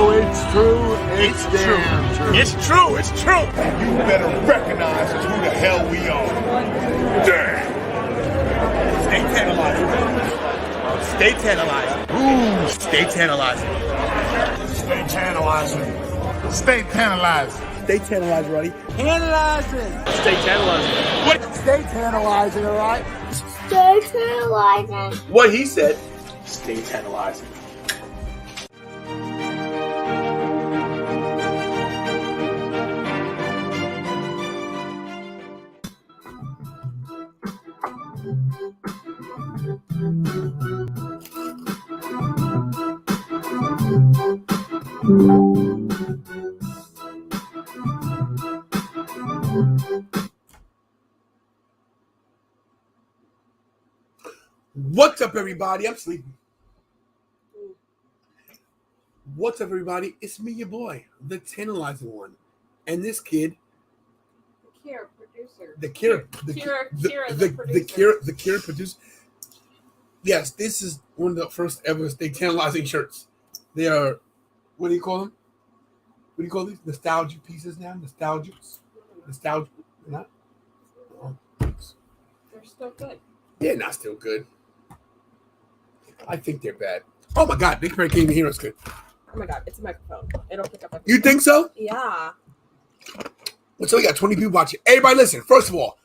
know it's true. It's damn true. It's true. It's true. You better recognize who the hell we are. Damn. Stay tantalizing. Stay tantalizing. Ooh, Stay tantalizing. Stay tantalizing. Stay tantalizing. Stay tantalizing, Roddy. tantalizing. Stay tantalizing. What? Stay tantalizing, all right? Stay tantalizing. What he said. Stay tantalizing. What's up, everybody? I'm sleeping. What's up, everybody? It's me, your boy, the tantalizing one, and this kid, Kira, producer. the Kira producer. Yes, this is one of the first ever Stay Tantalizing shirts. They are, what do you call them? What do you call these? Nostalgia pieces now? Nostalgia. Not? Oh, They're still good. they're not still good. I think they're bad. Oh my God, they can't even hear us good. Oh my God, it's a microphone. It'll pick up. You think so? Yeah. So we got 20 people watching. Everybody listen. First of all,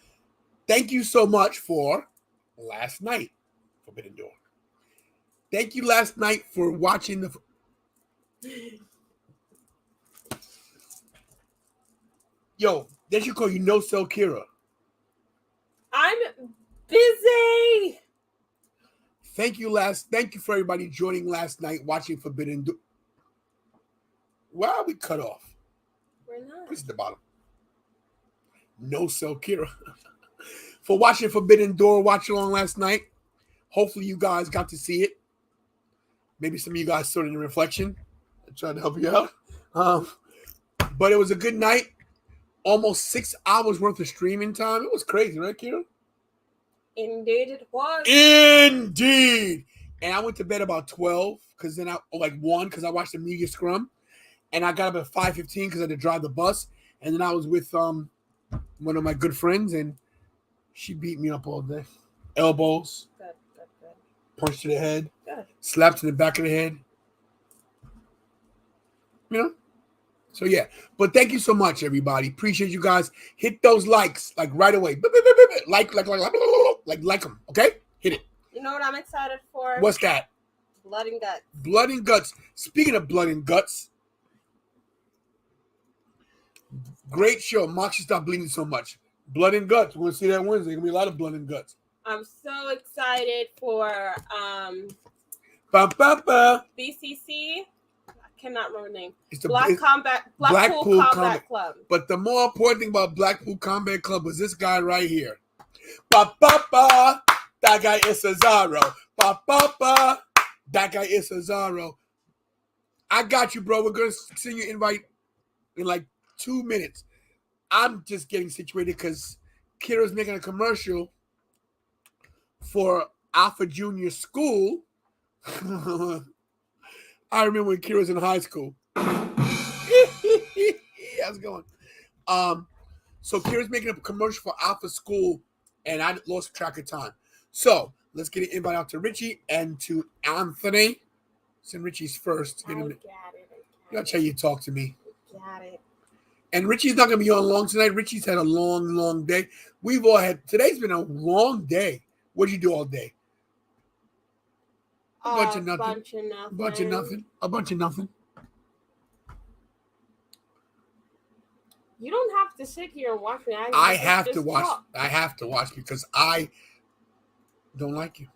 thank you so much for last night, Forbidden Door. Thank you last night for watching the... Yo, they should call you No Sell Kira. I'm busy. Thank you for everybody joining last night, watching Forbidden Door. Why are we cut off? We're not. This is the bottom. No Sell Kira. For watching Forbidden Door, watch along last night. Hopefully you guys got to see it. Maybe some of you guys saw it in the reflection. I tried to help you out. But it was a good night. Almost 6 hours worth of streaming time. It was crazy, right, Kira? Indeed it was. Indeed. And I went to bed about 12 because then I watched the media scrum. And I got up at 5:15 because I had to drive the bus. And then I was with one of my good friends, and she beat me up all day. Elbows. Good. Punch to the head. Good. Slap to the back of the head. You know? So, yeah. But thank you so much, everybody. Appreciate you guys. Hit those likes, like, right away. Like them, okay? Hit it. You know what I'm excited for? What's that? Blood and guts. Blood and guts. Speaking of blood and guts, great show. Mock should stop bleeding so much. Blood and guts. We're going to see that Wednesday. There's going to be a lot of blood and guts. I'm so excited for Ba-ba-ba. BCC. I cannot remember the name. It's the Blackpool Combat Club. But the more important thing about Blackpool Combat Club was this guy right here. Ba-ba-ba. That guy is Cesaro. Ba-ba-ba. That guy is Cesaro. I got you, bro. We're going to send you an invite in like 2 minutes. I'm just getting situated because Kira's making a commercial for Alpha Junior School. I remember when Kira was in high school. How's it going? So Kira's making a commercial for Alpha School, and I lost track of time. So let's get an invite out to Richie and to Anthony. Send Richie's first. I got it. That's how you talk to me. Got it. And Richie's not going to be on long tonight. Richie's had a long, long day. Today's been a long day. What'd you do all day? A bunch of nothing. A bunch of nothing. You don't have to sit here and watch me. I have to watch. Talk. I have to watch because I don't like you.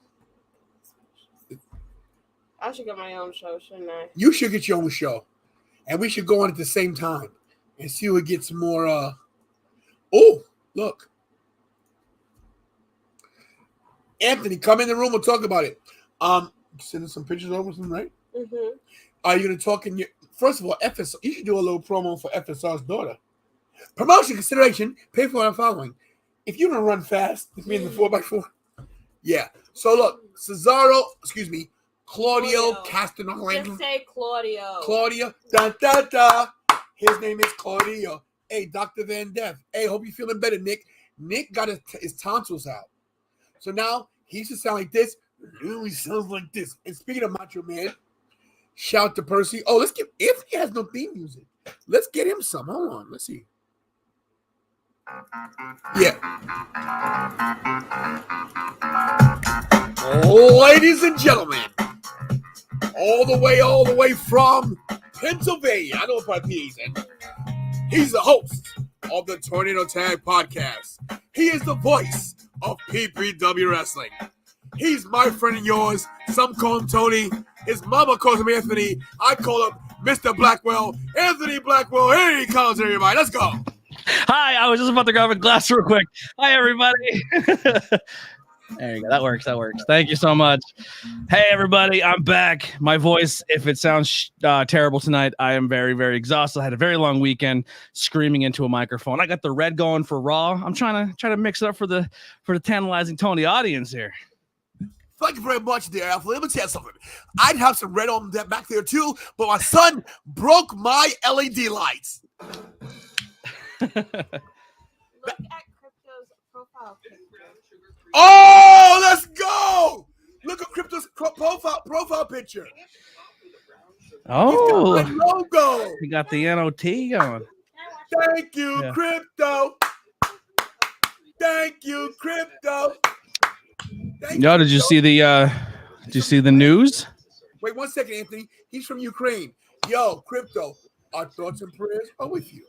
I should get my own show, shouldn't I? You should get your own show. And we should go on at the same time and see who gets more. Oh, look. Anthony, come in the room. We'll talk about it. Sending some pictures over some, right? Mm-hmm. Are you going to talk in your... First of all, FSR, you should do a little promo for FSR's daughter. Promotion consideration, pay for our following. If you don't run fast, it's me in the 4x4. Yeah. So look, Claudio Castagnoli. Just say Claudio. Claudio. Da da da. His name is Claudio. Hey, Dr. Van Def. Hey, hope you're feeling better, Nick. Nick got his tonsils out. So now he used to sound like this. It really sounds like this. And speaking of Macho Man, shout to Percy. Oh, let's get, if he has no theme music, let's get him some. Hold on. Let's see. Yeah. Ladies and gentlemen, all the way from Pennsylvania. I know what part he's in. He's the host of the Tornado Tag Podcast. He is the voice of PPW Wrestling. He's my friend and yours. Some call him Tony. His mama calls him Anthony. I call him Mr. Blackwell. Anthony Blackwell. Here he comes, everybody. Let's go. Hi, I was just about to grab a glass real quick. Hi, everybody. There you go. That works. Thank you so much. Hey, everybody. I'm back. My voice, if it sounds terrible tonight, I am very, very exhausted. I had a very long weekend screaming into a microphone. I got the red going for Raw. I'm trying to mix it up for the tantalizing Tony audience here. Thank you very much, dear Alpha. Let me tell you something. I'd have some red on that back there, too, but my son broke my LED lights. Look at Crypto's profile picture. Oh, let's go! Look at Crypto's profile picture. Oh, my logo. we got the NOT going. Thank you, Yeah. Crypto. Thank you, Crypto. Yo, did you see the news? Wait 1 second, Anthony. He's from Ukraine. Yo, Crypto, our thoughts and prayers are with you.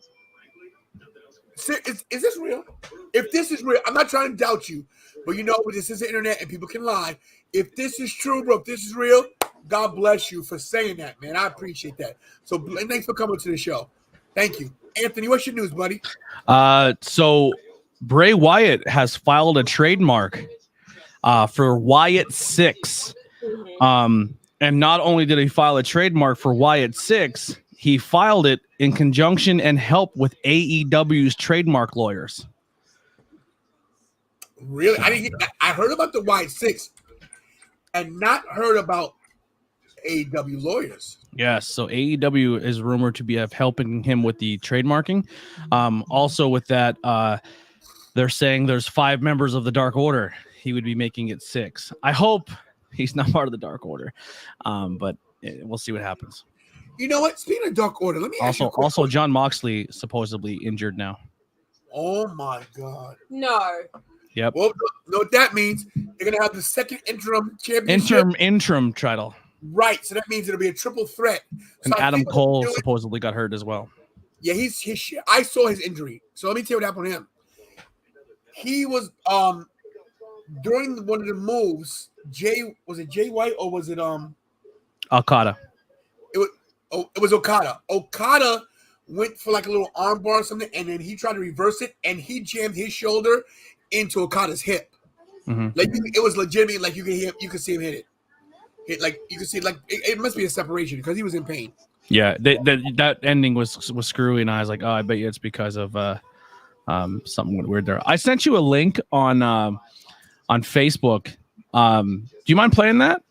Is this real? If this is real, I'm not trying to doubt you, but you know, this is the internet and people can lie. If this is true, bro, if this is real, God bless you for saying that, man. I appreciate that. So thanks for coming to the show. Thank you. Anthony, what's your news, buddy? So Bray Wyatt has filed a trademark for Wyatt 6. And not only did he file a trademark for Wyatt 6, he filed it in conjunction and help with AEW's trademark lawyers. Really? I heard about the Wyatt 6 and not heard about AEW lawyers. Yes, so AEW is rumored to be helping him with the trademarking. Also with that, they're saying there's 5 members of the Dark Order. He would be making it 6. I hope he's not part of the Dark Order, but we'll see what happens. You know what? Speaking of Dark Order, let me ask you a question. Also, John Moxley supposedly injured now. Oh my God. No. Yep. Well, know what that means? They're gonna have the second interim championship. Interim title. Right. So that means it'll be a triple threat. And So Adam Cole supposedly got hurt as well. Yeah, I saw his injury. So let me tell you what happened to him. He was during one of the moves. Was it Jay White or was it Okada? It was Okada. Okada went for like a little arm bar or something, and then he tried to reverse it, and he jammed his shoulder into Okada's hip. Mm-hmm. Like it was legitimate. Like you could see him hit it. Like you could see, like it must be a separation because he was in pain. Yeah, that ending was screwy, and I was like, oh, I bet you it's because of something weird there. I sent you a link on Facebook. Do you mind playing that?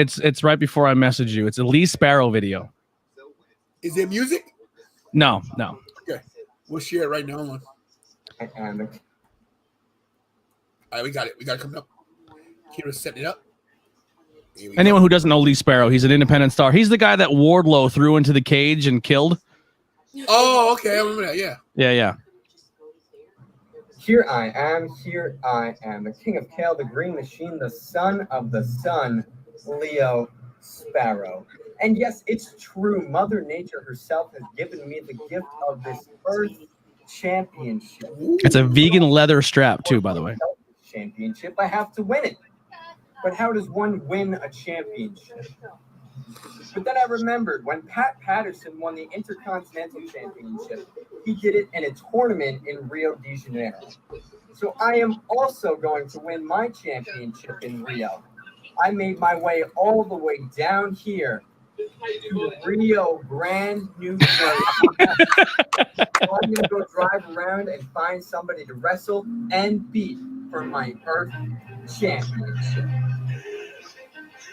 It's right before I message you. It's a Lee Sparrow video. Is there music? No. Okay, we'll share it right now. Hold on. All right, we got it. We got it coming up. Kira's setting it up. Anyone who doesn't know Lee Sparrow, he's an independent star. He's the guy that Wardlow threw into the cage and killed. Oh, okay. I remember that. Yeah. Yeah. Here I am, the king of Kale, the green machine, the son of the sun, Leo Sparrow. And yes, it's true. Mother Nature herself has given me the gift of this Earth Championship. It's a vegan leather strap too, by the way. Championship, I have to win it. But how does one win a championship? But then I remembered when Pat Patterson won the Intercontinental Championship, he did it in a tournament in Rio de Janeiro. So I am also going to win my championship in Rio. I made my way all the way down here to Rio Grande, New Jersey. So I'm going to go drive around and find somebody to wrestle and beat for my Earth Championship.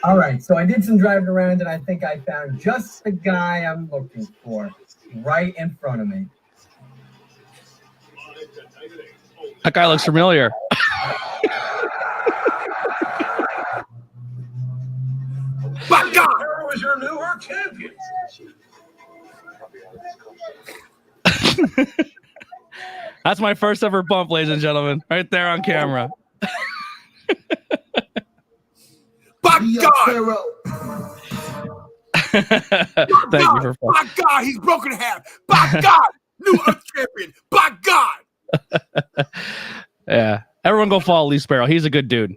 All right, so I did some driving around, and I think I found just the guy I'm looking for right in front of me. That guy looks familiar. My God! Sparrow is your new Earth champion. That's my first ever bump, ladies and gentlemen, right there on camera. My God! Thank you for My God, he's broken in half. By God, new Earth champion. By God. Yeah, everyone go follow Lee Sparrow. He's a good dude.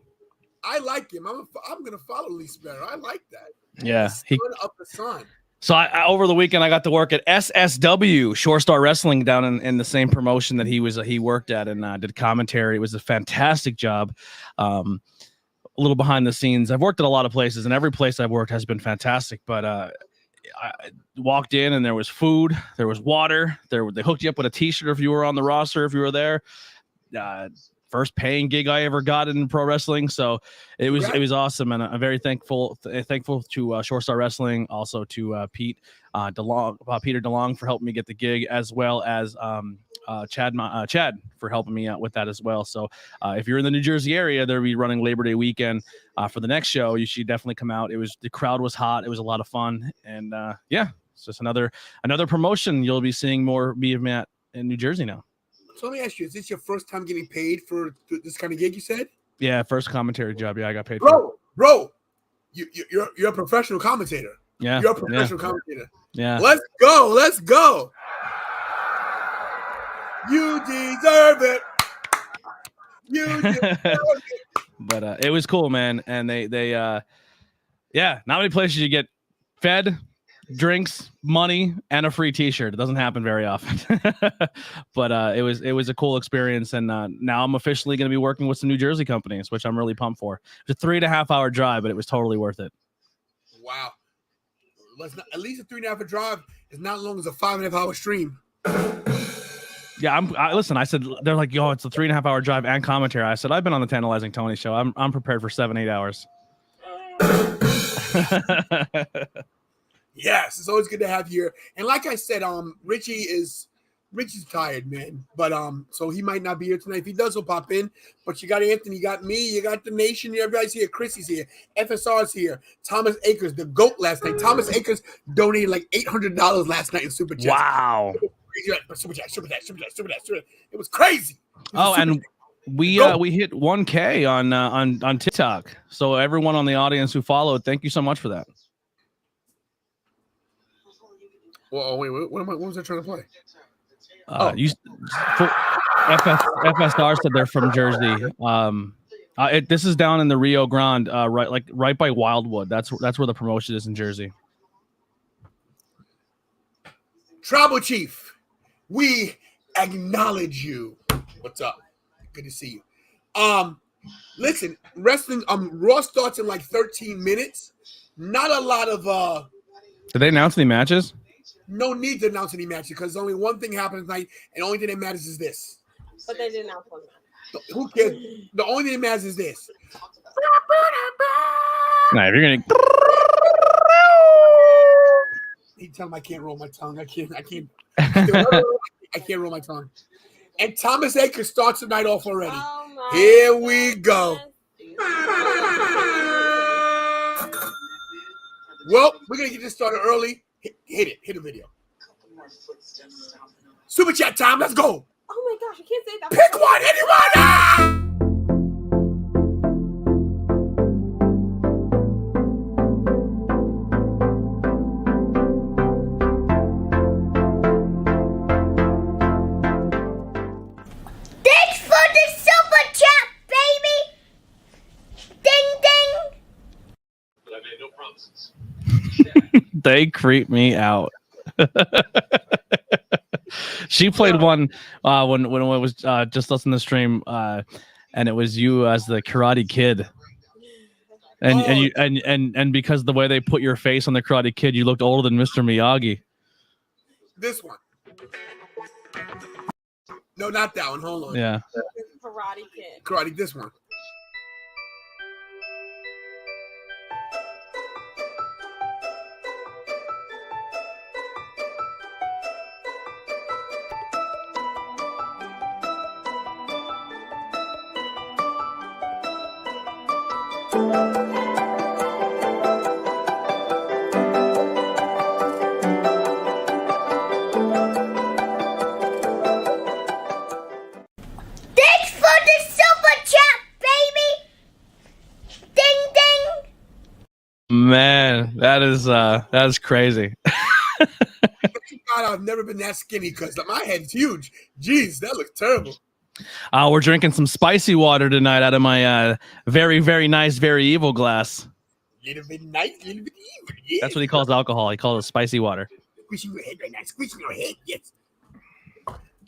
I like him. I'm gonna follow Lee Sparrow. I like that. Yeah, Son of the sun. So I over the weekend I got to work at SSW Shore Star Wrestling down in the same promotion that he worked at and did commentary. It was a fantastic job. A little behind the scenes. I've worked at a lot of places, and every place I've worked has been fantastic. But I walked in and there was food, there was water. They hooked you up with a T-shirt if you were on the roster, if you were there. First paying gig I ever got in pro wrestling, so it was awesome, and I'm very thankful to Shore Star Wrestling, also to Peter DeLong for helping me get the gig, as well as Chad for helping me out with that as well. So if you're in the New Jersey area, they'll be running Labor Day weekend for the next show. You should definitely come out. The crowd was hot. It was a lot of fun, and it's just another promotion you'll be seeing more me of Matt in New Jersey now. So let me ask you: is this your first time getting paid for this kind of gig? You said. Yeah, first commentary job. Yeah, I got paid for. Bro, you're a professional commentator. Yeah, you're a professional commentator. Yeah, let's go. You deserve it. You deserve it. But it was cool, man. And they not many places you get fed, drinks, money, and a free T-shirt. It doesn't happen very often. But it was a cool experience, and now I'm officially going to be working with some New Jersey companies, which I'm really pumped for. It's a 3.5 hour drive, but it was totally worth it. Wow, at least a 3.5 hour drive is not as long as a 5.5 hour stream. Yeah, listen. I said they're like, yo, it's a 3.5 hour drive and commentary. I said I've been on the Tantalizing Tony show. I'm prepared for 7-8 hours. Yes, it's always good to have you here. And like I said, Richie's tired, man. But so he might not be here tonight. If he does, he'll pop in. But you got Anthony, you got me, you got the nation. Everybody's here. Chrissy's here. FSR's here. Thomas Akers, the GOAT last night. Thomas Akers donated like $800 last night in Super Chat. Wow. Super Chat. It was crazy. And we hit 1K on TikTok. So everyone on the audience who followed, thank you so much for that. Well, wait, what was I trying to play? FSR said they're from Jersey. This is down in the Rio Grande, right by Wildwood. That's where the promotion is in Jersey. Tribal Chief, we acknowledge you. What's up? Good to see you. Listen, wrestling. Raw starts in like 13 minutes. Not a lot of. Did they announce any matches? No need to announce any matches because only one thing happens tonight, and the only thing that matters is this. But they didn't announce one match. Who cares? The only thing that matters is this. Nah, if you're gonna. He tell him I can't roll my tongue. I can't roll my tongue. And Thomas Akers starts the night off already. Oh Here we go. Well, we're gonna get this started early. Hit the video. Super chat time. Let's go. Oh my gosh, I can't say that. Pick one, anyone. Thanks for the super chat, baby. Ding ding. But I made no promises. They creep me out. She played one when it was just us in the stream, and it was you as the Karate Kid, and because the way they put your face on the Karate Kid, you looked older than Mr. Miyagi. This one. No, not that one. Hold on. Yeah. Karate Kid. Karate. This one. Thanks for the super chat, baby. Ding ding. Man, that is crazy. God, I've never been that skinny because my head's huge. Jeez, that looks terrible. We're drinking some spicy water tonight out of my very, very nice, very evil glass. Little bit nice, little bit evil. Yeah. That's what he calls alcohol. He calls it spicy water. Squishing your head right now. Squishing your head. Yes.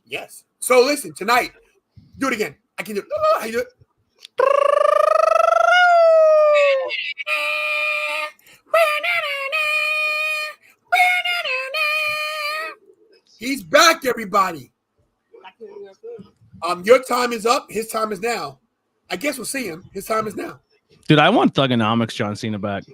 Yes. So listen, tonight, do it again. I can do it. How you do it? He's back, everybody. Your time is up. His time is now. I guess we'll see him. His time is now. Dude, I want Thugonomics John Cena back.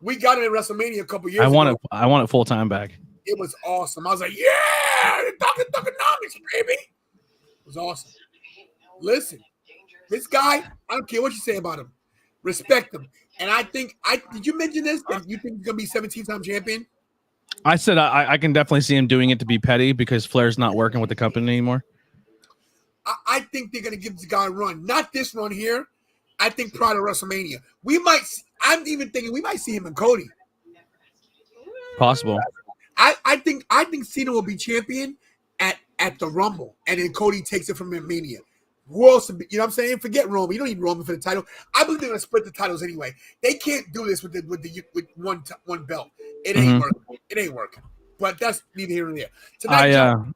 We got him in WrestleMania a couple years I want ago. it. I want it full time back. It was awesome. I was like, yeah, Thugonomics, baby. It was awesome. Listen, this guy, I don't care what you say about him. Respect him. And I think, did you mention this? That you think he's going to be 17-time champion? I said I can definitely see him doing it to be petty because Flair's not working with the company anymore. I think they're going to give this guy a run. Not this run here. I think prior to WrestleMania. I'm even thinking we might see him in Cody. Possible. I think Cena will be champion at the Rumble, and then Cody takes it from Mania. Who else? You know what I'm saying? Forget Roman. You don't need Roman for the title. I believe they're going to split the titles anyway. They can't do this with one belt. It ain't working. It ain't working. But that's neither here nor there. Tonight,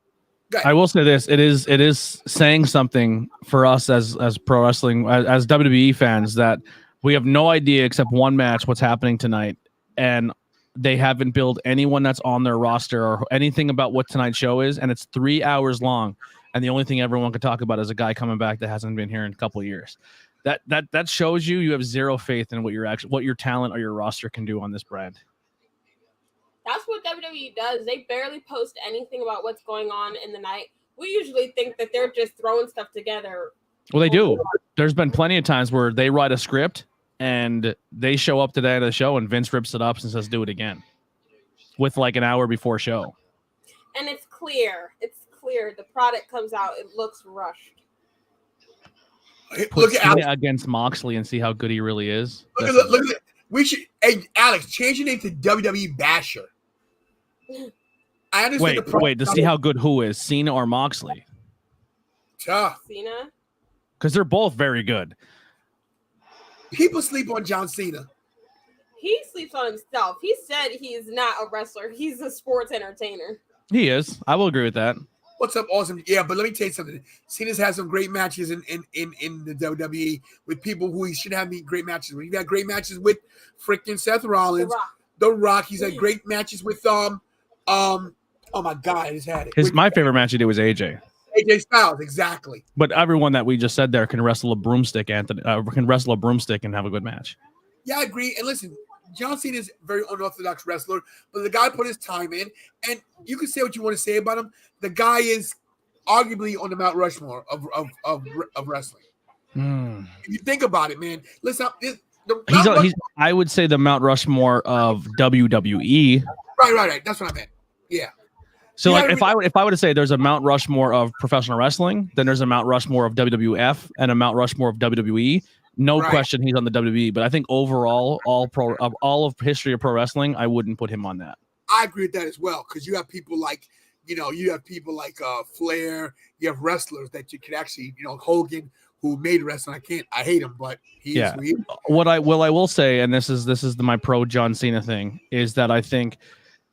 I will say this: it is saying something for us as pro wrestling, as WWE fans, that we have no idea except one match what's happening tonight, and they haven't billed anyone that's on their roster or anything about what tonight's show is, and it's 3 hours long, and the only thing everyone can talk about is a guy coming back that hasn't been here in a couple of years. That shows you have zero faith in what your talent or your roster can do on this brand. That's what WWE does. They barely post anything about what's going on in the night. We usually think that they're just throwing stuff together. Well, they do. There's been plenty of times where they write a script and they show up to the end of the show and Vince rips it up and says, do it again with like an hour before show. And it's clear. It's clear. The product comes out. It looks rushed. Put Cena against Moxley and see how good he really is. Look at we should. Hey, Alex, change your name to WWE Basher. I understand. Wait, to see how good who is, Cena or Moxley? Tough. Cena? Because they're both very good. People sleep on John Cena. He sleeps on himself. He said he's not a wrestler. He's a sports entertainer. He is. I will agree with that. What's up, awesome? Yeah, but let me tell you something. Cena's had some great matches in the WWE with people who he should have great matches with. He's had great matches with freaking Seth Rollins, The Rock. He's had great matches with oh my God, I just had it. My favorite match he did was AJ. AJ Styles, exactly. But everyone that we just said there can wrestle a broomstick, Anthony. Can wrestle a broomstick and have a good match. Yeah, I agree. And listen, John Cena is a very unorthodox wrestler, but the guy put his time in, and you can say what you want to say about him. The guy is arguably on the Mount Rushmore of wrestling. If you think about it, man, listen. I would say the Mount Rushmore of WWE. Right. That's what I meant. Yeah. So, like, if I were to say there's a Mount Rushmore of professional wrestling, then there's a Mount Rushmore of WWF and a Mount Rushmore of WWE. No question, he's on the WWE. But I think overall, all of history of pro wrestling, I wouldn't put him on that. I agree with that as well, because you have people like, Flair. You have wrestlers that you could actually, Hogan, who made wrestling. I hate him, but he is who he is. What I will say, and this is my pro John Cena thing, is that I think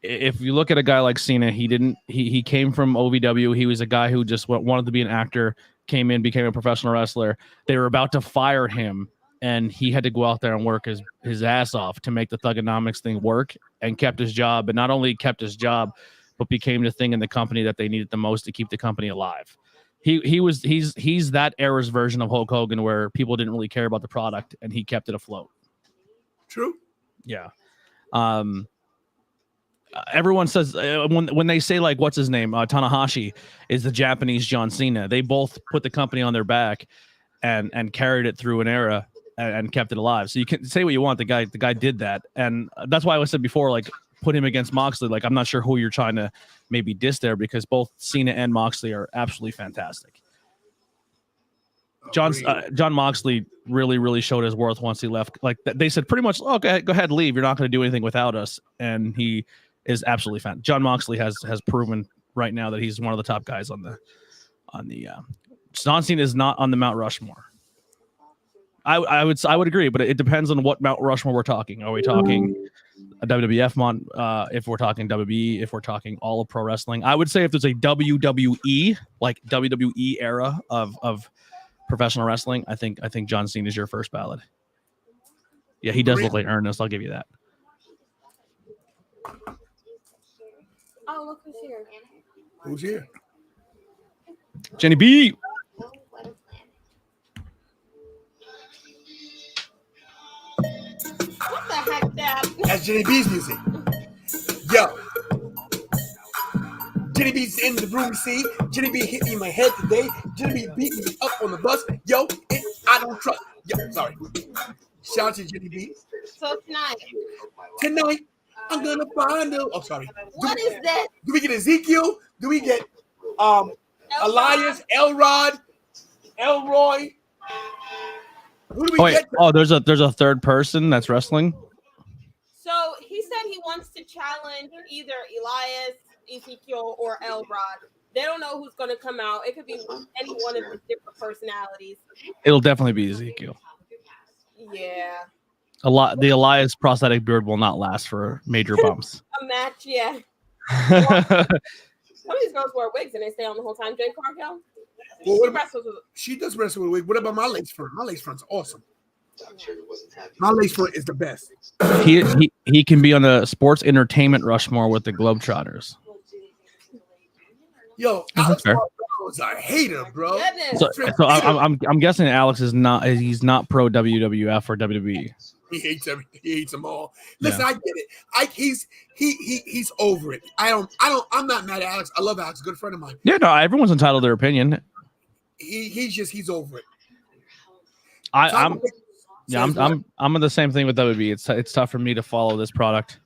if you look at a guy like Cena, he came from OVW. He was a guy who just wanted to be an actor, came in, became a professional wrestler. They were about to fire him, and he had to go out there and work his ass off to make the Thugonomics thing work, and kept his job. And not only kept his job, but became the thing in the company that they needed the most to keep the company alive. He's that era's version of Hulk Hogan, where people didn't really care about the product, and he kept it afloat. True. Yeah. Everyone says when they say, like, what's his name, Tanahashi is the Japanese John Cena. They both put the company on their back and carried it through an era. and kept it alive. So you can say what you want. The guy did that, and that's why I said before, like put him against Moxley. Like I'm not sure who you're trying to maybe diss there because both Cena and Moxley are absolutely fantastic. John Moxley really showed his worth once he left. Like they said, pretty much, okay, go ahead, leave. You're not going to do anything without us, and he is absolutely fan. John Moxley has proven right now that he's one of the top guys on the. John Cena is not on the Mount Rushmore. I would agree, but it depends on what Mount Rushmore we're talking. Are we talking a WWF if we're talking WWE, if we're talking all of pro wrestling? I would say if there's a WWE, like WWE era of professional wrestling, I think John Cena is your first ballot. Yeah, he does look like Ernest. I'll give you that. Oh, look who's here. Who's here? Jenny B. What the heck, Dad? That's Jenny B's music. Yo. Jenny B's in the room, see? Jenny B hit me in my head today. Jenny B beat me up on the bus. Yo, I don't trust. Yo, sorry. Shout out to Jenny B. So Tonight, I'm gonna find him. Oh, sorry. What is this? Do we get Ezekiel? Do we get Elias, Elrod, Elroy? Who do we get? Oh, there's a third person that's wrestling. So he said he wants to challenge either Elias, Ezekiel, or Elrod. They don't know who's going to come out. It could be any one of the different personalities. It'll definitely be Ezekiel. Yeah. The Elias prosthetic beard will not last for major bumps. A match, yeah. Some of these girls wear wigs and they stay on the whole time. Jade Cargill. Well, what about, she does wrestle with a wig. What about my lace front? My lace front's awesome. My lace front is the best. He can be on the sports entertainment Rushmore with the Globetrotters. Yo, Alex was a hater, bro. So I'm guessing Alex is not. He's not pro WWF or WWE. He hates everything. He hates them all. Listen, yeah. I get it. He's over it. I'm not mad at Alex. I love Alex. Good friend of mine. Yeah, no, everyone's entitled to their opinion. He's over it. I'm in the same thing with WWE. It's tough for me to follow this product.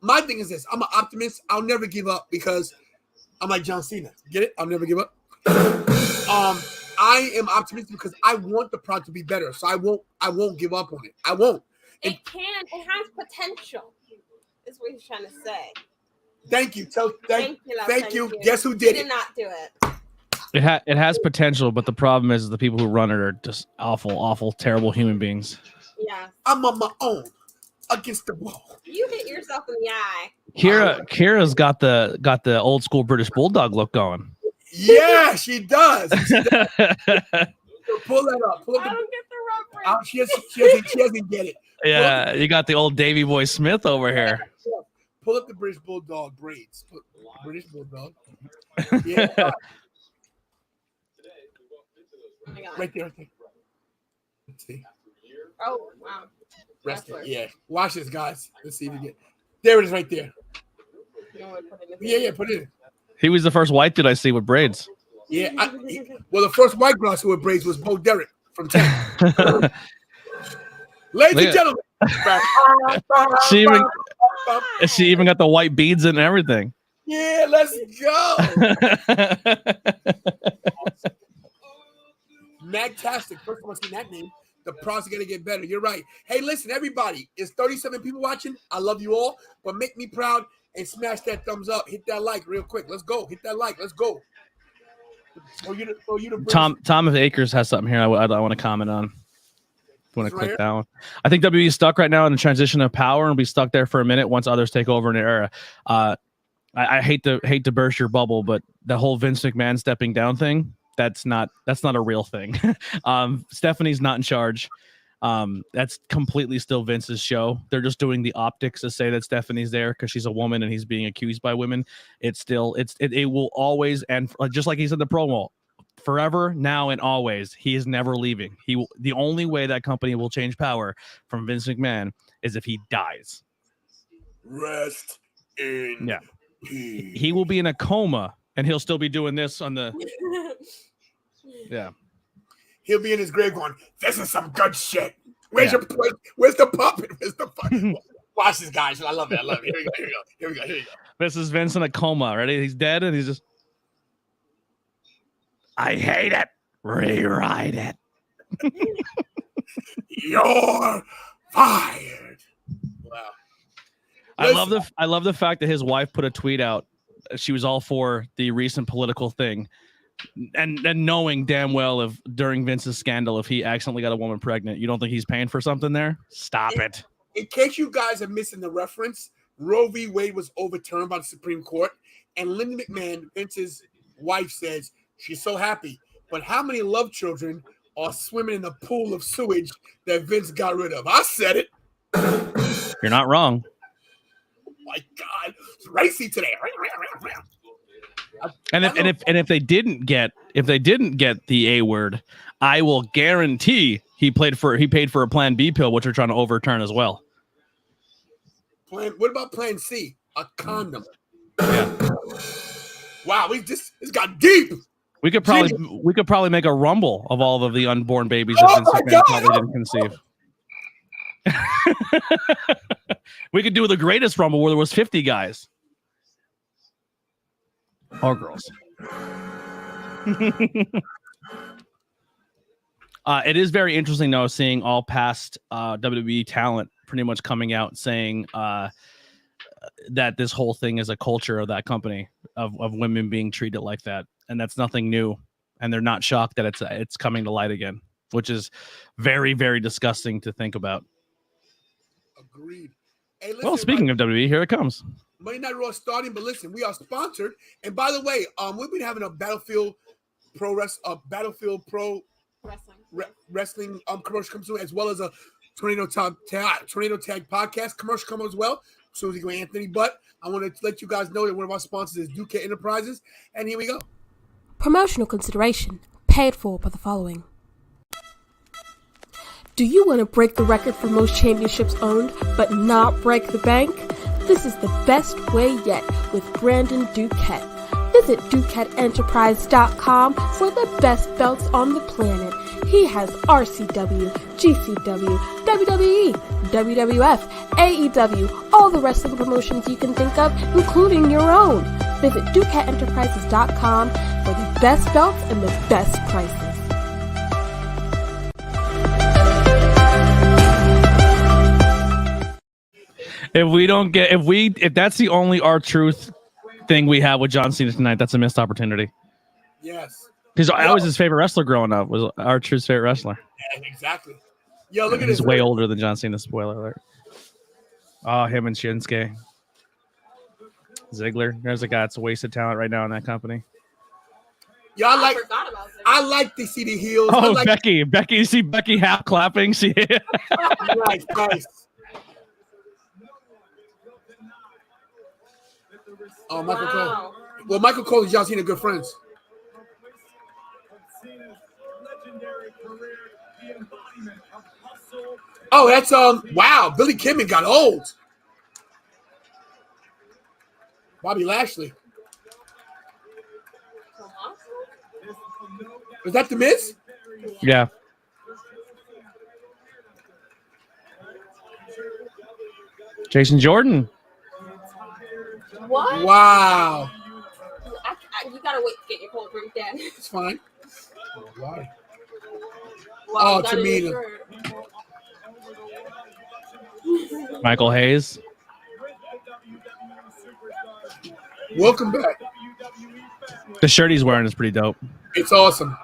My thing is this: I'm an optimist. I'll never give up because I'm like John Cena. Get it? I'll never give up. I am optimistic because I want the product to be better, so I won't give up on it. I won't. It has potential. Is what he's trying to say. Thank you. Thank you. You. Guess who did it? Did not do it. It has potential, but the problem is the people who run it are just awful, terrible human beings. Yeah. I'm on my own against the wall. You hit yourself in the eye. Kira's got the old school British Bulldog look going. Yeah, she does. Pull that up. I don't get the reference. She doesn't get it. Yeah, you got the old Davy Boy Smith over here. Pull up the British Bulldog braids. British Bulldog. Yeah. Right there. Let's see. Oh, wow. Rest it. Yeah. Watch this, guys. Let's see if you get. There it is right there. Yeah, put it in. He was the first white dude I see with braids. Yeah. Well, the first white girl I saw with braids was Bo Derek from 10. Ladies and gentlemen. She even got the white beads and everything. Yeah, let's go. Magtastic. First time I seen that name. The product's gonna get better. You're right. Hey, listen, everybody. It's 37 people watching. I love you all, but make me proud and smash that thumbs up. Hit that like real quick. Let's go. Hit that like. Let's go. Tom of Acres has something here I want to comment on. You want to click that one? I think WWE is stuck right now in the transition of power and be stuck there for a minute once others take over in the era. I hate to burst your bubble, but the whole Vince McMahon stepping down thing, that's not a real thing. Stephanie's not in charge. That's completely still Vince's show. They're just doing the optics to say that Stephanie's there because she's a woman and he's being accused by women. It will always, and just like he said in the promo, forever, now and always, he is never leaving. The only way that company will change power from Vince McMahon is if he dies. Rest in peace. He will be in a coma and he'll still be doing this on the. Yeah. he'll be in his grave going, "This is some good shit. Where's the puppet? Where's the puppet?" Watch this, guys. I love it. Here we go. This is Vince in a coma. Ready? He's dead, and he's just. I hate it. Rewrite it. You're fired. Wow. I love the fact that his wife put a tweet out. She was all for the recent political thing, and knowing damn well if during Vince's scandal, if he accidentally got a woman pregnant, you don't think he's paying for something there? Stop it. In case you guys are missing the reference, Roe v. Wade was overturned by the Supreme Court, and Linda McMahon, Vince's wife, says she's so happy. But how many love children are swimming in the pool of sewage that Vince got rid of? I said it. You're not wrong. My God, it's racy today. And if they didn't get the A word, I will guarantee he paid for a Plan B pill, which they're trying to overturn as well. What about Plan C? A condom. Yeah. Wow, this got deep. We could probably make a rumble of all of the unborn babies that Vince McMahon probably didn't conceive. We could do the greatest rumble where there was 50 guys or girls. It is very interesting though, seeing all past WWE talent pretty much coming out saying that this whole thing is a culture of that company of women being treated like that, and that's nothing new, and they're not shocked that it's coming to light again, which is very, very disgusting to think about. Agreed. Hey, listen, well, speaking of WWE, here it comes. Monday Night Raw starting, but listen, we are sponsored. And by the way, we've been having a Battlefield Pro Wrestling commercial come soon, as well as a Tornado Tag podcast commercial come as well. Susie and Anthony. But I want to let you guys know that one of our sponsors is Duke Enterprises, and here we go. Promotional consideration paid for by the following. Do you want to break the record for most championships owned, but not break the bank? This is the best way yet with Brandon Duquette. Visit DuquetteEnterprise.com for the best belts on the planet. He has RCW, GCW, WWE, WWF, AEW, all the wrestling promotions you can think of, including your own. Visit DuquetteEnterprises.com for the best belts and the best prices. If that's the only R-Truth thing we have with John Cena tonight, that's a missed opportunity. Yes. Because I was his favorite wrestler growing up, was R-Truth's favorite wrestler. Yeah, exactly. Yo, look at He's this. way older than John Cena, spoiler alert. Oh, him and Shinsuke. Ziggler. There's a guy that's a wasted talent right now in that company. Yeah, I like to see the heels. Oh, Becky. You see Becky half clapping? Nice. Oh, Michael Cole. Well, Michael Cole and John Cena are good friends. Oh, that's wow. Billy Kidman got old. Bobby Lashley. Was that the Miz? Yeah. Jason Jordan. What? Wow. You gotta wait to get your cold drink then. It's fine. Why? Wow, Tamina. Michael Hayes. Welcome back. The shirt he's wearing is pretty dope. It's awesome.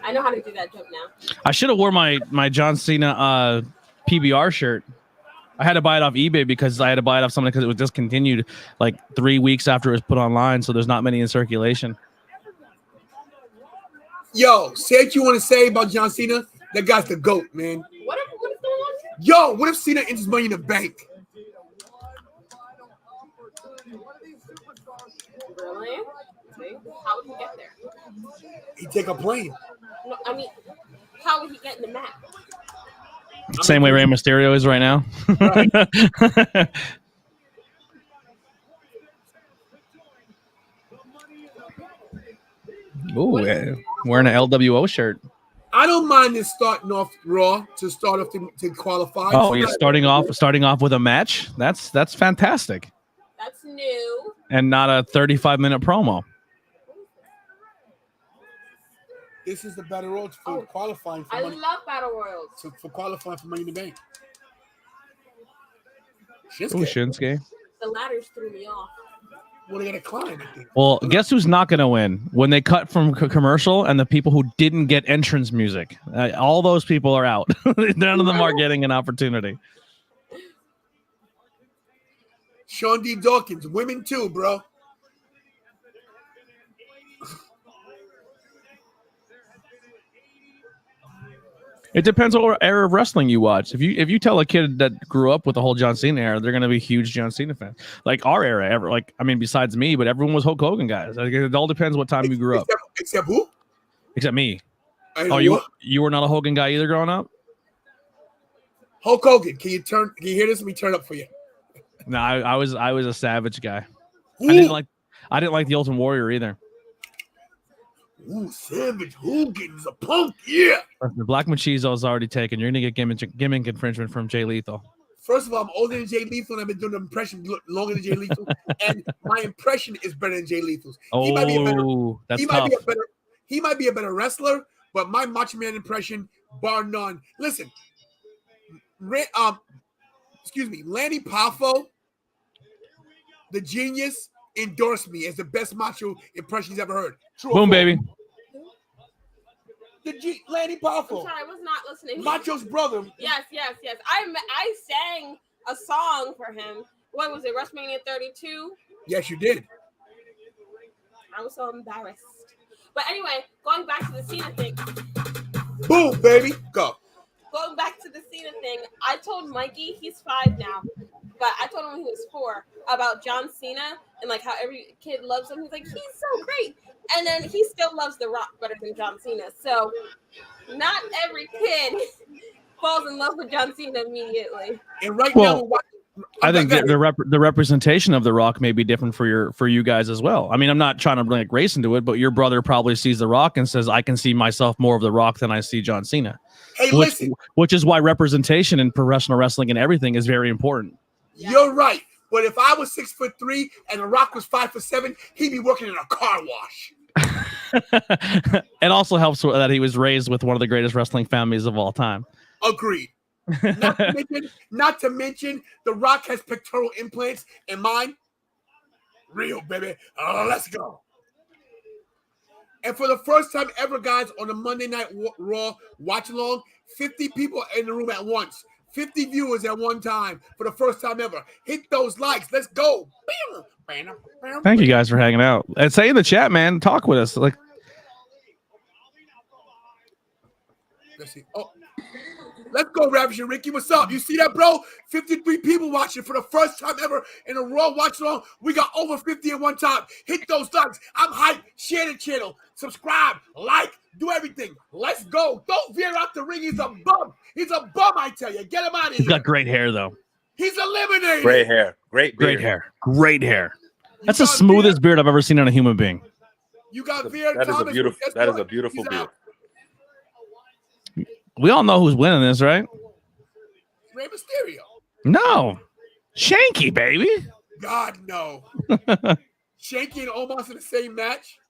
I know how to do that joke now. I should have wore my John Cena PBR shirt. I had to buy it off eBay because I had to buy it off something because it was discontinued like 3 weeks after it was put online. So there's not many in circulation. Yo, say what you want to say about John Cena. That guy's the GOAT, man. What is going on here? Yo, what if Cena enters Money in the Bank? Really? How would he get there? He'd take a plane. No, I mean, how would he get in the map? Same way Rey Mysterio is right now. Right. Ooh, wearing an LWO shirt. I don't mind this starting off Raw to start off to qualify. Oh, you're starting off with a match. That's fantastic. That's new. And not a 35-minute promo. This is the battle royals for qualifying. For I money, love battle royals. for qualifying for Money in the Bank. Ooh, Shinsuke. The ladders threw me off. Well, they got to climb, I think. Well, guess who's not going to win? When they cut from commercial and the people who didn't get entrance music. All those people are out. None of them are getting an opportunity. Sean D. Dawkins, women too, bro. It depends on what era of wrestling you watch. If you tell a kid that grew up with the whole John Cena era, they're gonna be huge John Cena fans. Like our era, besides me, but everyone was Hulk Hogan guys. Like, it all depends what time you grew up. Except who? Except me. Oh, you were not a Hogan guy either growing up? Hulk Hogan, can you hear this? Let me turn up for you. No, I was a Savage guy. Ooh. I didn't like the Ultimate Warrior either. Ooh, Savage Hogan's a punk, yeah. The Black Machismo is already taken. You're gonna get gimmick infringement from Jay Lethal. First of all, I'm older than Jay Lethal, and I've been doing the impression longer than Jay Lethal, and my impression is better than Jay Lethal's. He might be a better wrestler, but my Macho Man impression, bar none. Listen, Lanny Poffo, the genius, endorsed me as the best macho impression he's ever heard. True. Boom, baby. Lanny Poffo. I'm sorry, I was not listening. Macho's brother. Yes. I sang a song for him. What was it, WrestleMania 32? Yes, you did. I was so embarrassed. But anyway, going back to the Cena thing. Boom, baby. Go. Going back to the Cena thing, I told Mikey, he's 5 now, but I told him when he was 4 about John Cena and like how every kid loves him. He's like, he's so great. And then he still loves The Rock better than John Cena. So not every kid falls in love with John Cena immediately. And now, I think the representation of The Rock may be different for you guys as well. I mean, I'm not trying to bring like race into it, but your brother probably sees The Rock and says, I can see myself more of The Rock than I see John Cena. Hey, which is why representation in professional wrestling and everything is very important. You're right. But if I was 6'3" and The Rock was 5'7", he'd be working in a car wash. It also helps that he was raised with one of the greatest wrestling families of all time. Agreed. Not to mention, The Rock has pectoral implants, and mine, real, baby. Let's go. And for the first time ever, guys, on the Monday Night Raw watch along, 50 people in the room at once. 50 viewers at one time for the first time ever. Hit those likes. Let's go. Thank you guys for hanging out. And say in the chat, man, talk with us. Like, let's see. Oh, let's go, Ravishing Ricky. What's up? You see that, bro? 53 people watching for the first time ever in a Raw watch along. We got over 50 at one time. Hit those likes. I'm hyped. Share the channel. Subscribe. Like. Do everything. Let's go. Don't veer out the ring. He's a bum. He's a bum, I tell you. Get him out of here. He's got great hair, though. He's eliminated. Great hair. Great hair. Great hair. That's the smoothest beard I've ever seen on a human being. You got Veer. That is a beautiful beard. We all know who's winning this, right? Rey Mysterio. No. Shanky, baby. God, no. Shanky and Omos in the same match.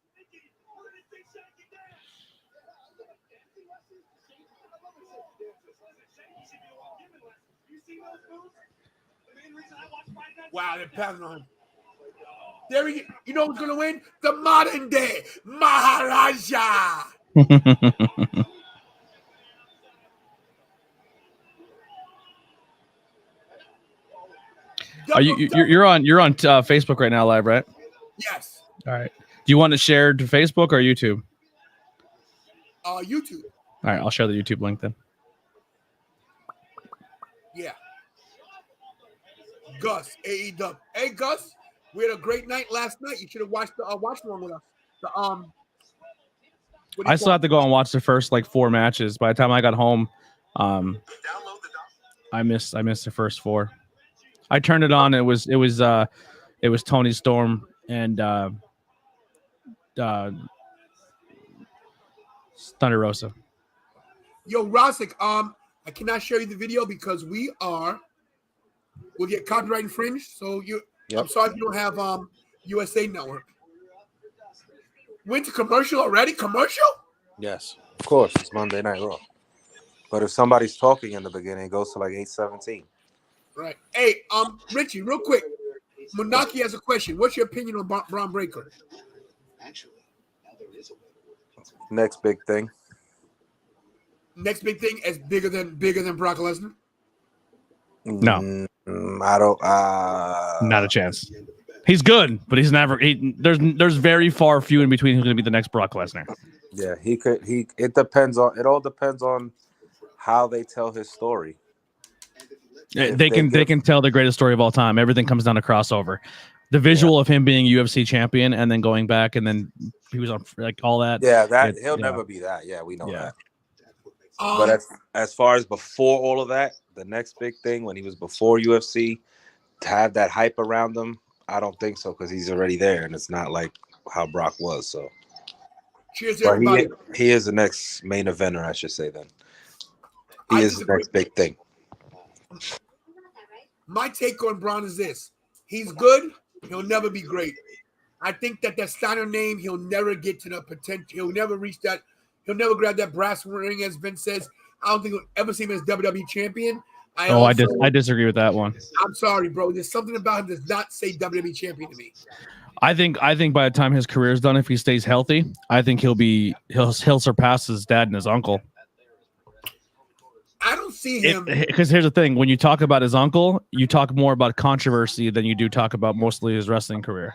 Wow, they're passing on him. There you know who's going to win? The modern day Maharaja. Are you're on Facebook right now, live, right? Yes. All right. Do you want to share to Facebook or YouTube? YouTube. All right, I'll share the YouTube link then. Yeah. Gus, AEW. Hey, Gus, we had a great night last night. You should have watched the watch along with us. I still have to go and watch the first like 4 matches. By the time I got home, I missed the first 4. I turned it on. It was Tony Storm and Thunder Rosa. Yo, Rosick, I cannot show you the video because we'll get copyright infringed. So Yep. I'm sorry if you don't have USA Network. Went to commercial already? Commercial? Yes, of course. It's Monday Night Raw. But if somebody's talking in the beginning, it goes to like 8:17. Right. Hey, Richie, real quick. Monaki has a question. What's your opinion on Braun Breaker? Next big thing. Next big thing is bigger than Brock Lesnar? No. I don't. Not a chance. He's good, but he's never. There's very far few in between who's going to be the next Brock Lesnar. Yeah, he could. It depends on. It all depends on how they tell his story. They can tell the greatest story of all time. Everything comes down to crossover. The visual of him being UFC champion and then going back and then he was on like all that. Yeah, he'll never be that. Yeah, we know that. But as far as before all of that, the next big thing when he was before UFC, to have that hype around him, I don't think so because he's already there and it's not like how Brock was. So, cheers, everybody. He is the next main eventer, I should say. Then he is the next big thing. My take on Braun is this: he's good. He'll never be great. I think that Steiner name, he'll never get to the potential. He'll never reach that. He'll never grab that brass ring, as Vince says. I don't think we'll ever see him as WWE champion. I disagree with that one. I'm sorry, bro. There's something about him that does not say WWE champion to me. I think by the time his career is done, if he stays healthy, I think he'll surpass his dad and his uncle. I don't see him because here's the thing: when you talk about his uncle, you talk more about controversy than you do talk about mostly his wrestling career.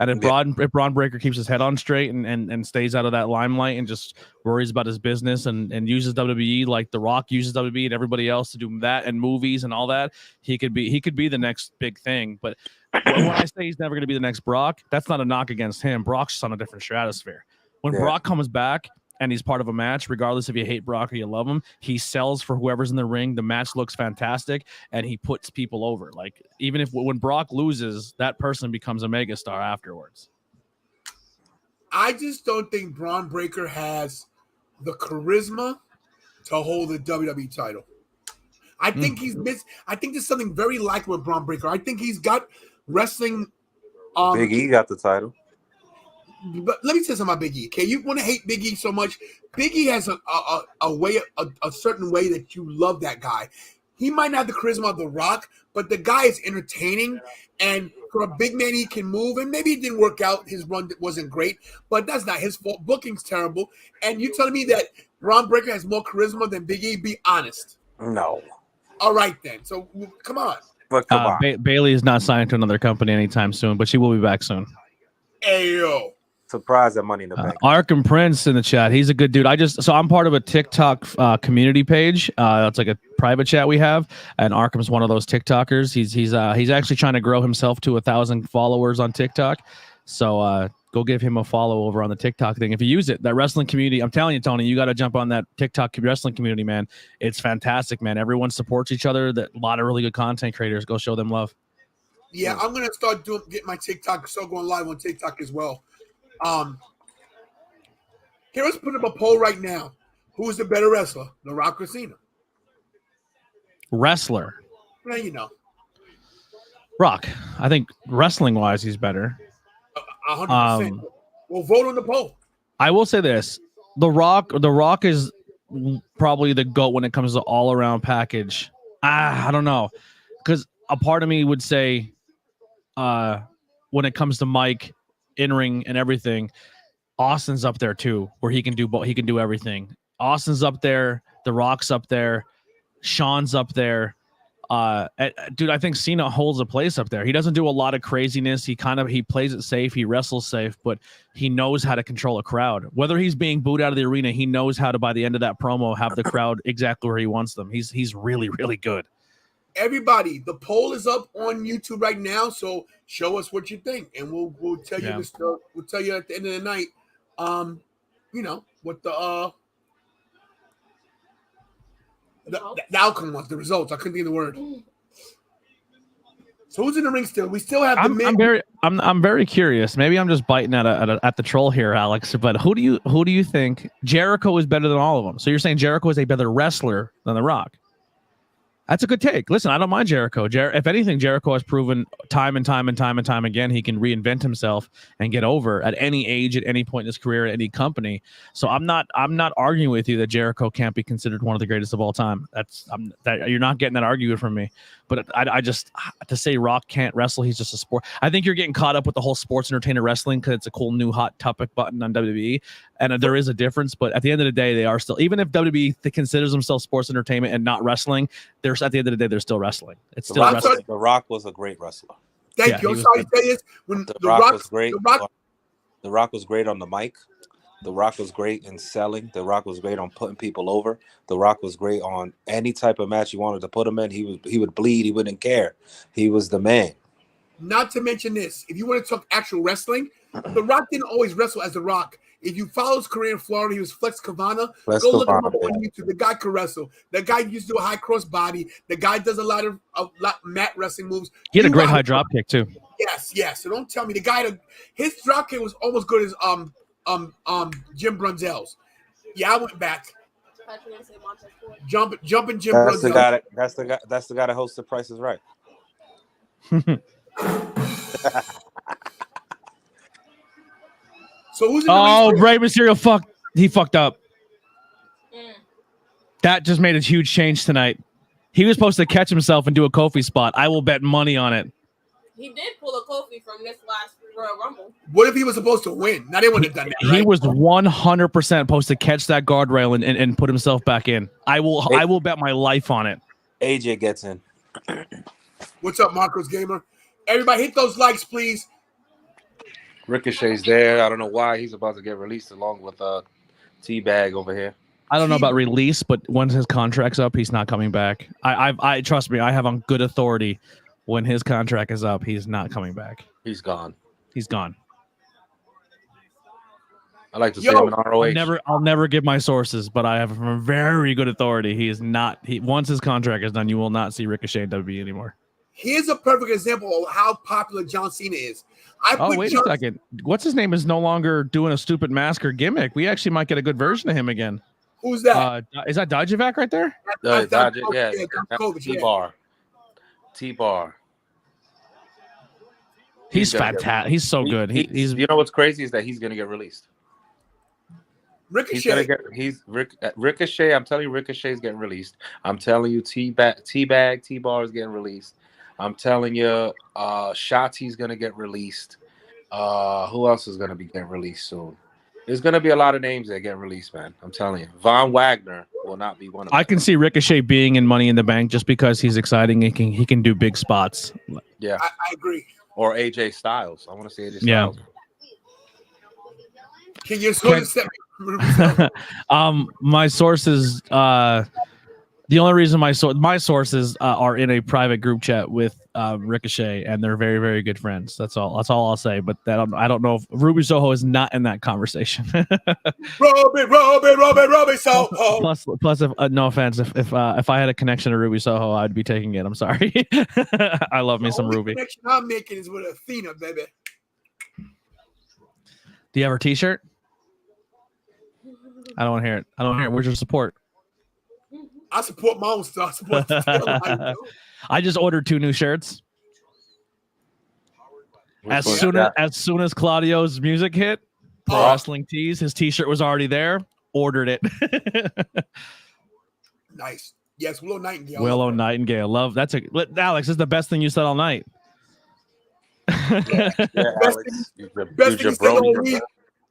And if Braun Breaker keeps his head on straight and stays out of that limelight and just worries about his business and uses WWE like The Rock uses WWE and everybody else to do that and movies and all that, he could be the next big thing. But when I say he's never going to be the next Brock, that's not a knock against him. Brock's just on a different stratosphere. When Brock comes back and he's part of a match, regardless if you hate Brock or you love him, he sells for whoever's in the ring. The match looks fantastic, and he puts people over. Like, even when Brock loses, that person becomes a megastar afterwards. I just don't think Braun Breaker has the charisma to hold the WWE title. I think I think there's something very like with Braun Breaker. I think he's got wrestling. Big E got the title. But let me tell you something about Big E. Okay, you want to hate Big E so much. Big E has a way, a certain way that you love that guy. He might not have the charisma of The Rock, but the guy is entertaining. And for a big man, he can move. And maybe it didn't work out. His run wasn't great, but that's not his fault. Booking's terrible. And you telling me that Braun Breaker has more charisma than Big E? Be honest. No. All right then. So come on. But come on. Bailey is not signed to another company anytime soon, but she will be back soon. Ayo. Surprised at Money in the Bank. Arkham Prince in the chat. He's a good dude. I'm part of a TikTok community page. It's like a private chat we have, and Arkham's one of those TikTokers. He's actually trying to grow himself to 1,000 followers on TikTok. So go give him a follow over on the TikTok thing. If you use it, that wrestling community, I'm telling you, Tony, you got to jump on that TikTok wrestling community, man. It's fantastic, man. Everyone supports each other. A lot of really good content creators. Go show them love. Yeah, I'm gonna start get my TikTok, start going live on TikTok as well. Here, let's put up a poll right now. Who is the better wrestler, The Rock or Cena? Wrestler. Well, you know. Rock. I think wrestling-wise, he's better. 100%. We'll vote on the poll. I will say this. The Rock is probably the GOAT when it comes to all-around package. I don't know. Because a part of me would say when it comes to Mike, in-ring and everything, Austin's up there too, where he can do everything. Austin's up there, The Rock's up there, Shawn's up there. Dude, I think Cena holds a place up there. He doesn't do a lot of craziness. He plays it safe, he wrestles safe, but he knows how to control a crowd. Whether he's being booed out of the arena, he knows how to, by the end of that promo, have the crowd exactly where he wants them. He's really, really good. Everybody, the poll is up on YouTube right now, so show us what you think, and we'll tell you this. We'll tell you at the end of the night, what the outcome was, the results. I couldn't think of the word. So who's in the ring still? We still have the I'm very curious. Maybe I'm just biting at the troll here, Alex. But who do you think Jericho is better than all of them? So you're saying Jericho is a better wrestler than The Rock? That's a good take. Listen, I don't mind Jericho. If anything, Jericho has proven time and time again he can reinvent himself and get over at any age, at any point in his career, at any company. So I'm not arguing with you that Jericho can't be considered one of the greatest of all time. You're not getting that argument from me. But I just, to say Rock can't wrestle, he's just a sport. I think you're getting caught up with the whole sports entertainer wrestling because it's a cool new hot topic button on WWE, and there is a difference. But at the end of the day, they are still, even if WWE considers themselves sports entertainment and not wrestling, there's at the end of the day they're still wrestling. It's still wrestling. The Rock was a great wrestler. Thank you. I'm sorry to say this. When The Rock was great. The Rock was great on the mic. The Rock was great in selling. The Rock was great on putting people over. The Rock was great on any type of match you wanted to put him in. He would bleed. He wouldn't care. He was the man. Not to mention this, if you want to talk actual wrestling, The Rock didn't always wrestle as The Rock. If you follow his career in Florida, he was Flex Cavana. Go look him up on YouTube. The guy could wrestle. The guy used to do a high cross body. The guy does a lot mat wrestling moves. He had a great high drop kick too. Yes. So don't tell me his drop kick was almost good as Jim Brunzel's. Yeah, I went back. Jumping Jim Brunzel. That's the guy that hosts The Price is Right. So who's in Rey Mysterio he fucked up. That just made a huge change tonight. He was supposed to catch himself and do a Kofi spot. I will bet money on it. He did pull a Kofi from this last Royal Rumble. What if he was supposed to win? Now they wouldn't have done that. Right? He was 100% supposed to catch that guardrail and put himself back in. I will bet my life on it. AJ gets in. What's up, Marcos Gamer? Everybody hit those likes, please. Ricochet's there. I don't know why he's about to get released along with T-Bag over here. I don't know about release, but once his contract's up, he's not coming back. I trust me. I have on good authority. When his contract is up, he's not coming back. He's gone. He's gone. I like to see him in ROH. I'll never give my sources, but I have from very good authority. He is not. Once his contract is done, you will not see Ricochet in WWE anymore. Here's a perfect example of how popular John Cena is. Wait a second. What's his name is no longer doing a stupid mask or gimmick. We actually might get a good version of him again. Who's that? Is that Dijakovic right there? T-Bar. T-Bar. He's fantastic. He's so good. He's. You know what's crazy is that he's gonna get released. Ricochet. Ricochet. I'm telling you, Ricochet's getting released. I'm telling you, T-Bar is getting released. I'm telling you, Shotzi's gonna get released. Who else is gonna be getting released soon? There's gonna be a lot of names that get released, man. I'm telling you, Von Wagner will not be one of them. I can see Ricochet being in Money in the Bank just because he's exciting. He can do big spots. Yeah, I agree. Or AJ Styles. I want to see AJ Styles. Yeah. Can you step? My sources. The only reason my sources are in a private group chat with Ricochet, and they're very, very good friends. That's all I'll say. But I don't know if Ruby Soho is not in that conversation. Ruby Soho. Plus, if no offense, if I had a connection to Ruby Soho, I'd be taking it. I'm sorry. I love me some Ruby. The connection I'm making is with Athena, baby. Do you have her T-shirt? I don't want to hear it. Where's your support? I support my own stuff. I just ordered 2 new shirts. As soon as Claudio's music hit, Pro Wrestling Tees, his T-shirt was already there. Ordered it. Nice. Yes, Willow Nightingale. Willow Nightingale. Love. Alex, this is the best thing you said all night. Yeah, Alex. Best thing you said all week.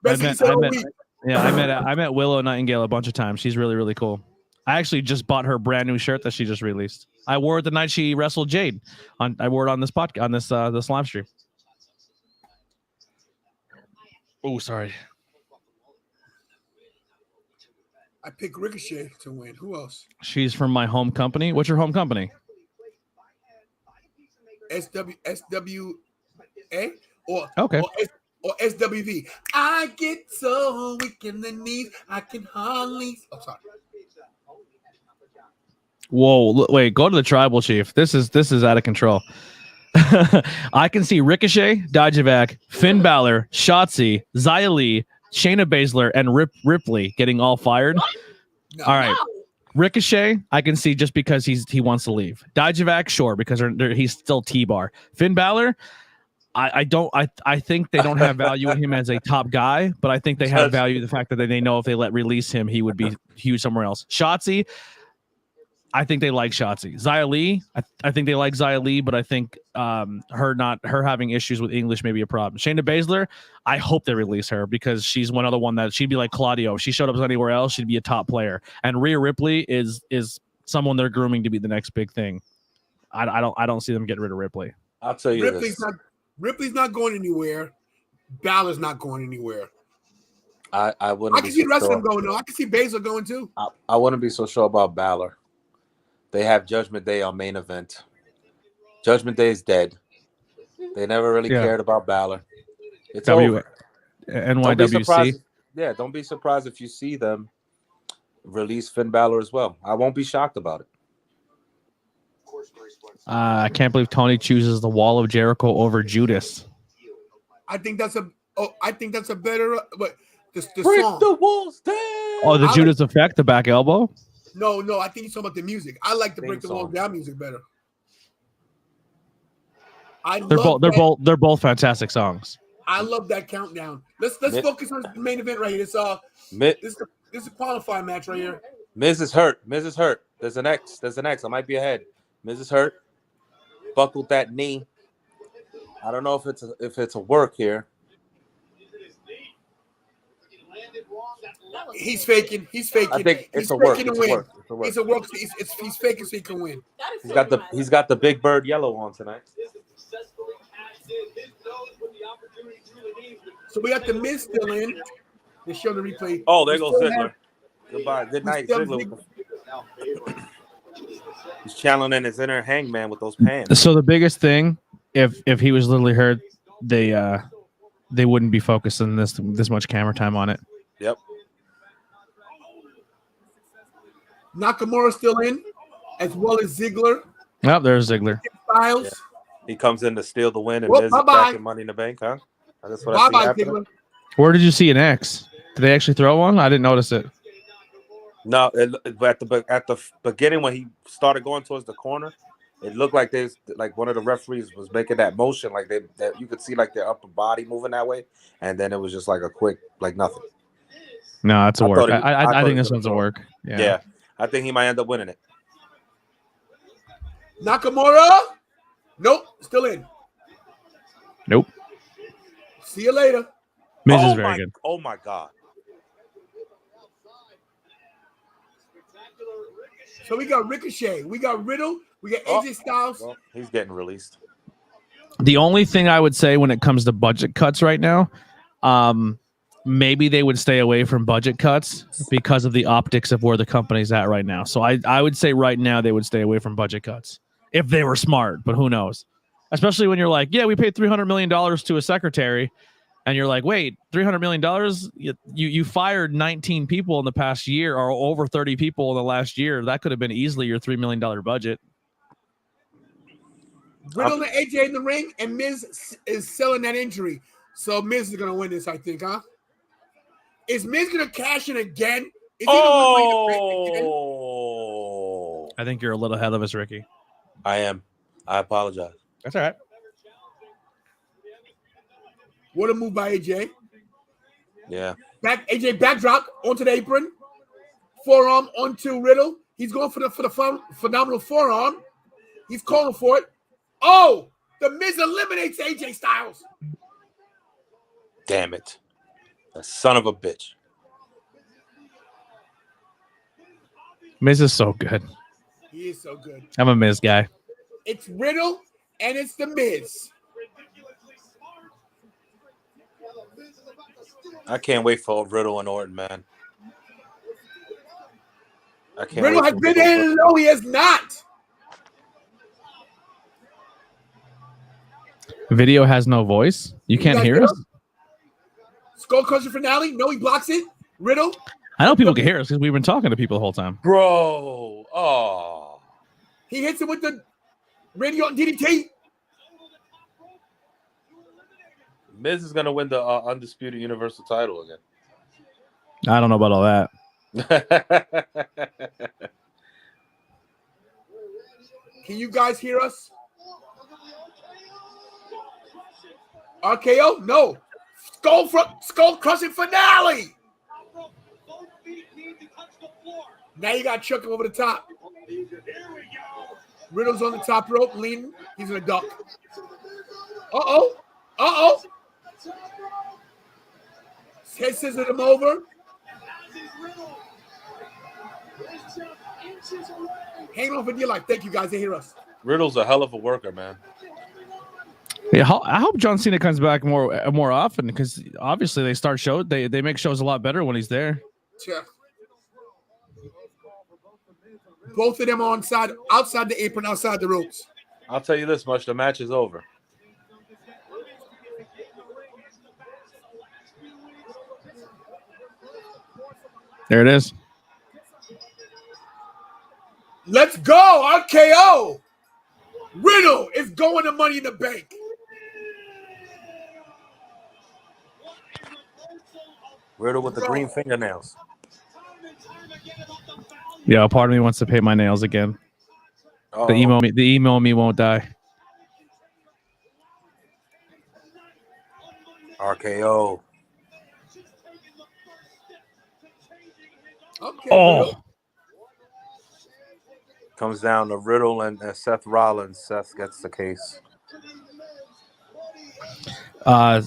Best thing you said all week. Yeah, I met Willow Nightingale a bunch of times. She's really, really cool. I actually just bought her brand new shirt that she just released. I wore it the night she wrestled Jade. I wore it on this podcast, on this live stream. Oh, sorry. I picked Ricochet to win. Who else? She's from my home company. What's your home company? SWA or SWV. I get so weak in the knees, I can hardly. Oh, sorry. Whoa! Wait, go to the tribal chief. This is out of control. I can see Ricochet, Dijakovic, Finn Balor, Shotzi, Xia Li, Shayna Baszler, and Ripley getting all fired. No. All right. Ricochet, I can see just because he wants to leave. Dijakovic, sure, because he's still T-bar. Finn Balor, I think they don't have value in him as a top guy, but I think they have value in the fact that they know if they release him, he would be huge somewhere else. Shotzi, I think they like Shotzi. Xia Li, I think they like Xia Li, but I think her having issues with English may be a problem. Shayna Baszler, I hope they release her because she's one other one that she'd be like Claudio. If she showed up anywhere else, she'd be a top player. And Rhea Ripley is someone they're grooming to be the next big thing. I don't see them getting rid of Ripley. I'll tell you this. Ripley's not going anywhere. Balor's not going anywhere. I wouldn't. I can see the rest of them going though. I can see Baszler going too. I wouldn't be so sure about Balor. They have Judgment Day on main event. Judgment Day is dead. They never really cared about Balor. It's over. NYWC. Don't be surprised if you see them release Finn Balor as well. I won't be shocked about it. I can't believe Tony chooses the Wall of Jericho over Judas. I think that's a better. But the Break song. the walls down. Oh, the Judas effect, the back elbow. No, I think he's talking about the music. I like the Theme Break the song. Walls Down music better. They're both fantastic songs. I love that countdown. Let's focus on the main event right here. This is a qualifying match right here. Miz is hurt. There's an X. I might be ahead. Miz is hurt. Buckled that knee. I don't know if it's a work here. He's faking. I think it's He's a work. faking It's to a win. work. It's a work. It's a work. He's faking so he can win. He's got the Big Bird yellow on tonight. So we got the Miz still in. They show the replay. Oh, there goes Ziggler. Goodbye. Good night, Ziggler. He's channeling his inner Hangman with those pants. So the biggest thing, if he was literally hurt, they wouldn't be focusing this much camera time on it. Yep. Nakamura still in, as well as Ziggler. Yep, there's Ziggler. Styles. Yeah. He comes in to steal the win and Well, Miz is bye-bye. back in Money in the Bank, huh? That's what I see happening. Ziggler. Where did you see an X? Did they actually throw one? I didn't notice it. No, at the beginning when he started going towards the corner, it looked like one of the referees was making that motion, like that you could see like their upper body moving that way, and then it was just like a quick nothing. No, it's a work. I think this was one's a work. Yeah, I think he might end up winning it. Nakamura. Nope, still in. Nope. See you later. Miz is very good. Oh my God. So we got Ricochet, we got Riddle, we got AJ Styles. Well, he's getting released. The only thing I would say when it comes to budget cuts right now, maybe they would stay away from budget cuts because of the optics of where the company's at right now. So I would say right now they would stay away from budget cuts if they were smart, but who knows? Especially when you're like, yeah, we paid $300 million to a secretary. And you're like, wait, $300 million? You fired 19 people in the past year or over 30 people in the last year. That could have been easily your $3 million budget. Riddle and AJ in the ring, and Miz is selling that injury. So Miz is going to win this, I think, huh? Is Miz going to cash in again? Is he I think you're a little ahead of us, Ricky. I am. I apologize. That's all right. What a move by AJ. Yeah. AJ backdrop onto the apron. Forearm onto Riddle. He's going for the phenomenal forearm. He's calling for it. Oh, the Miz eliminates AJ Styles. Damn it. The son of a bitch. Miz is so good. He is so good. I'm a Miz guy. It's Riddle and it's the Miz. I can't wait for Riddle and Orton, man. Riddle has been in. No, he has not. Video has no voice. You can't hear us? Skull Crusher finale. No, he blocks it. Riddle. I know people can hear us because we've been talking to people the whole time. Bro. Oh. He hits him with the radio DDT. Miz is gonna win the undisputed Universal title again. I don't know about all that. Can you guys hear us? RKO? No. Skull crushing finale. Now you got Chuck over the top. Riddle's on the top rope, leaning. He's gonna duck. Uh-oh. Head scissored him over. Hang on for dear life. Thank you, guys. They hear us. Riddle's a hell of a worker, man. Yeah, I hope John Cena comes back more often because obviously they start shows. They make shows a lot better when he's there. Yeah. Both of them are outside the apron, outside the ropes. I'll tell you this much: the match is over. There it is. Let's go, RKO. Riddle is going to Money in the Bank. Riddle with the green fingernails. Yeah, part of me wants to paint my nails again. Uh-oh. The emo me won't die. RKO. Okay, Oh. Riddle. Comes down to Riddle and Seth Rollins. Seth gets the case.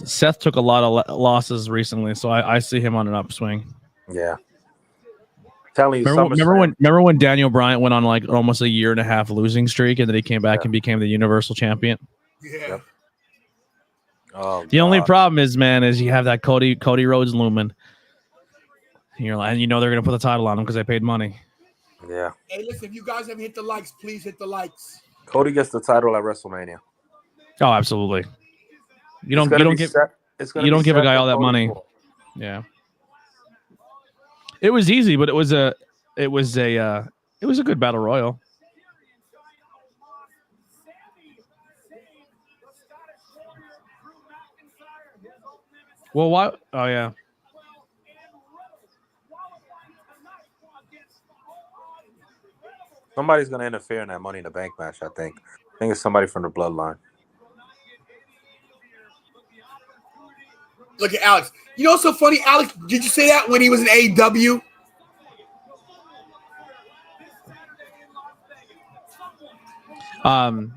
Seth took a lot of losses recently, so I see him on an upswing. Yeah. Telling you, remember when Daniel Bryan went on like almost a 1.5 year losing streak, and then he came back and became the Universal Champion. Yeah. Yep. Oh, the only problem is, man, is you have that Cody Rhodes looming. And you're like, and you know they're gonna put the title on him because they paid money. Yeah. Hey, listen, if you guys haven't hit the likes, please hit the likes. Cody gets the title at WrestleMania. Oh, absolutely. You don't give a guy all that money. Yeah. It was easy, but it was a good battle royal. Well, why? Oh yeah. Somebody's going to interfere in that Money in the Bank match, I think. I think it's somebody from the bloodline. Look at Alex. You know what's so funny, Alex? Did you say that when he was in AEW? The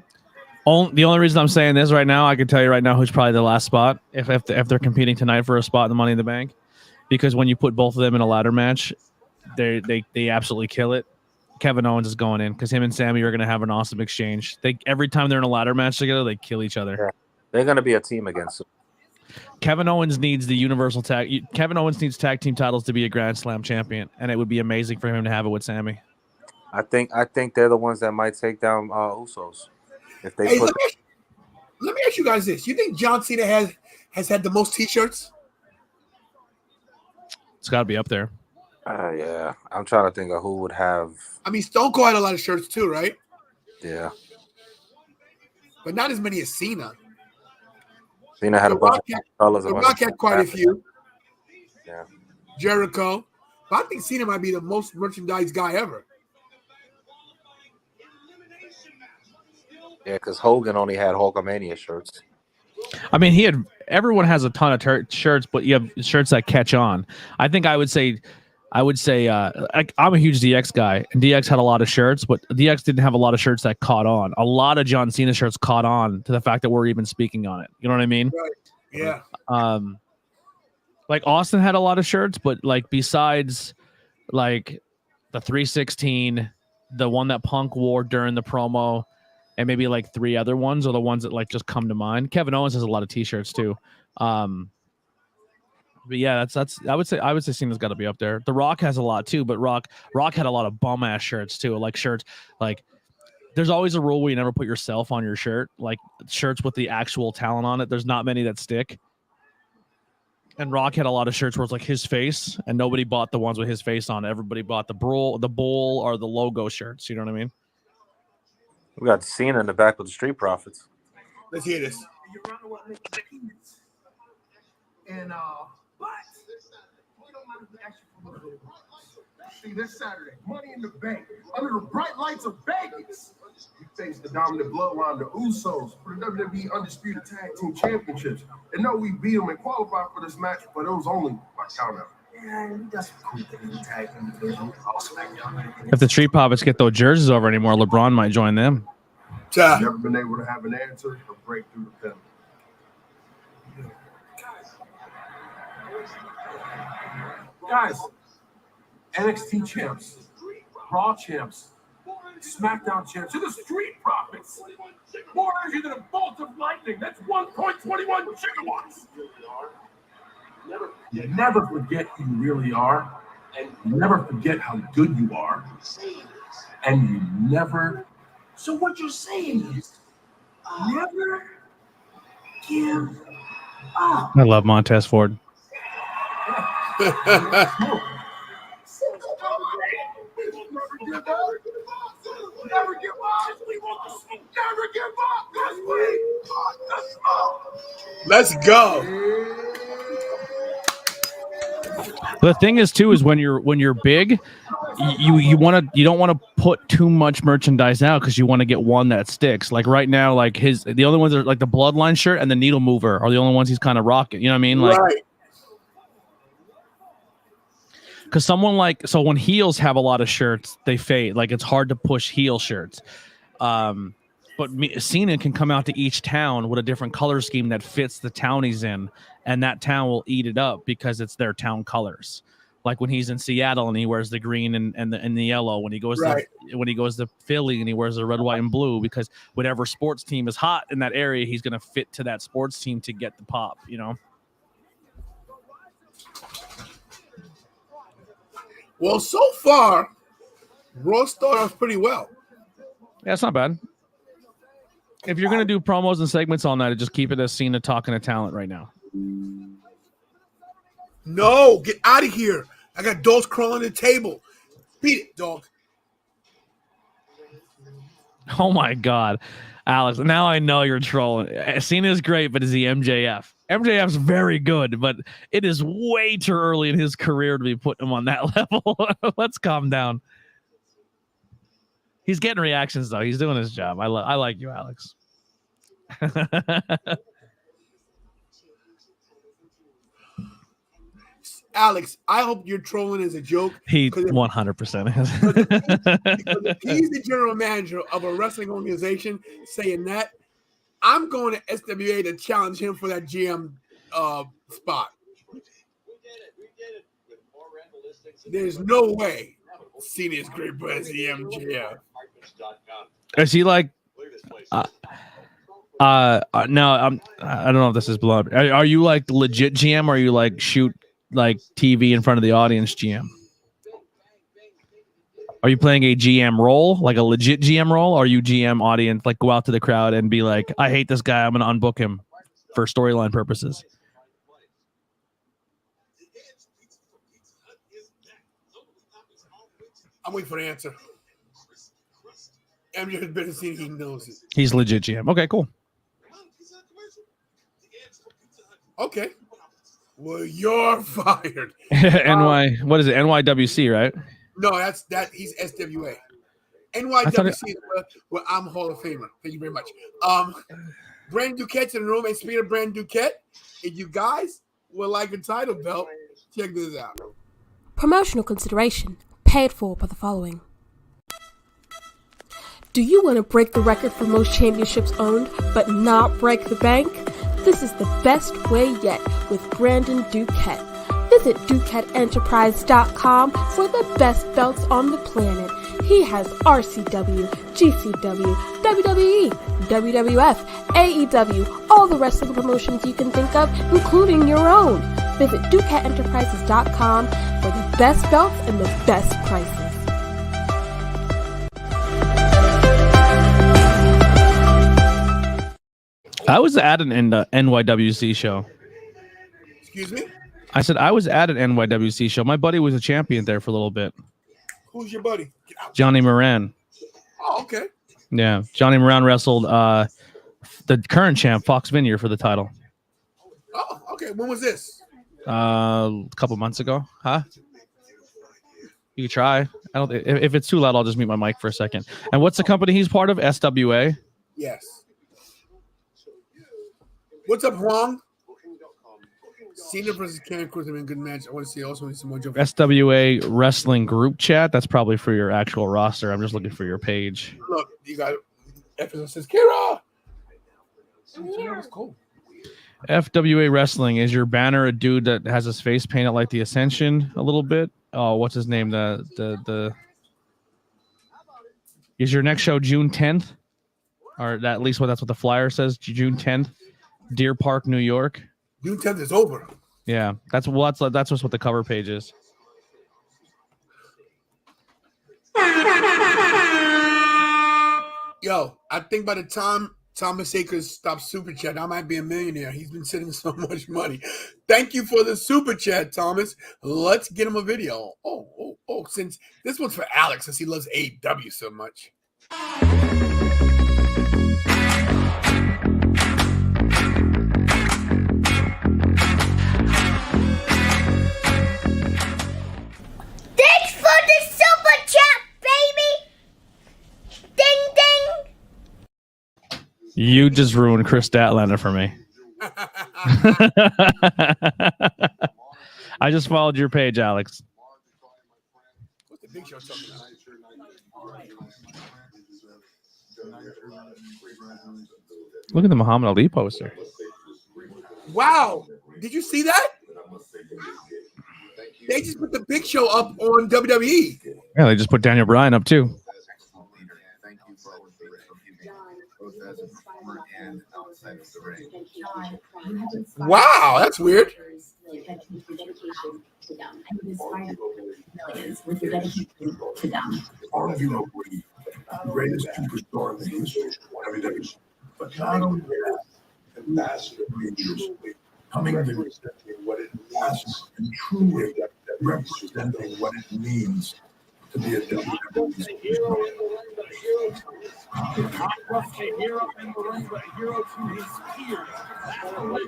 only reason I'm saying this right now, I can tell you right now who's probably the last spot if they're competing tonight for a spot in the Money in the Bank, because when you put both of them in a ladder match, they absolutely kill it. Kevin Owens is going in because him and Sammy are going to have an awesome exchange. Every time they're in a ladder match together, they kill each other. Yeah. They're going to be a team against them. Kevin Owens needs the Universal Tag. Kevin Owens needs tag team titles to be a Grand Slam champion, and it would be amazing for him to have it with Sammy. I think they're the ones that might take down Usos if they put. Let me ask you guys this: you think John Cena has had the most T-shirts? It's got to be up there. Yeah, I'm trying to think of who would have. I mean, Stone Cold had a lot of shirts too, right? Yeah, but not as many as Cena. Cena had a bunch of colors. The Rock had quite a few. Yeah. Jericho. But I think Cena might be the most merchandise guy ever. Yeah, because Hogan only had Hulkamania shirts. I mean, everyone has a ton of shirts, but you have shirts that catch on. I think I would say I'm a huge DX guy, and DX had a lot of shirts, but DX didn't have a lot of shirts that caught on. A lot of John Cena shirts caught on to the fact that we're even speaking on it. You know what I mean? Right. Yeah. Like Austin had a lot of shirts, but like besides like the 316, the one that Punk wore during the promo, and maybe like 3 other ones are the ones that like just come to mind. Kevin Owens has a lot of T-shirts too. But yeah, that's I would say Cena's got to be up there. The Rock has a lot too, but Rock had a lot of bum ass shirts too, like shirts like. There's always a rule where you never put yourself on your shirt, like shirts with the actual talent on it. There's not many that stick. And Rock had a lot of shirts where it's like his face, and nobody bought the ones with his face on it. Everybody bought the bull, or the logo shirts. You know what I mean? We got Cena in the back with the Street Profits. Let's hear this. And but we don't mind if we ask you for a little bit. See, this Saturday, Money in the Bank, under the bright lights of Vegas, we face the dominant bloodline, the Usos, for the WWE Undisputed Tag Team Championships. And no, we beat them and qualified for this match, but it was only by countout. Yeah, we got some cool things in the tag team division. Also, If the Street Profits get those jerseys over anymore, LeBron might join them. Never been able to have an answer or break through the pen. Guys, NXT champs, Raw champs, SmackDown champs, you're the Street Profits. More energy than a bolt of lightning. That's 1.21 gigawatts. You never forget who you really are. And you never forget how good you are. And you never. So what you're saying is, never give up. I love Montez Ford. Never give up. We want the smoke. Never give up. Because we want the smoke. Let's go. The thing is too is when you're big, you don't want to put too much merchandise out because you want to get one that sticks. Like right now, like the only ones are like the Bloodline shirt and the Needle Mover are the only ones he's kind of rocking. You know what I mean? Like, right. Because when heels have a lot of shirts, they fade. Like it's hard to push heel shirts. But Cena can come out to each town with a different color scheme that fits the town he's in, and that town will eat it up because it's their town colors. Like when he's in Seattle and he wears the green and the yellow. When he goes to Philly and he wears the red, white, and blue, because whatever sports team is hot in that area, he's gonna fit to that sports team to get the pop. You know. Well, so far, Raw started off pretty well. Yeah, it's not bad. If you're going to do promos and segments all night, just keep it as Cena talking to talent right now. No, get out of here. I got dogs crawling the table. Beat it, dog. Oh, my God. Alex, now I know you're trolling. Cena's great, but is he MJF? MJF's very good, but it is way too early in his career to be putting him on that level. Let's calm down. He's getting reactions, though. He's doing his job. I like you, Alex. Alex, I hope you're trolling as a joke. He 100% is. Because if he's the general manager of a wrestling organization saying that, I'm going to SWA to challenge him for that GM spot. There's no way Cena is great for GM. Is he like? No, I don't know if this is blood. Are you like legit GM, or are you like shoot like TV in front of the audience GM? Are you playing a GM role, like a legit GM role, or are you GM audience, like go out to the crowd and be like, I hate this guy, I'm going to unbook him for storyline purposes? I'm waiting for the answer. MJ has been seen, he knows it. He's legit GM. Okay, cool. Okay. Well, you're fired. What is it? NYWC, right? No, he's SWA. NYWC, well, I'm Hall of Famer. Thank you very much. Brand Duquette's in the room, and speaking of Brand Duquette, if you guys would like a title belt, check this out. Promotional consideration paid for by the following. Do you want to break the record for most championships owned, but not break the bank? This is the best way yet with Brandon Duquette. Visit DuquetteEnterprise.com for the best belts on the planet. He has RCW, GCW, WWE, WWF, AEW, all the wrestling promotions you can think of, including your own. Visit DuquetteEnterprises.com for the best belts and the best prices. I was at an NYWC show. Excuse me? I said I was at an NYWC show. My buddy was a champion there for a little bit. Who's your buddy? Johnny Moran. Oh, okay. Yeah, Johnny Moran wrestled the current champ, Fox Vineyard, for the title. Oh, Okay, when was this? A couple months ago, huh? You can try. I don't. If it's too loud, I'll just mute my mic for a second. And what's the company he's part of? SWA. Yes. What's up, Huang? Cena versus Karen Cruz have been a good match. I want to see some more Joe. SWA Wrestling Group Chat. That's probably for your actual roster. I'm just looking for your page. Look, you got episode says Kira. That was cool. FWA Wrestling, is your banner a dude that has his face painted like the Ascension a little bit? Oh, what's his name? The is your next show June 10th? Or at least that's what the flyer says, June 10th, Deer Park, New York. June 10th is over. Yeah, that's what the cover page is. Yo, I think by the time Thomas Akers stops super chat, I might be a millionaire. He's been sending so much money. Thank you for the super chat, Thomas. Let's get him a video. Oh, since this one's for Alex, since he loves AEW so much. Thanks for the super chat, baby. Ding ding. You just ruined Chris Statlander for me. I just followed your page, Alex. What's the Big Show talking about? Look at the Muhammad Ali poster. Wow. Did you see that? They just put the Big Show up on WWE. Yeah, they just put Daniel Bryan up too. Wow, that's weird. Arguably, the greatest superstar in the history of WWE. But not only that, ambassador previously, coming to representing what it means and truly representing what it means to be a WWE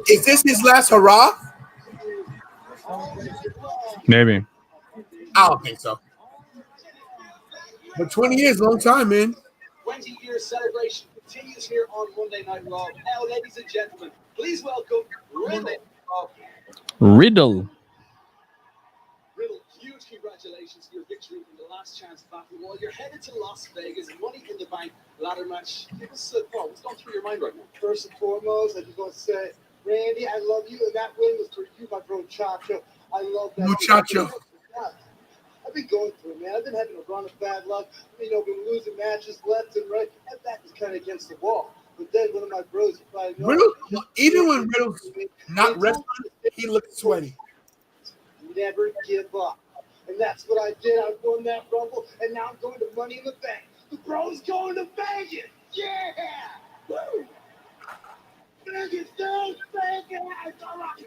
Is this his last hurrah? Maybe. I don't think so. But 20 years, long time, man. 20-year celebration continues here on Monday Night Raw. Now, ladies and gentlemen, please welcome Riddle. Riddle, huge congratulations for your victory in the last chance battle royal. You're headed to Las Vegas, Money in the Bank ladder match. Give us a thought. What's going through your mind right now? First and foremost, I just want to say, Randy, I love you, and that win was for you, my bro Chacho. I love that. Muchacho. I've been going through it, man. I've been having a run of bad luck. Been losing matches left and right. That back was kind of against the wall. But then one of my bros, you probably know, Riddle, even when Riddle's not wrestling, he looks sweaty. Never give up. And that's what I did. I won that Rumble, and now I'm going to Money in the Bank. The bro's going to Vegas. Yeah! Woo! Vegas, Vegas, Vegas! All right.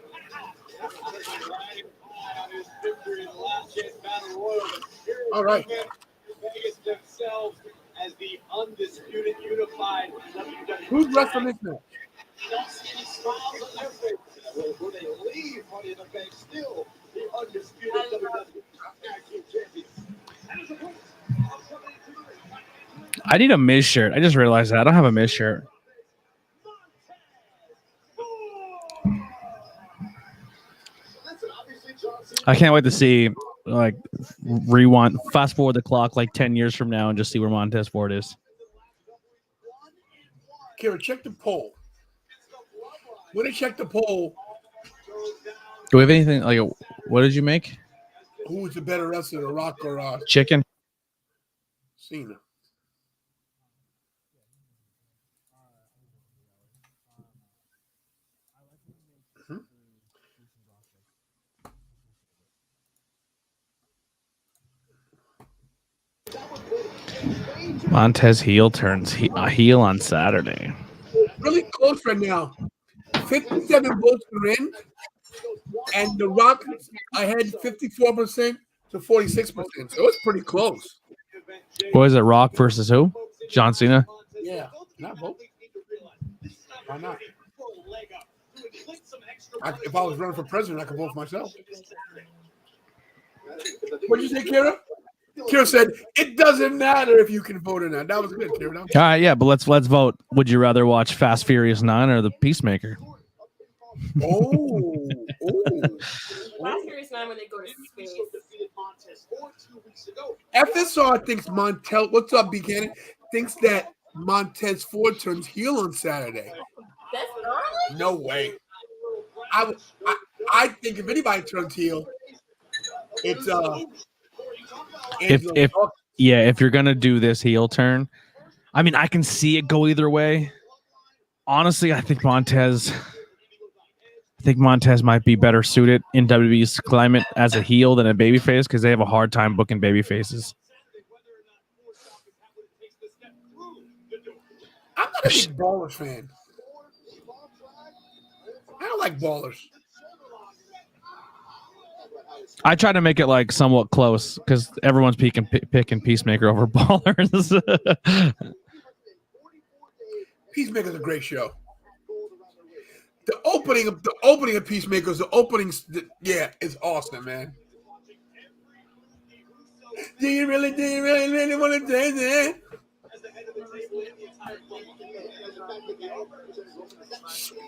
All right. Vegas themselves as the undisputed unified WWE. Who's wrestling this match? You don't see any smiles on their faces. Will they leave Money in the Bank still the undisputed WWE Tag Team Champions? I need a Miz shirt. I just realized that I don't have a Miz shirt. I can't wait to see, like, rewind, fast forward the clock like 10 years from now and just see where Montez Ford is. Kira, check the poll. When they check the poll, Do we have anything, like, what did you make? who's the better wrestler, The Rock or Chicken? Cena? Montez heel turns heel on Saturday. Really close right now. 57 votes are in, and The Rock ahead 54% to 46%. So it's pretty close. What is it, Rock versus who? John Cena? Yeah, not vote. Why not? If I was running for president, I could vote for myself. What did you say, Kira? Kira said, it doesn't matter if you can vote or not. That was good, Kira. All right, yeah, but let's vote. Would you rather watch Fast Furious 9 or The Peacemaker? Oh. Last year is 9 when they go to space. FSR thinks Montel, what's up, Buchanan? Thinks that Montez Ford turns heel on Saturday. That's early? No way. I think if anybody turns heel, it's if you're gonna do this heel turn, I mean, I can see it go either way. Honestly, I think Montez might be better suited in WWE's climate as a heel than a babyface because they have a hard time booking babyfaces. I'm not a big Ballers fan. I don't like Ballers. I try to make it like somewhat close because everyone's picking Peacemaker over Ballers. Peacemaker's a great show. The opening of Peacemaker's it's awesome, man. Do you really want to dance it?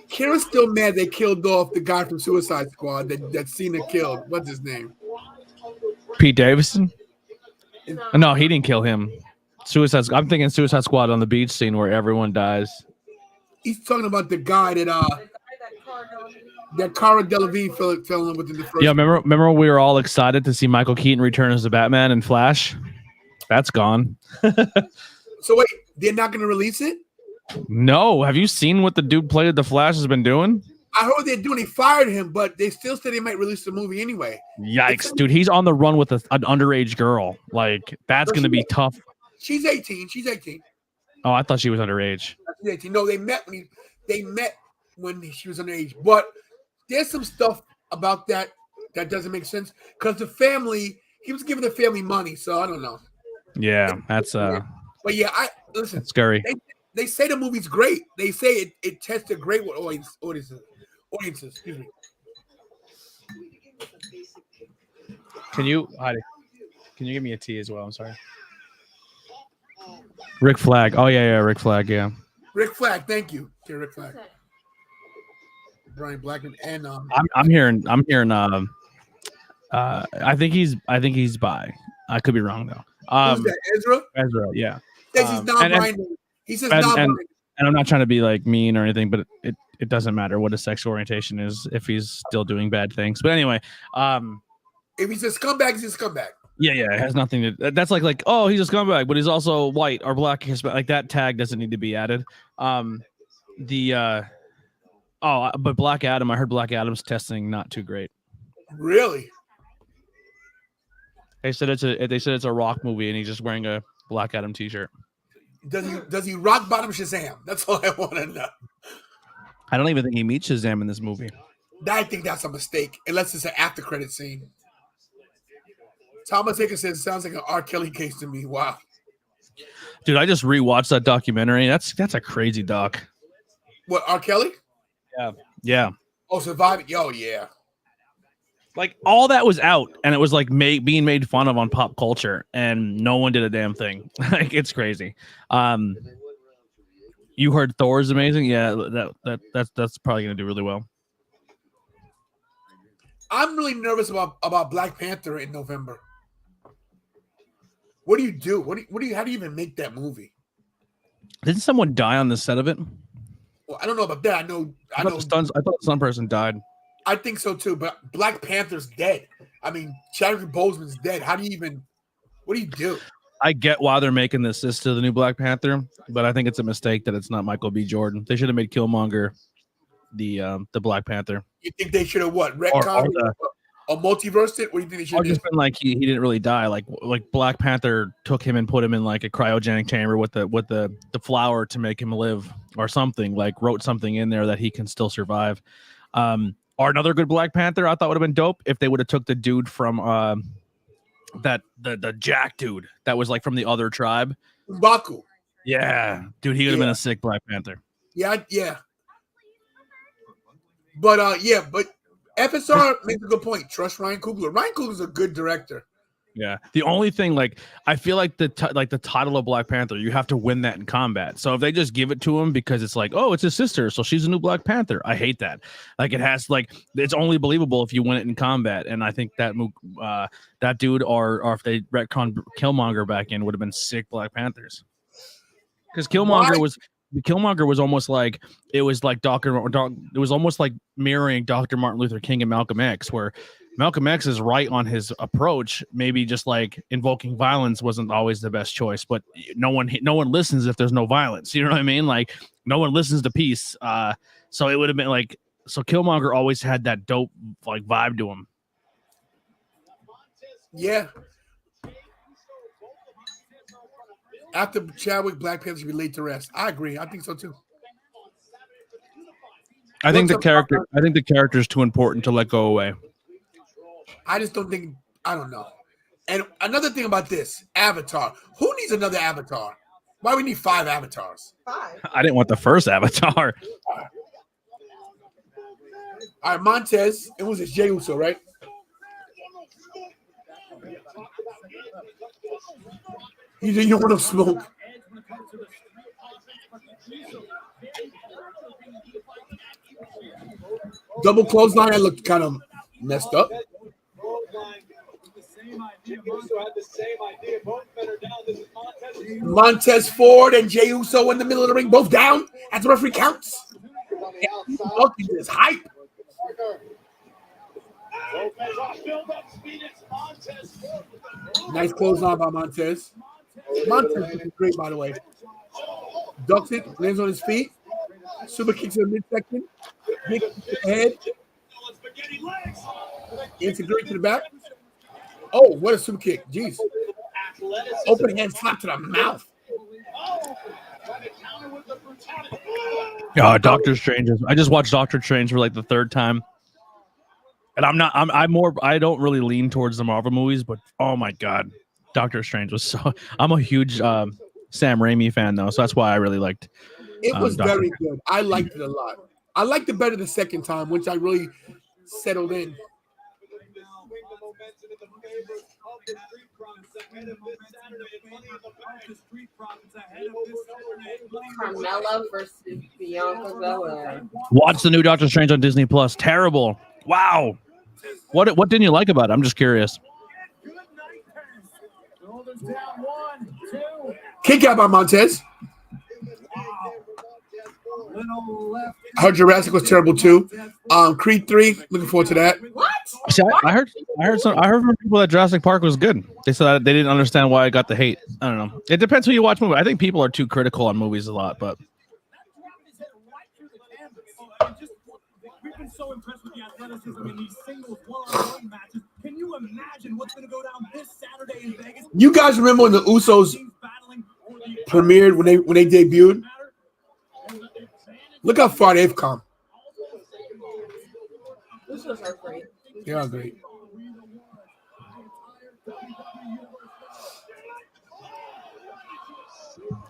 Kira's still mad they killed off the guy from Suicide Squad that Cena killed. What's his name? Pete Davidson? No, he didn't kill him. I'm thinking Suicide Squad on the beach scene where everyone dies. He's talking about the guy that Cara Delevingne fell in with in the first. Yeah, remember we were all excited to see Michael Keaton return as the Batman and Flash? That's gone. So wait, they're not going to release it? No. Have you seen what the dude played the Flash has been doing? I heard they're doing. He fired him, but they still said they might release the movie anyway. Yikes, dude! He's on the run with an underage girl. Like that's going to be tough. She's 18. Oh, I thought she was underage. She's 18. No, they met when she was underage. But there's some stuff about that doesn't make sense because the family. He was giving the family money, so I don't know. Yeah, that's But yeah, listen. It's scary. They say the movie's great. They say it tested great with audiences. Excuse me. Can you give me a tea as well? I'm sorry. Rick Flag. Oh yeah, Rick Flag. Yeah. Rick Flag. Thank you, Rick Flag. Brian Blackman and I'm hearing. I think he's bi. I could be wrong though. Who's that? Ezra. Yeah. He's non-binary. He says non-binary. And I'm not trying to be like mean or anything, but it doesn't matter what his sexual orientation is if he's still doing bad things. But anyway, if he's a scumbag, he's a scumbag. Yeah, it has nothing to. That's like oh, he's a scumbag, but he's also white or black. Like that tag doesn't need to be added. But Black Adam, I heard Black Adam's testing not too great. Really? They said it's a Rock movie, and he's just wearing a Black Adam t-shirt. Does he rock bottom Shazam? That's all I want to know. I don't even think he meets Shazam in this movie. I think that's a mistake, unless it's an after credit scene. Thomas Hickens says it sounds like an R. Kelly case to me. Wow. Dude, I just rewatched that documentary. That's a crazy doc. What, R. Kelly? Yeah. Oh, Surviving. Yo, yeah. Like all that was out, and it was like being made fun of on pop culture, and no one did a damn thing. Like it's crazy. You heard Thor's amazing? Yeah, that's probably gonna do really well. I'm really nervous about Black Panther in November. What do you do? How do you even make that movie? Didn't someone die on the set of it? Well, I don't know about that. I know. I thought some person died. I think so too, but Black Panther's dead. I mean, Chadwick Boseman's dead. What do you do? I get why they're making this to the new Black Panther, but I think it's a mistake that it's not Michael B. Jordan. They should have made Killmonger the Black Panther. You think they should have retconned or multiversed it? What do you think they should have just been like he didn't really die. Like Black Panther took him and put him in like a cryogenic chamber with the flower to make him live or something. Like wrote something in there that he can still survive. Or another good Black Panther I thought would have been dope if they would have took the dude from the Jack dude that was like from the other tribe. M'Baku. Yeah, dude, he would have been a sick Black Panther. Yeah. But but FSR makes a good point. Trust Ryan Coogler. Ryan Coogler's a good director. Yeah. The only thing, like, I feel like the title of Black Panther, you have to win that in combat. So if they just give it to him because it's like, oh, it's his sister, so she's a new Black Panther, I hate that. Like, it has, like, it's only believable if you win it in combat. And I think that that dude or if they retcon Killmonger back in would have been sick Black Panthers. Because Killmonger was almost like, it was like it was almost like mirroring Dr. Martin Luther King and Malcolm X, where Malcolm X is right on his approach. Maybe just like invoking violence wasn't always the best choice, but no one listens if there's no violence. You know what I mean? Like, no one listens to peace. So it would have been like, so Killmonger always had that dope like vibe to him. Yeah. After Chadwick, Black Panther should be laid to rest. I agree. I think so too. I think the character is too important to let go away. I just don't think. I don't know. And another thing about this Avatar. Who needs another Avatar? Why we need 5 avatars? 5. I didn't want the first Avatar. All right, Montez. It was his Jey Uso, right? You don't want to smoke. Double clothesline. I looked kind of messed up. Montez Ford and Jey Uso in the middle of the ring, both down as the referee counts. Looking this hype. Nice clothesline by Montez. Montez is great, by the way. Ducks it, lands on his feet. Super kicks in the midsection. Big head. Integrate to the back. Oh, what a super kick. Jeez. Open hand slap to the mouth. Doctor Strange. I just watched Doctor Strange for like the 3rd time. And I don't really lean towards the Marvel movies, but oh my God. Doctor Strange was so. I'm a huge Sam Raimi fan though, so that's why I really liked. It was very good. I liked it a lot. I liked it better the second time, which I really settled in. Carmella versus Bianca Belair. Watch the new Doctor Strange on Disney Plus. Terrible. Wow. What didn't you like about it? I'm just curious. Kick out by Montez. I heard Jurassic was terrible too. Creed 3, looking forward to that. What? See, I heard from people that Jurassic Park was good. They said they didn't understand why I got the hate. I don't know. It depends who you watch movies. I think people are too critical on movies a lot, but we've been so impressed with the athleticism in these singles one-on-one matches. Can you imagine what's going to go down this Saturday in Vegas? You guys remember when the Usos premiered when they debuted? Look how far they've come. Usos are great. They are great.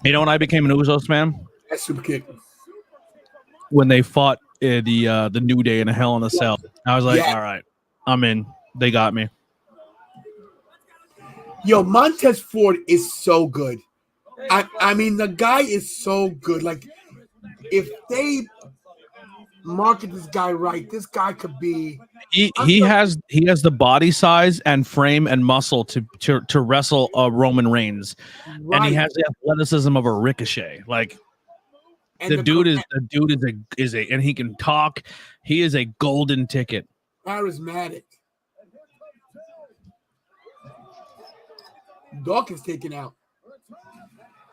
you know when I became an Usos fan? That's super kick. When they fought the New Day in a Hell in a Cell. I was like, all right, I'm in. They got me. Yo, Montez Ford is so good. I mean, the guy is so good. Like, if they market this guy right, this guy could be. He has the body size and frame and muscle to wrestle Roman Reigns, and he has the athleticism of a Ricochet. Like, and the dude is a and he can talk. He is a golden ticket. Charismatic. Dawkins taken out.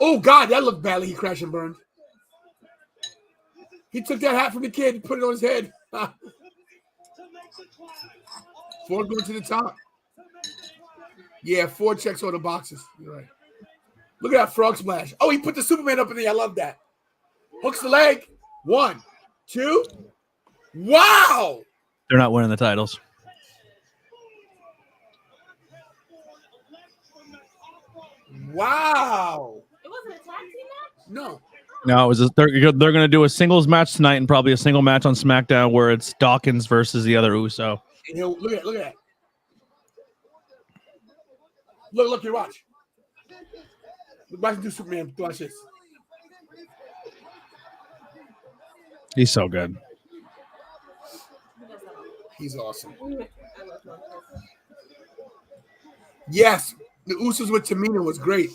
Oh God, that looked badly. He crashed and burned. He took that hat from the kid and put it on his head. Ford going to the top. Yeah, Ford checks all the boxes. You're right. Look at that frog splash. Oh, he put the Superman up in there. I love that. Hooks the leg. 1, 2. Wow. They're not winning the titles. Wow. It wasn't a tag team match? No. No, it was they're going to do a singles match tonight and probably a single match on SmackDown where it's Dawkins versus the other Uso. Look at that. Look, here, watch. Watch him do Superman. Watch this. He's so good. He's awesome. Yes, the Usos with Tamina was great.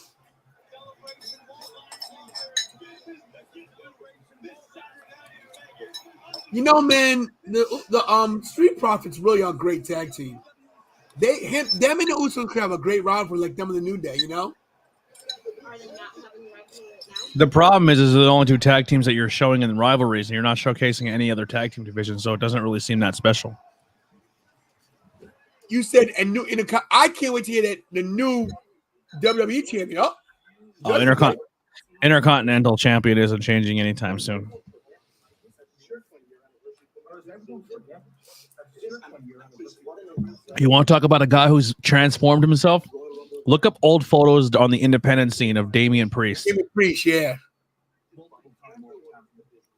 You know, man, the Street Profits really are a great tag team. Them and the Usos could have a great rivalry like them in the New Day, you know? The problem is they're the only two tag teams that you're showing in rivalries, and you're not showcasing any other tag team division, so it doesn't really seem that special. You said I can't wait to hear that the new WWE champion. Intercontinental champion isn't changing anytime soon. You want to talk about a guy who's transformed himself? Look up old photos on the independent scene of Damian Priest. Damian Priest, yeah.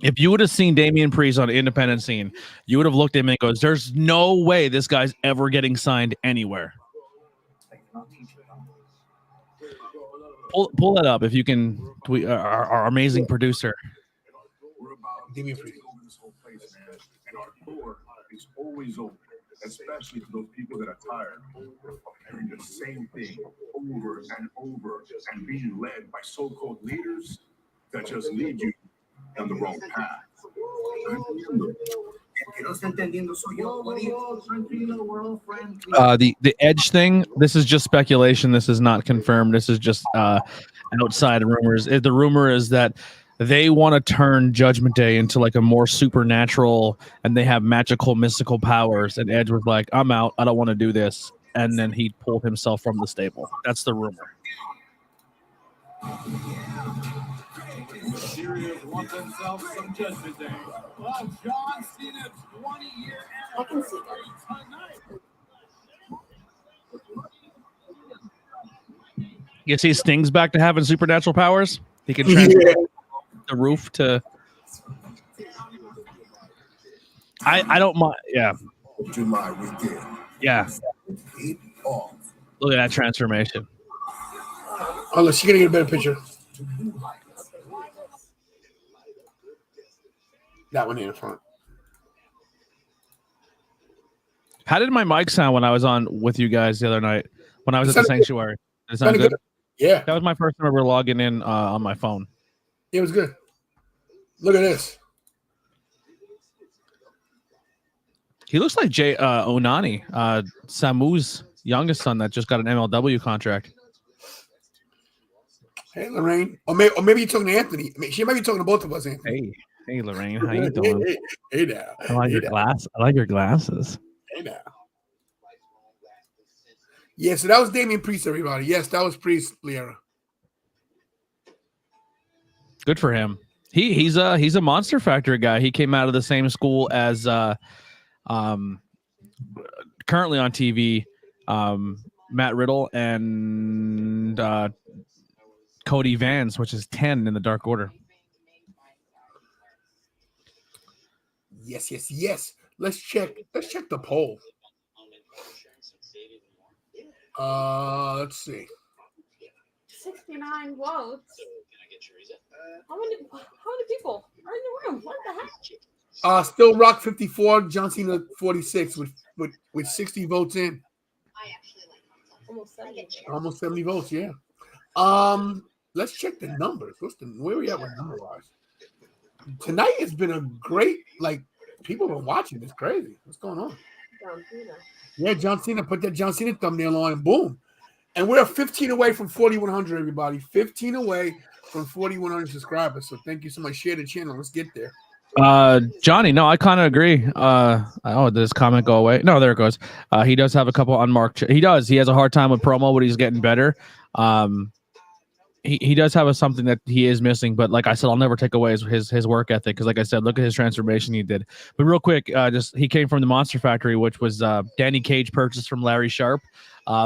If you would have seen Damian Priest on the independent scene, you would have looked at him and goes, "There's no way this guy's ever getting signed anywhere." Pull that up if you can. Our amazing producer. Damian Priest. And our door is always open, especially for those people that are tired of hearing the same thing over and over and being led by so-called leaders that just lead you on the wrong path. The Edge thing, this is just speculation. This is not confirmed. This is just outside rumors. The rumor is that they want to turn Judgment Day into like a more supernatural, and they have magical, mystical powers. And Edge was like, "I'm out. I don't want to do this." And then he pulled himself from the stable. That's the rumor. Want themselves some Judgment Day. Well, John Cena's 20-year anniversary tonight. You see Sting's back to having supernatural powers. He can transfer the roof to. I don't mind. Yeah. July weekend. Yeah. Look at that transformation. Oh, look, she's gonna get a better picture. That one in the front. How did my mic sound when I was on with you guys the other night? When I was at the sanctuary? Did it sound good? Yeah. That was my first time ever logging in on my phone. It was good. Look at this. He looks like Jay Onani, Samu's youngest son that just got an MLW contract. Hey, Lorraine. Or maybe you're talking to Anthony. I mean, she might be talking to both of us, Anthony. Hey, Lorraine. How you doing? Hey now. I like your glass. I like your glasses. Hey now. Yeah, so that was Damian Priest, everybody. Yes, that was Priest, Liera. Good for him. He's a Monster Factory guy. He came out of the same school as currently on TV, Matt Riddle and Cody Vance, which is 10 in the Dark Order. Yes. Let's check the poll. Let's see. 69 votes. How many people are in the room? What the heck? Still Rock 54, John Cena 46 with 60 votes in. Almost 70 votes, yeah. Let's check the numbers. Where are we at with number wise? Tonight has been a great, people have been watching. It's crazy. What's going on? John Cena. Yeah, John Cena. Put that John Cena thumbnail on and boom. And we're 15 away from 4,100, everybody. 15 away from 4,100 subscribers. So thank you so much. Share the channel. Let's get there. Johnny, no, I kind of agree. Did this comment go away? No, there it goes. He does have a couple unmarked. He does. He has a hard time with promo, but he's getting better. He does have something that he is missing, but like I said, I'll never take away his work ethic because, like I said, look at his transformation he did. But real quick, he came from the Monster Factory, which was Danny Cage purchased from Larry Sharp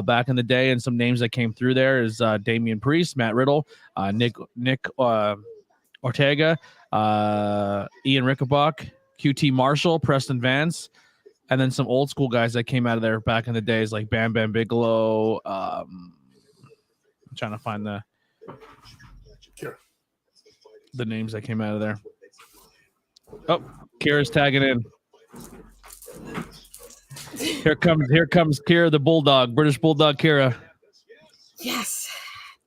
back in the day, and some names that came through there is Damian Priest, Matt Riddle, Nick Ortega, Ian Rickenbach, QT Marshall, Preston Vance, and then some old school guys that came out of there back in the days, like Bam Bam Bigelow. I'm trying to find the names that came out of there. Oh, Kira's tagging in. Here comes Kira, the Bulldog, British Bulldog Kira. Yes.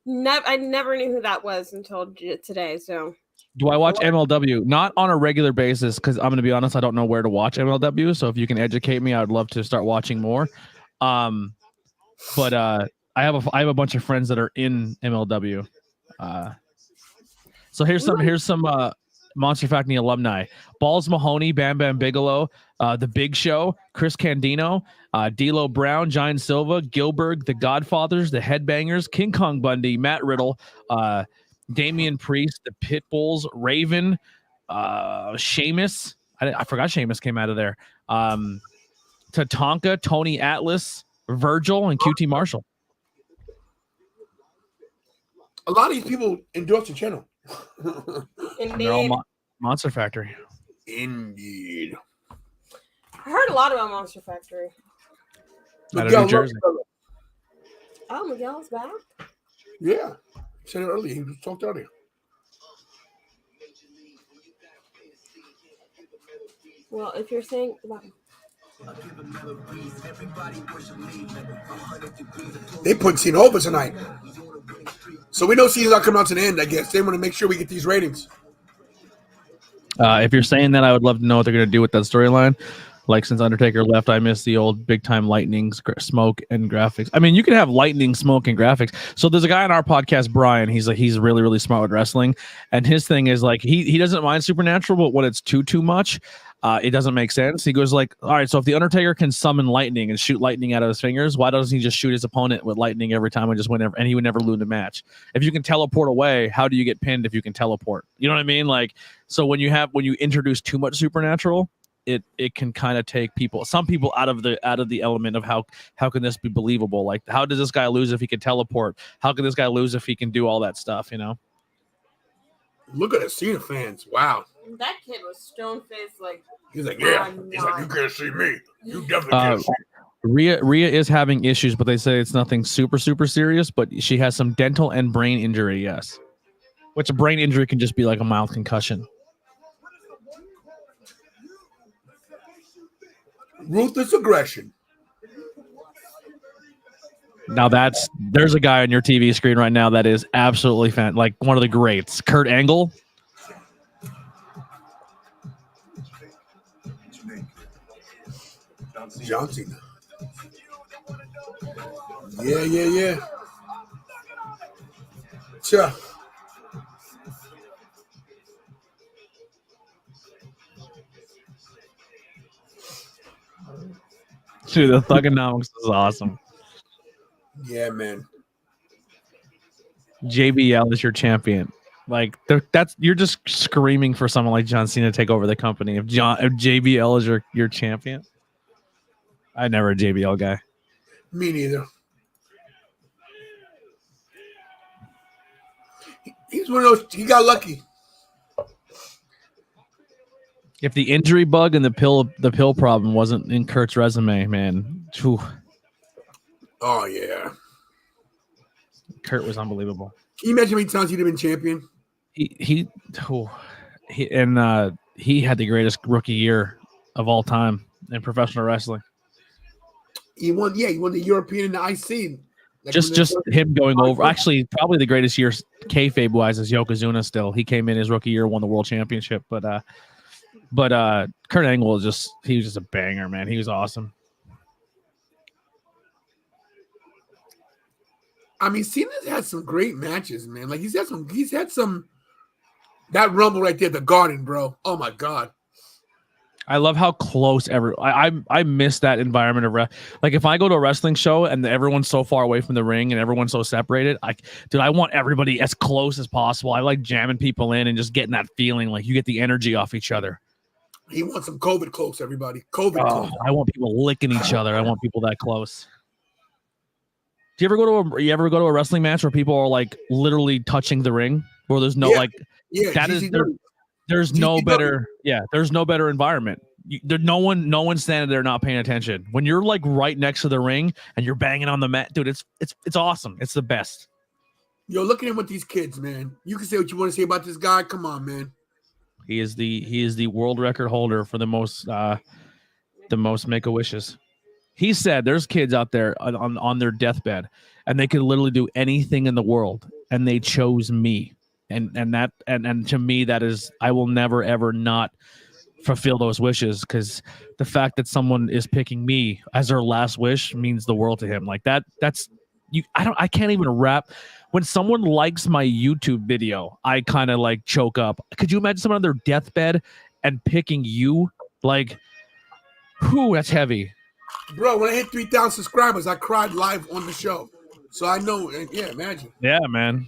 I never knew who that was until today. So, do I watch MLW? Not on a regular basis, because I'm going to be honest, I don't know where to watch MLW. So if you can educate me, I would love to start watching more. But I have a bunch of friends that are in MLW. So here's some Monster Factory alumni: Balls Mahoney, Bam Bam Bigelow, The Big Show, Chris Candino, D'Lo Brown, Giant Silva, Gilbert, The Godfathers, The Headbangers, King Kong Bundy, Matt Riddle, Damian Priest, The Pitbulls, Raven, Sheamus. I forgot Sheamus came out of there. Tatanka, Tony Atlas, Virgil, and QT Marshall. A lot of these people endorse the channel. They're all Monster Factory. Indeed. I heard a lot about Monster Factory. Out of New Jersey. Oh, Miguel's back? Yeah. He said it earlier. He talked earlier. Well, if you're saying... They put Cena over tonight. So we know Cena's not coming out to the end, I guess. They want to make sure we get these ratings. If you're saying that, I would love to know what they're going to do with that storyline. Like, since Undertaker left, I miss the old big time lightning, smoke, and graphics. I mean, you can have lightning, smoke, and graphics. So there's a guy on our podcast, Brian. He's really, really smart with wrestling, and his thing is like he doesn't mind supernatural, but when it's too much, it doesn't make sense. He goes like, all right, so if the Undertaker can summon lightning and shoot lightning out of his fingers, why doesn't he just shoot his opponent with lightning every time and just win? And he would never lose the match. If you can teleport away, how do you get pinned if you can teleport? You know what I mean? Like, so when you introduce too much supernatural, it can kind of take some people out of the element of how can this be believable? Like, how does this guy lose if he can teleport? How can this guy lose if he can do all that stuff? You know. Look at the Cena fans. Wow. That kid was stone-faced, like... He's like, yeah. He's like, you can't see me. You definitely can't see me. Rhea is having issues, but they say it's nothing super, super serious, but she has some dental and brain injury, yes. Which a brain injury can just be like a mild concussion. Ruthless aggression. Now there's a guy on your TV screen right now that is absolutely like one of the greats. Kurt Angle. John Cena. Yeah. Sure. Dude, the Thugonomics is awesome. Yeah, man. JBL is your champion. Like you're just screaming for someone like John Cena to take over the company. If JBL is your champion, I never a JBL guy. Me neither. He's one of those. He got lucky. If the injury bug and the pill problem wasn't in Kurt's resume, man. Whew. Oh yeah. Kurt was unbelievable. Can you imagine how many times he'd have been champion? He had the greatest rookie year of all time in professional wrestling. He won the European and the IC. Like just him going over. Actually, probably the greatest year kayfabe wise is Yokozuna. Still, he came in his rookie year, won the world championship. But Kurt Angle he was just a banger, man. He was awesome. I mean, Cena's had some great matches, man. Like he's had some that Rumble right there, the Garden, bro. Oh my God. I love how close I miss that environment of like if I go to a wrestling show and everyone's so far away from the ring and everyone's so separated, I want everybody as close as possible. I like jamming people in and just getting that feeling like you get the energy off each other. He wants some COVID close, everybody. COVID close. I want people licking each other. I want people that close. Do you ever go to a wrestling match where people are like literally touching the ring, where there's no like Yeah, that is GCW. there's no GCW. better. Yeah, there's no better environment. No one's standing there not paying attention. When you're like right next to the ring and you're banging on the mat, dude, it's awesome. It's the best. Yo, look at him with these kids, man. You can say what you want to say about this guy. Come on, man. He is the world record holder for the most Make-A-Wishes. He said there's kids out there on their deathbed and they could literally do anything in the world and they chose me. And to me that is, I will never ever not fulfill those wishes, because the fact that someone is picking me as their last wish means the world to him. Like that's you. I can't even wrap. When someone likes my YouTube video, I kind of like choke up. Could you imagine someone on their deathbed and picking you? Like, whew, that's heavy. Bro, when I hit 3,000 subscribers, I cried live on the show. So I know, yeah, imagine. Yeah, man.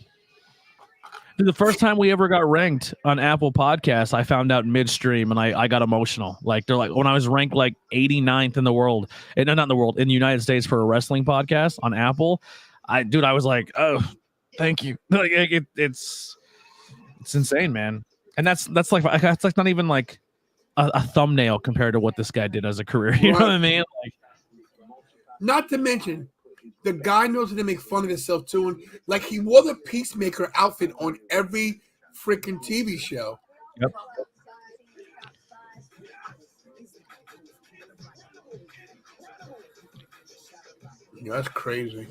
Dude, the first time we ever got ranked on Apple Podcasts, I found out midstream and I got emotional. Like, they're like, when I was ranked like 89th in the world, and not in the world, in the United States for a wrestling podcast on Apple, I was like, oh, thank you. Like, it's insane, man. And that's like not even like a thumbnail compared to what this guy did as a career. You know what I mean? Like, not to mention, the guy knows how to make fun of himself too. And like, he wore the Peacemaker outfit on every freaking TV show. Yep. Yeah, that's crazy.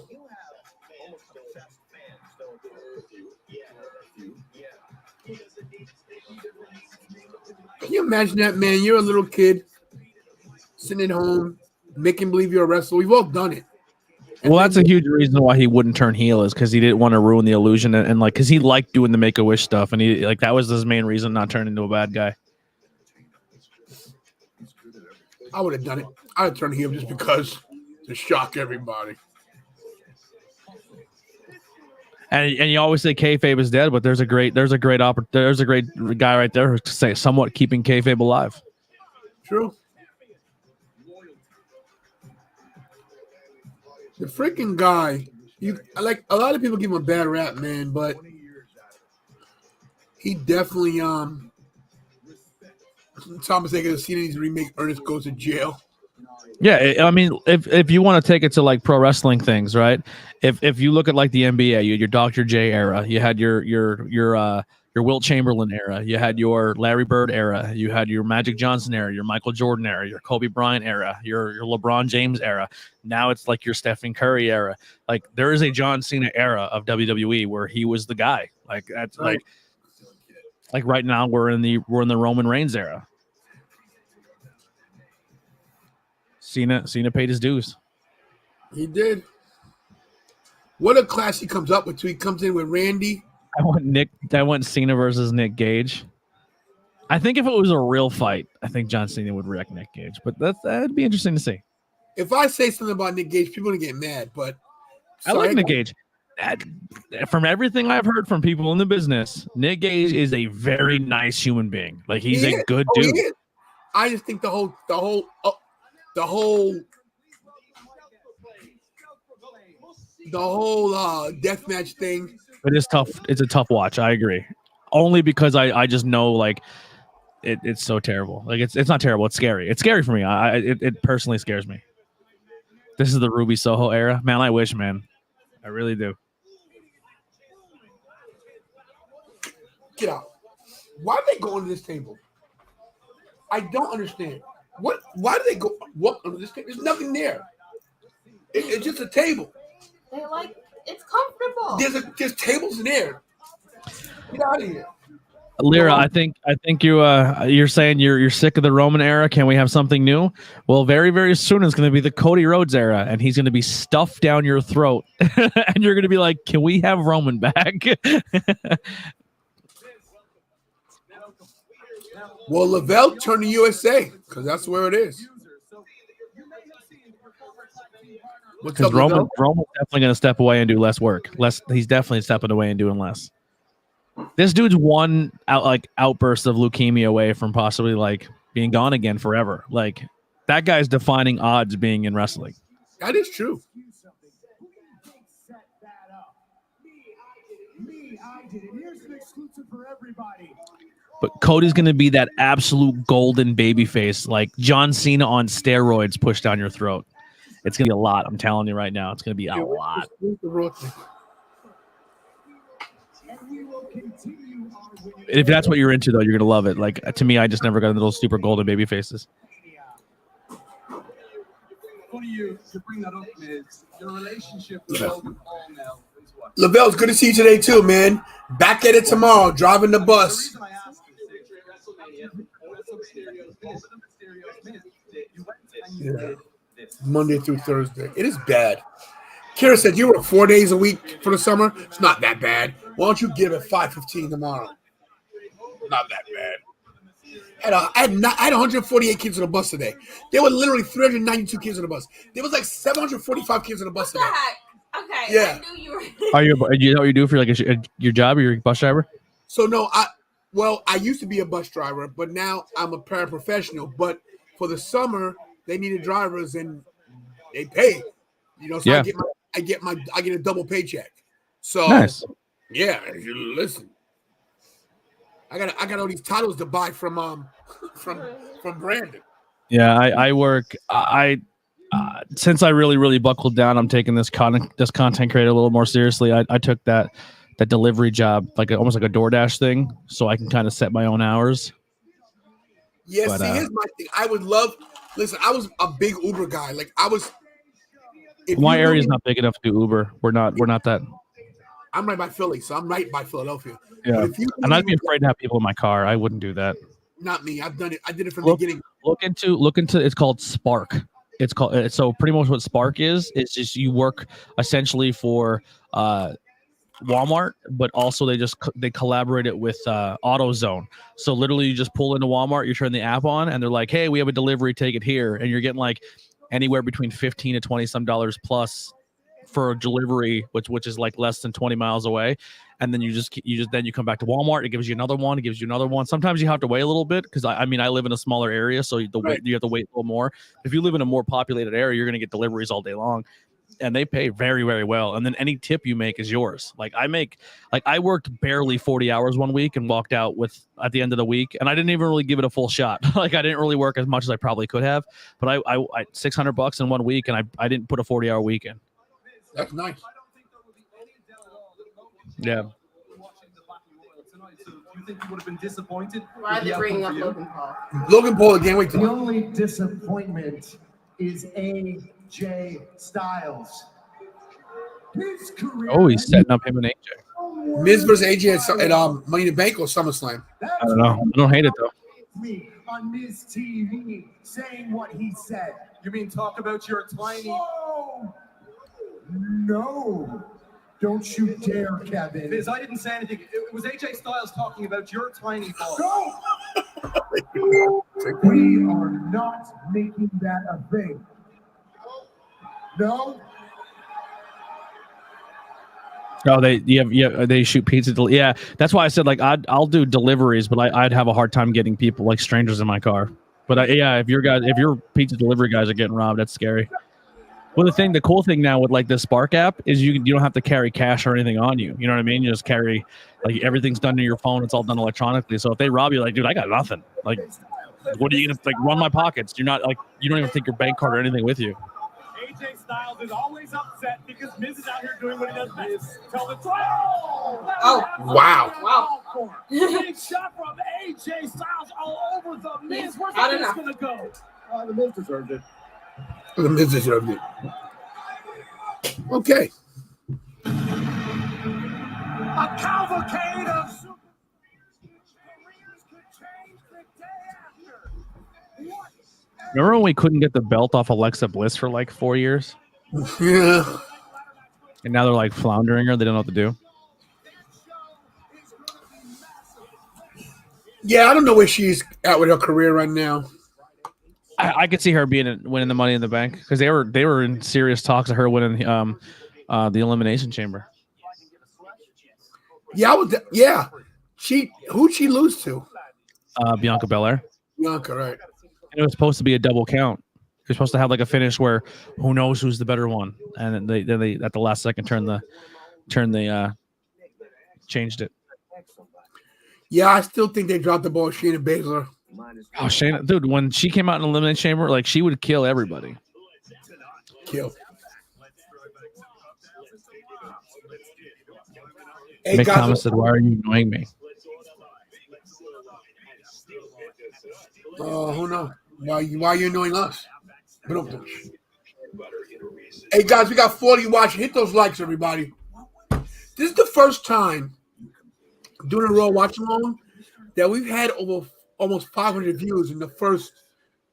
Can you imagine that, man? You're a little kid sitting at home, making believe you're a wrestler. We've all done it. Well, that's a huge reason why he wouldn't turn heel, is because he didn't want to ruin the illusion, and like, because he liked doing the Make-A-Wish stuff, and he like, that was his main reason not turning into a bad guy. I would have done it. I'd have turned heel just because, to shock everybody. And you always say kayfabe is dead, but there's a great guy right there to say somewhat keeping kayfabe alive. True. The freaking guy, like, a lot of people give him a bad rap, man, but he definitely Thomas Hager has seen his remake. Ernest Goes to Jail. Yeah, I mean, if you want to take it to like pro wrestling things, right? If you look at like the NBA, you had your Dr. J era, you had your Wilt Chamberlain era, you had your Larry Bird era, you had your Magic Johnson era, your Michael Jordan era, your Kobe Bryant era, your LeBron James era. Now it's like your Stephen Curry era. Like, there is a John Cena era of WWE where he was the guy. Like, that's like right now we're in the Roman Reigns era. Cena paid his dues. He did. What a class he comes up with too. He comes in with Randy. I went Cena versus Nick Gage. I think if it was a real fight, I think John Cena would wreck Nick Gage. But that'd be interesting to see. If I say something about Nick Gage, people are gonna get mad. But I like Nick Gage. From everything I've heard from people in the business, Nick Gage is a very nice human being. Like, he's a good dude. I just think the whole deathmatch thing. It is tough. It's a tough watch. I agree. Only because I just know, like, it's so terrible. Like, it's not terrible. It's scary. It's scary for me. It personally scares me. This is the Ruby Soho era. Man, I wish, man. I really do. Get out. Why do they go under this table? I don't understand. Why do they go under this table? There's nothing there. It's just a table. They like, it's comfortable. There's tables in there. Get out of here. Lyra, I think you're saying you're sick of the Roman era. Can we have something new? Well, very, very soon it's going to be the Cody Rhodes era, and he's going to be stuffed down your throat, and you're going to be like, "Can we have Roman back?" Well, Lavelle turned to USA because that's where it is. Because Roman's definitely going to step away and do less work. He's definitely stepping away and doing less. This dude's one outburst of leukemia away from possibly like being gone again forever. Like, that guy's defining odds being in wrestling. That is true. But Cody's going to be that absolute golden baby face, like John Cena on steroids pushed down your throat. It's going to be a lot. I'm telling you right now. It's going to be a lot. If that's what you're into, though, you're going to love it. Like, to me, I just never got into those super golden baby faces. Funny you to bring that up, Miz. Your relationship with Logan Paul now is what? Lavelle, it's good to see you today too, man. Back at it tomorrow, driving the bus. Yeah. Monday through Thursday. It is bad. Kira said you work 4 days a week for the summer. It's not that bad. Why don't you give it 5:15 tomorrow? Not that bad. I had 148 kids on the bus today. There were literally 392 kids on the bus. There was like 745 kids on the bus today. Okay. Yeah. I knew you were. You know what you do for like your job or your bus driver? So no, I used to be a bus driver, but now I'm a paraprofessional. But for the summer, they needed drivers and they pay. You know, so yeah. I get a double paycheck. So nice. Yeah, listen. I got all these titles to buy from Brandon. Yeah, I work. Since I really buckled down, I'm taking this content creator a little more seriously. I took that delivery job, like almost like a DoorDash thing, so I can kind of set my own hours. Yeah, but, see, here's my thing. I would love. Listen, I was a big Uber guy. Like I was. My area is not big enough to do Uber. We're not that. I'm right by Philly, so I'm right by Philadelphia. Yeah, and I'd be afraid to have people in my car. I wouldn't do that. Not me. I've done it. I did it from the beginning. Look into. It's called Spark. It's called. So pretty much what Spark is just you work essentially for Walmart, but also they collaborate it with AutoZone. So literally, you just pull into Walmart, you turn the app on, and they're like, "Hey, we have a delivery. Take it here," and you're getting like anywhere between $15 to $20 plus for a delivery, which is like less than 20 miles away. And then you come back to Walmart. It gives you another one. It gives you another one. Sometimes you have to wait a little bit because I live in a smaller area, so you have to wait a little more. If you live in a more populated area, you're going to get deliveries all day long, and they pay very, very well. And then any tip you make is yours. I worked barely 40 hours one week and walked out at the end of the week, and I didn't even really give it a full shot. I didn't really work as much as I probably could have, but I $600 in 1 week, and I didn't put a 40-hour week in. That's nice. Yeah. Do you think you would have been disappointed? Why are they bringing up Logan Paul? Logan Paul again. Wait. The only disappointment is AJ Styles. His career. Oh, he's setting up him and AJ. Miz versus AJ at Money in the Bank or SummerSlam? I don't know. I don't hate it though. Me on Miz TV saying what he said. You mean talk about your tiny? Oh, no. Don't you dare, Kevin. Miz, I didn't say anything. It was AJ Styles talking about your tiny ball. No! We are not making that a thing. No? Oh, they shoot pizza. Yeah, that's why I said I'll do deliveries, but I'd have a hard time getting people like strangers in my car. But if your pizza delivery guys are getting robbed, that's scary. Well, the cool thing now with like the Spark app is you don't have to carry cash or anything on you. You know what I mean? You just carry everything's done to your phone. It's all done electronically. So if they rob you, like, dude, I got nothing. Like, what are you gonna run my pockets? You're not you don't even take your bank card or anything with you. AJ Styles is always upset because Miz is out here doing what he does best. Tell the trial. Oh, wow. Big shot from AJ Styles all over the Miz. Where's the Miz gonna go? The Miz deserved it. The Miz deserved it. Okay. A cavalcade of super careers could change the day after. What? Remember when we couldn't get the belt off Alexa Bliss for like 4 years? Yeah. And now they're like floundering her. They don't know what to do. Yeah, I don't know where she's at with her career right now. I could see her winning the Money in the Bank because they were in serious talks of her winning the Elimination Chamber. Yeah, who'd she lose to? Bianca Belair. Bianca, right? And it was supposed to be a double count. You're supposed to have like a finish where who knows who's the better one, and then they at the last second changed it. Yeah, I still think they dropped the ball, Shayna Baszler. Oh, Shayna, dude, when she came out in the Elimination Chamber, like she would kill everybody. Kill. Hey, Mick guys, Thomas said, "Why are you annoying me?" Who knows? Why are you annoying us? Hey, guys, we got 40 watching. Hit those likes, everybody. This is the first time doing a Raw watch along that we've had over almost 500 views in the first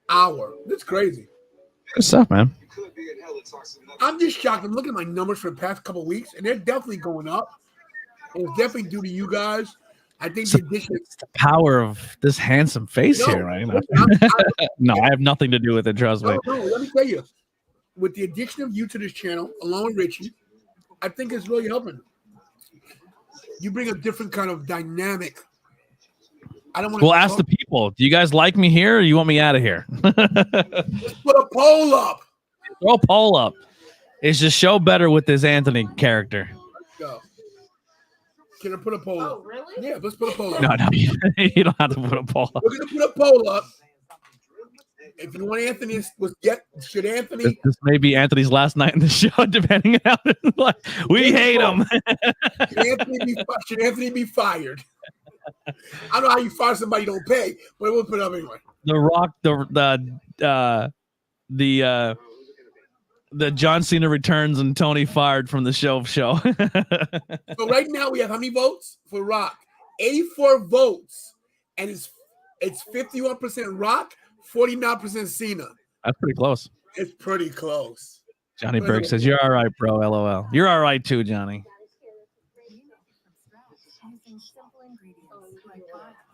hour. That's crazy. Good stuff, man. I'm just shocked. I'm looking at my numbers for the past couple of weeks, and they're definitely going up. And it's definitely due to you guys. I think the addition. It's the power of this handsome face here, right? No, I have nothing to do with it. Trust me. No, let me tell you. With the addition of you to this channel, along with Richie, I think it's really helping. You bring a different kind of dynamic. I don't want to. Well, ask the people. Do you guys like me here, or you want me out of here? Let's put a poll up. Throw a poll up. It's just show better with this Anthony character. Go. Can I put a poll up? Really? Yeah, let's put a poll up. No, you don't have to put a poll up. We're gonna put a poll up. If you want Anthony, should Anthony? This may be Anthony's last night in the show, depending on how we hate him. Should Anthony be fired? I don't know how you fire somebody you don't pay, but we'll put it up anyway. The Rock, the John Cena returns and Tony fired from the show. So right now we have how many votes for Rock? 84 votes, and it's 51% Rock, 49% Cena. That's pretty close. It's pretty close. Johnny Burke says, "You're all right, bro. LOL. You're all right too, Johnny."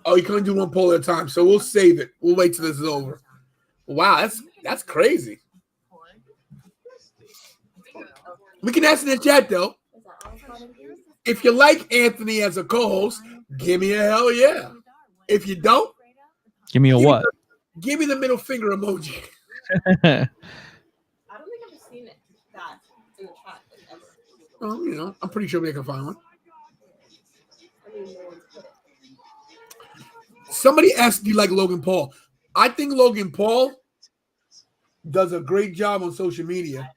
Oh, you can't do one poll at a time, so we'll save it. We'll wait till this is over. Wow, that's crazy. We can ask in the chat though. If you like Anthony as a co-host, give me a hell yeah. If you don't, give me a what? Give me the middle finger emoji. I don't think I've ever seen it that in the chat ever. Well, I'm pretty sure they can find one. Somebody asked, do you like Logan Paul? I think Logan Paul does a great job on social media,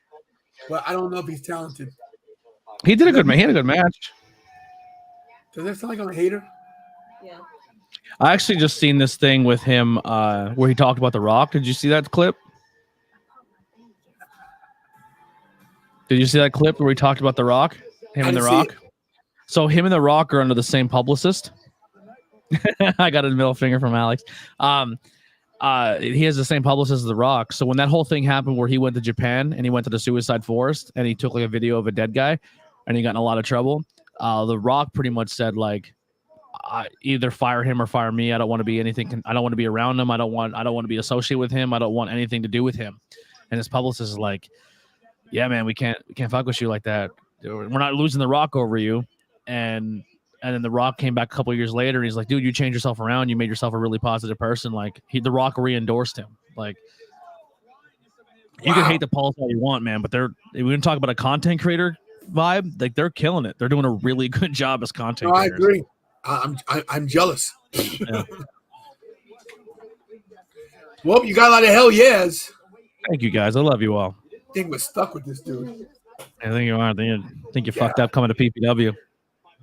but I don't know if he's talented. He did a good match. He had a good match. Does that sound like I'm a hater? Yeah. I actually just seen this thing with him where he talked about The Rock. Did you see that clip? Did you see that clip where he talked about The Rock? Him and The Rock? So him and The Rock are under the same publicist. I got a middle finger from Alex. He has the same publicist as The Rock. So when that whole thing happened where he went to Japan and he went to the suicide forest and he took like a video of a dead guy and he got in a lot of trouble, The Rock pretty much said like, either fire him or fire me. I don't want to be anything. I don't want to be around him. I don't want to be associated with him. I don't want anything to do with him. And his publicist is like, yeah, man, we can't fuck with you like that. We're not losing The Rock over you. And then The Rock came back a couple of years later and he's like, dude, you changed yourself around. You made yourself a really positive person. Like The Rock re-endorsed him. Like you can hate the Pauls all you want, man, but we didn't talk about a content creator vibe. Like they're killing it. They're doing a really good job as content creators. I agree. I'm jealous. Yeah. Well, you got a lot of hell yes. Thank you guys. I love you all. I think we're stuck with this dude. I think you are. I think you fucked up coming to PPW.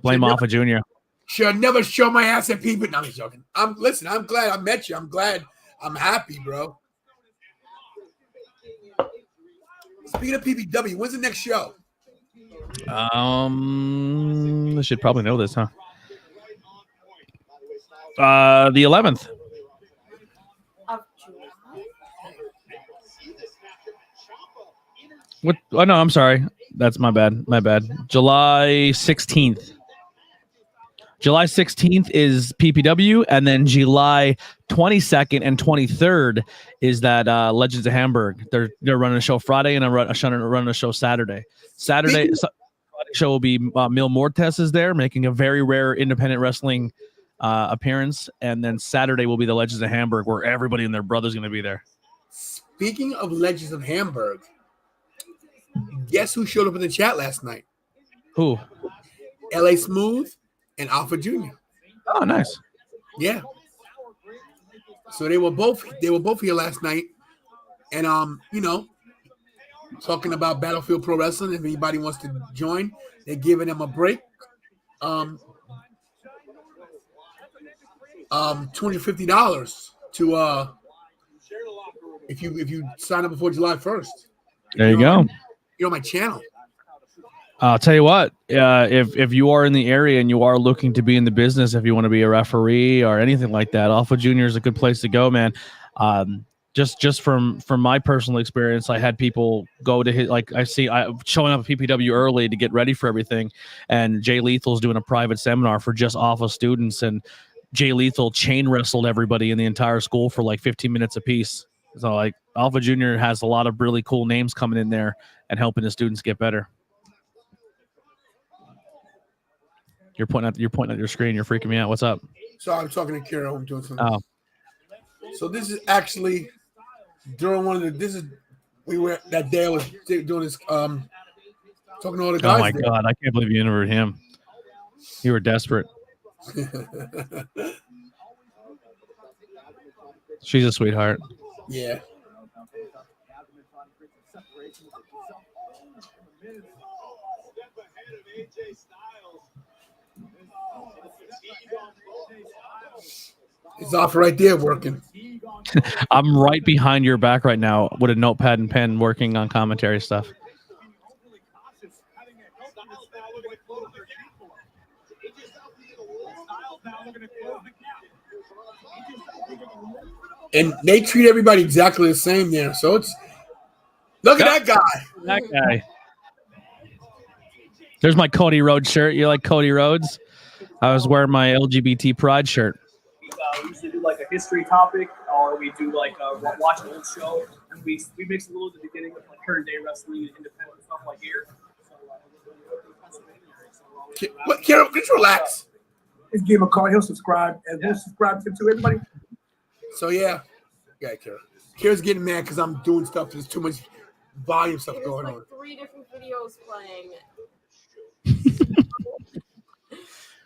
Blame Alpha Jr. Should never show my ass at PPW. No, I'm joking. Listen, I'm glad I met you. I'm glad. I'm happy, bro. Speaking of PPW, when's the next show? I should probably know this, huh? The 11th. What? Oh no, I'm sorry. That's my bad. July 16th. July 16th is PPW, and then July 22nd and 23rd is that Legends of Hamburg. They're running a show Friday, and I'm running a show Saturday. Friday show will be Mil Mortes is there, making a very rare independent wrestling appearance, and then Saturday will be the Legends of Hamburg, where everybody and their brother's going to be there. Speaking of Legends of Hamburg, guess who showed up in the chat last night? Who? LA Smooth and Alpha Jr. Oh, nice. Yeah. So they were both here last night, and talking about Battlefield Pro Wrestling. If anybody wants to join, they're giving them a break. $250 to if you sign up before July 1st. There you go. You're on my channel. I'll tell you what, if you are in the area and you are looking to be in the business, if you want to be a referee or anything like that, Alpha Junior is a good place to go, man. Just from my personal experience, I had people go to his, like I showing up at PPW early to get ready for everything, and Jay Lethal's doing a private seminar for just Alpha students, and Jay Lethal chain wrestled everybody in the entire school for like 15 minutes apiece. So like Alpha Junior has a lot of really cool names coming in there and helping the students get better. You're pointing at your screen. You're freaking me out. What's up? So I'm talking to Kira. I'm doing something. Oh. So this is actually during one of we were that day I was doing this talking to all the guys. Oh my God, I can't believe you interviewed him. You were desperate. She's a sweetheart. Yeah. It's off right there working. I'm right behind your back right now with a notepad and pen working on commentary stuff. And they treat everybody exactly the same there. So it's look at that guy. That guy. There's my Cody Rhodes shirt. You like Cody Rhodes? I was wearing my LGBT pride shirt. We usually do like a history topic, or we do like a watch an old show, and we mix a little at the beginning with like current day wrestling and independent stuff like here. Kira, just relax. Just give him a call. He'll subscribe, and we'll subscribe to everybody. So yeah, Kira. Kira's getting mad because I'm doing stuff. There's too much volume stuff going on. 3 different videos playing.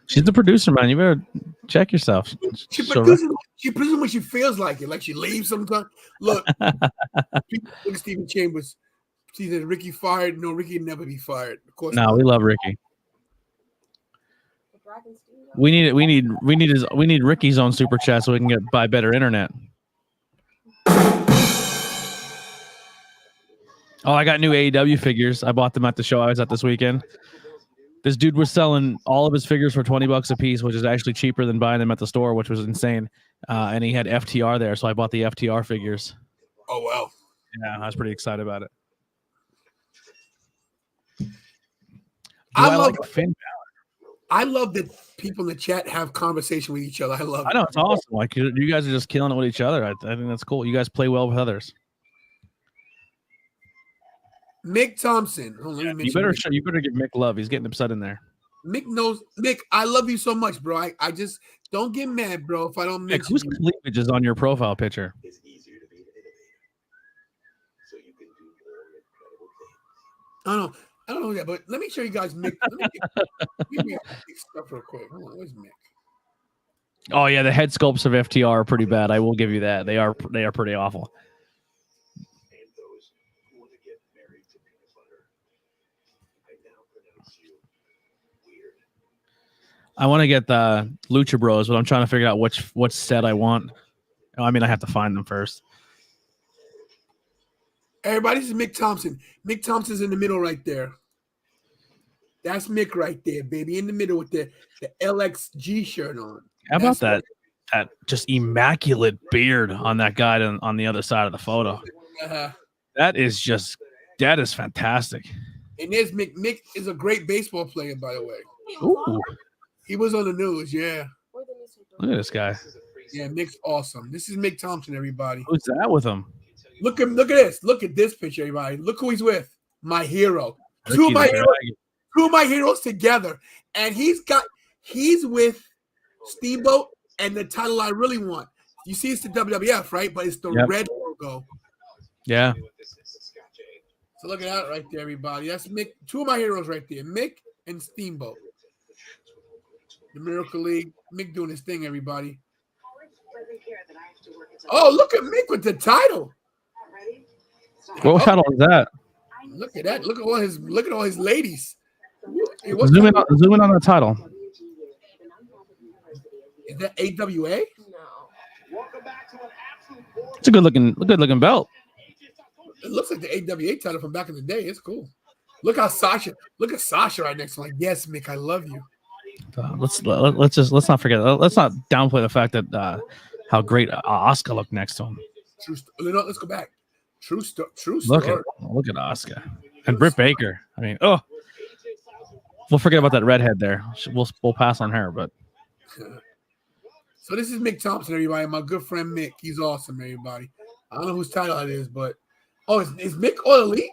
She's the producer, man. You better check yourself. She produces when she feels like it. Like she leaves sometimes. Look, look at Stephen Chambers. She said Ricky fired. No, Ricky would never be fired. Of course. No, we love Ricky. We need Ricky's own super chat so we can buy better internet. Oh, I got new AEW figures. I bought them at the show I was at this weekend. This dude was selling all of his figures for $20 a piece, which is actually cheaper than buying them at the store, which was insane. And he had FTR there, so I bought the FTR figures. Oh, wow. Yeah, I was pretty excited about it. I love Finn Balor. I love that people in the chat have conversation with each other. I love it. I know, it's awesome. Like, you guys are just killing it with each other. I think that's cool. You guys play well with others. Mick Thompson. You better give Mick love. He's getting upset in there. Mick knows. Mick, I love you so much, bro. I just don't get mad, bro, if I don't mention whose cleavage is on your profile picture? I don't know that, but let me show you guys Mick. Let me give me stuff real quick. Hold on, where's Mick? Oh yeah, the head sculpts of FTR are pretty bad. I will give you that. They are pretty awful. I want to get the Lucha Bros, but I'm trying to figure out which set I want. I mean, I have to find them first. Everybody, this is Mick Thompson. Mick Thompson's in the middle right there. That's Mick right there, baby, in the middle with the LXG shirt on. How about that just immaculate beard on that guy on the other side of the photo? That is fantastic. And there's Mick. Mick is a great baseball player, by the way. Ooh. He was on the news, yeah. Look at this guy. Yeah, Mick's awesome. This is Mick Thompson, everybody. Who's that with him? Look at this. Look at this picture, everybody. Look who he's with. My hero. Two of my heroes together. And he's with Steamboat and the title I really want. You see it's the WWF, right? But it's the red logo. Yeah. So look at that right there, everybody. That's Mick. Two of my heroes right there. Mick and Steamboat. The Miracle League. Mick doing his thing, everybody. Oh, look at Mick with the title. What title is that? Look at that. Look at all his ladies. Hey, Zoom in on the title. Is that AWA? It's a good looking belt. It looks like the AWA title from back in the day. It's cool. Look at Sasha right next to him. Like, yes, Mick, I love you. Let's not forget. Let's not downplay the fact that how great Asuka looked next to him. True. Let's go back. True story. Look at Asuka and Britt Baker. I mean, we'll forget about that redhead there. We'll pass on her, but. So this is Mick Thompson, everybody. My good friend Mick. He's awesome, everybody. I don't know whose title it is, but is Mick All Elite?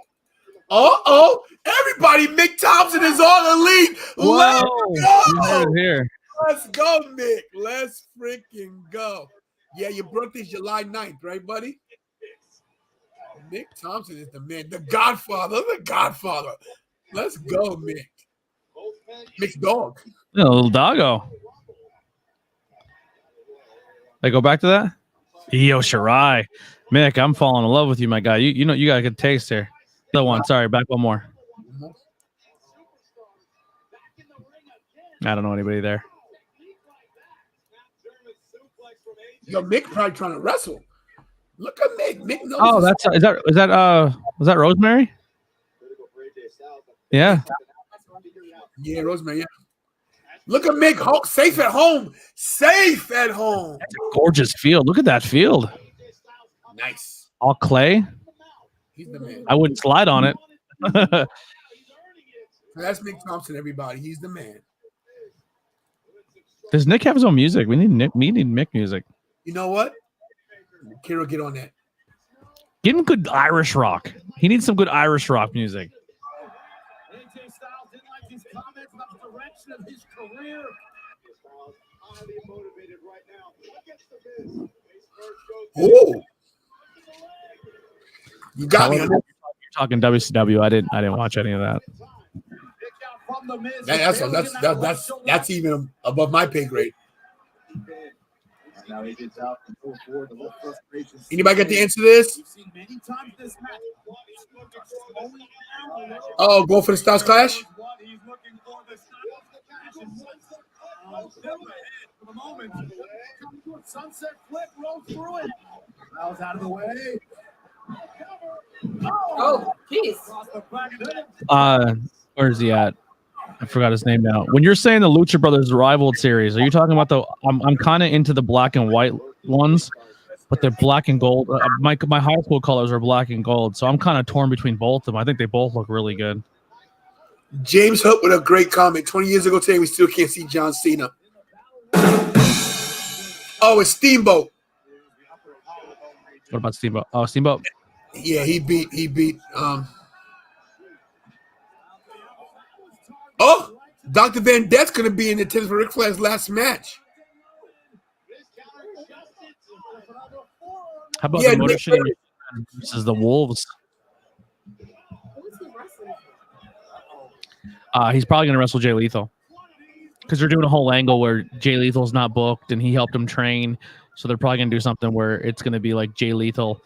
Everybody, Mick Thompson is All Elite. Let's go. Here. Let's go, Mick. Let's freaking go. Yeah, your birthday's July 9th, right, buddy? Mick Thompson is the man. The Godfather. Let's go, Mick. Mick's dog. Yeah, a little doggo. They go back to that? Io Shirai. Mick, I'm falling in love with you, my guy. You know you got a good taste here. The one. Sorry, back one more. I don't know anybody there. Yo, Mick probably trying to wrestle. Look at Mick. Mick knows. Oh, was that Rosemary? Yeah. Yeah, Rosemary. Yeah. Look at Mick. Safe at home. Safe at home. That's a gorgeous field. Look at that field. Nice. All clay. He's the man. I wouldn't slide on it. That's Mick Thompson, everybody. He's the man. Does Nick have his own music? We need Mick music. You know what? Kiro, get on that. Give him good Irish rock. He needs some good Irish rock music. AJ Styles didn't like his comments about the direction of his career. Highly motivated right now. Against the Miz. Oh, you got me. You're talking WCW. I didn't watch any of that. That's even above my pay grade. Anybody got the answer to this? Oh, go for the Styles Clash? Sunset flip rolls through it. Styles out of the way. Oh, jeez. Where's he at? I forgot his name now. When you're saying the Lucha Brothers rival series, are you talking about the? I'm kind of into the black and white ones, but they're black and gold. My high school colors are black and gold, so I'm kind of torn between both of them. I think they both look really good. James Hook with a great comment. 20 years ago today, we still can't see John Cena. Oh, it's Steamboat. What about Steamboat? Oh, Steamboat. Yeah, he beat. Oh, Dr. Van Det's going to be in attendance for Ric Flair's last match. How about the Motor City versus the Wolves? He's probably going to wrestle Jay Lethal because they're doing a whole angle where Jay Lethal's not booked and he helped him train. So they're probably going to do something where it's going to be like Jay Lethal.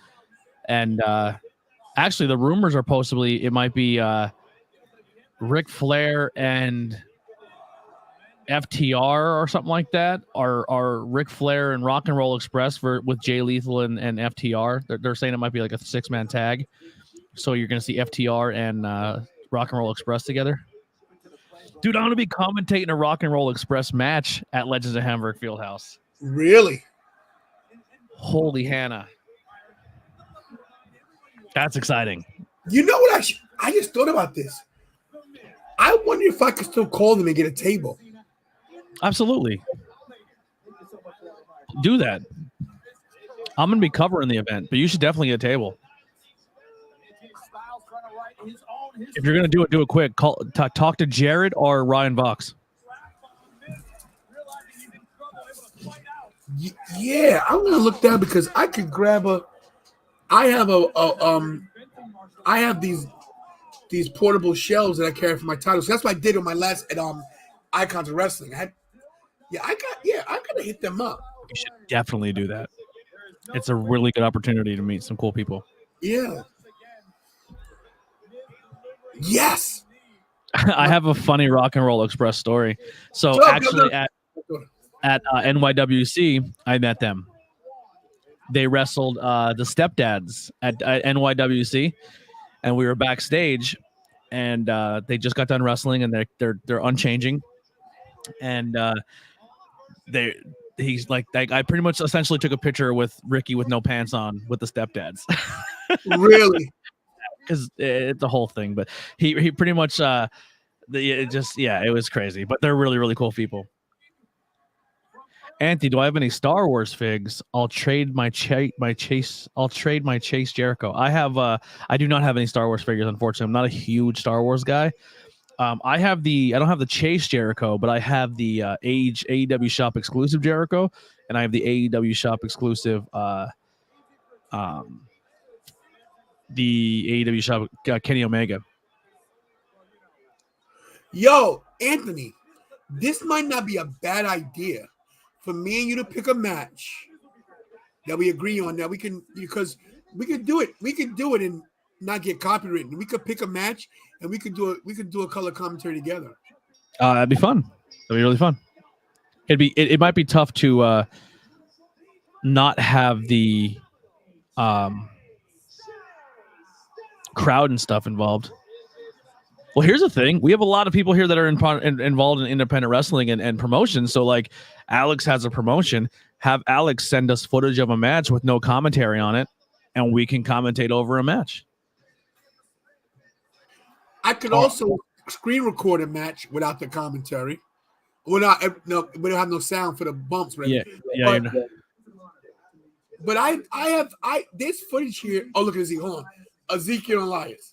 And actually, the rumors are possibly it might be Ric Flair and FTR or something like that, or Ric Flair and Rock and Roll Express with Jay Lethal and FTR. They're saying it might be like a 6-man tag. So you're going to see FTR and Rock and Roll Express together. Dude, I'm going to be commentating a Rock and Roll Express match at Legends of Hamburg Fieldhouse. Really? Holy Hannah. That's exciting. You know what? I just thought about this. I wonder if I could still call them and get a table. Absolutely. Do that. I'm going to be covering the event, but you should definitely get a table. If you're going to do it quick. Talk to Jared or Ryan Vox. Yeah, I'm going to look down because I could grab I have these portable shelves that I carry for my titles. So that's what I did on my last at Icons of Wrestling. I gotta hit them up. You should definitely do that. It's a really good opportunity to meet some cool people. Yeah. Yes. I have a funny Rock and Roll Express story. So actually at NYWC, I met them. They wrestled the Stepdads at NYWC, and we were backstage, and they just got done wrestling, and they're unchanging, and he's like I pretty much essentially took a picture with Ricky with no pants on with the Stepdads. Really? Because it's a whole thing, but he pretty much it was crazy, but they're really, really cool people. Anthony, do I have any Star Wars figs? I'll trade my Chase Jericho. I do not have any Star Wars figures, unfortunately. I'm not a huge Star Wars guy. I don't have the Chase Jericho, but I have the AEW Shop exclusive Jericho, and I have the AEW Shop exclusive the AEW Shop Kenny Omega. Yo, Anthony, this might not be a bad idea for me and you to pick a match that we agree on, that we can, because we could do it. We could do it and not get copywritten. We could pick a match and we could do a color commentary together. That'd be fun. That'd be really fun. It might be tough to not have the crowd and stuff involved. Well, here's the thing. We have a lot of people here that are involved in independent wrestling and promotion. So, like, Alex has a promotion. Have Alex send us footage of a match with no commentary on it, and we can commentate over a match. I could also screen record a match without the commentary. We don't have no sound for the bumps, right? Yeah. But I have this footage here. Oh, look at Ezekiel. Hold on. Ezekiel and Elias.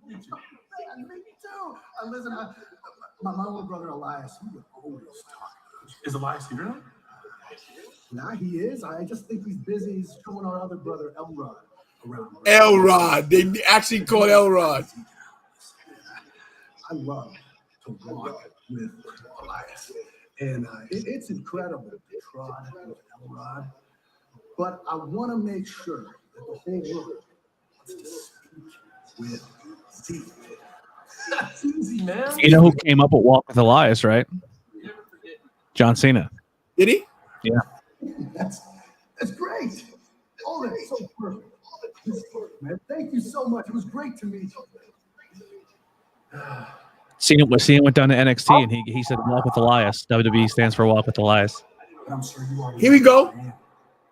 Me too. Listen, my little brother Elias, he would always talk. Is Elias here now? Nah, he is. I just think he's busy. He's showing our other brother Elrod around. Elrod. They actually called Elrod. I love to walk with Elias. And it's incredible to trot with Elrod. But I want to make sure that the whole world wants to speak with Zeke. That's easy, man. You know who came up with Walk with Elias, right? John Cena. Did he? Yeah. That's great. Oh, that's so perfect. Man, thank you so much. It was great to meet you. Cena went down to NXT, and he said Walk with Elias. WWE stands for Walk with Elias. I'm sure you are. Here we go.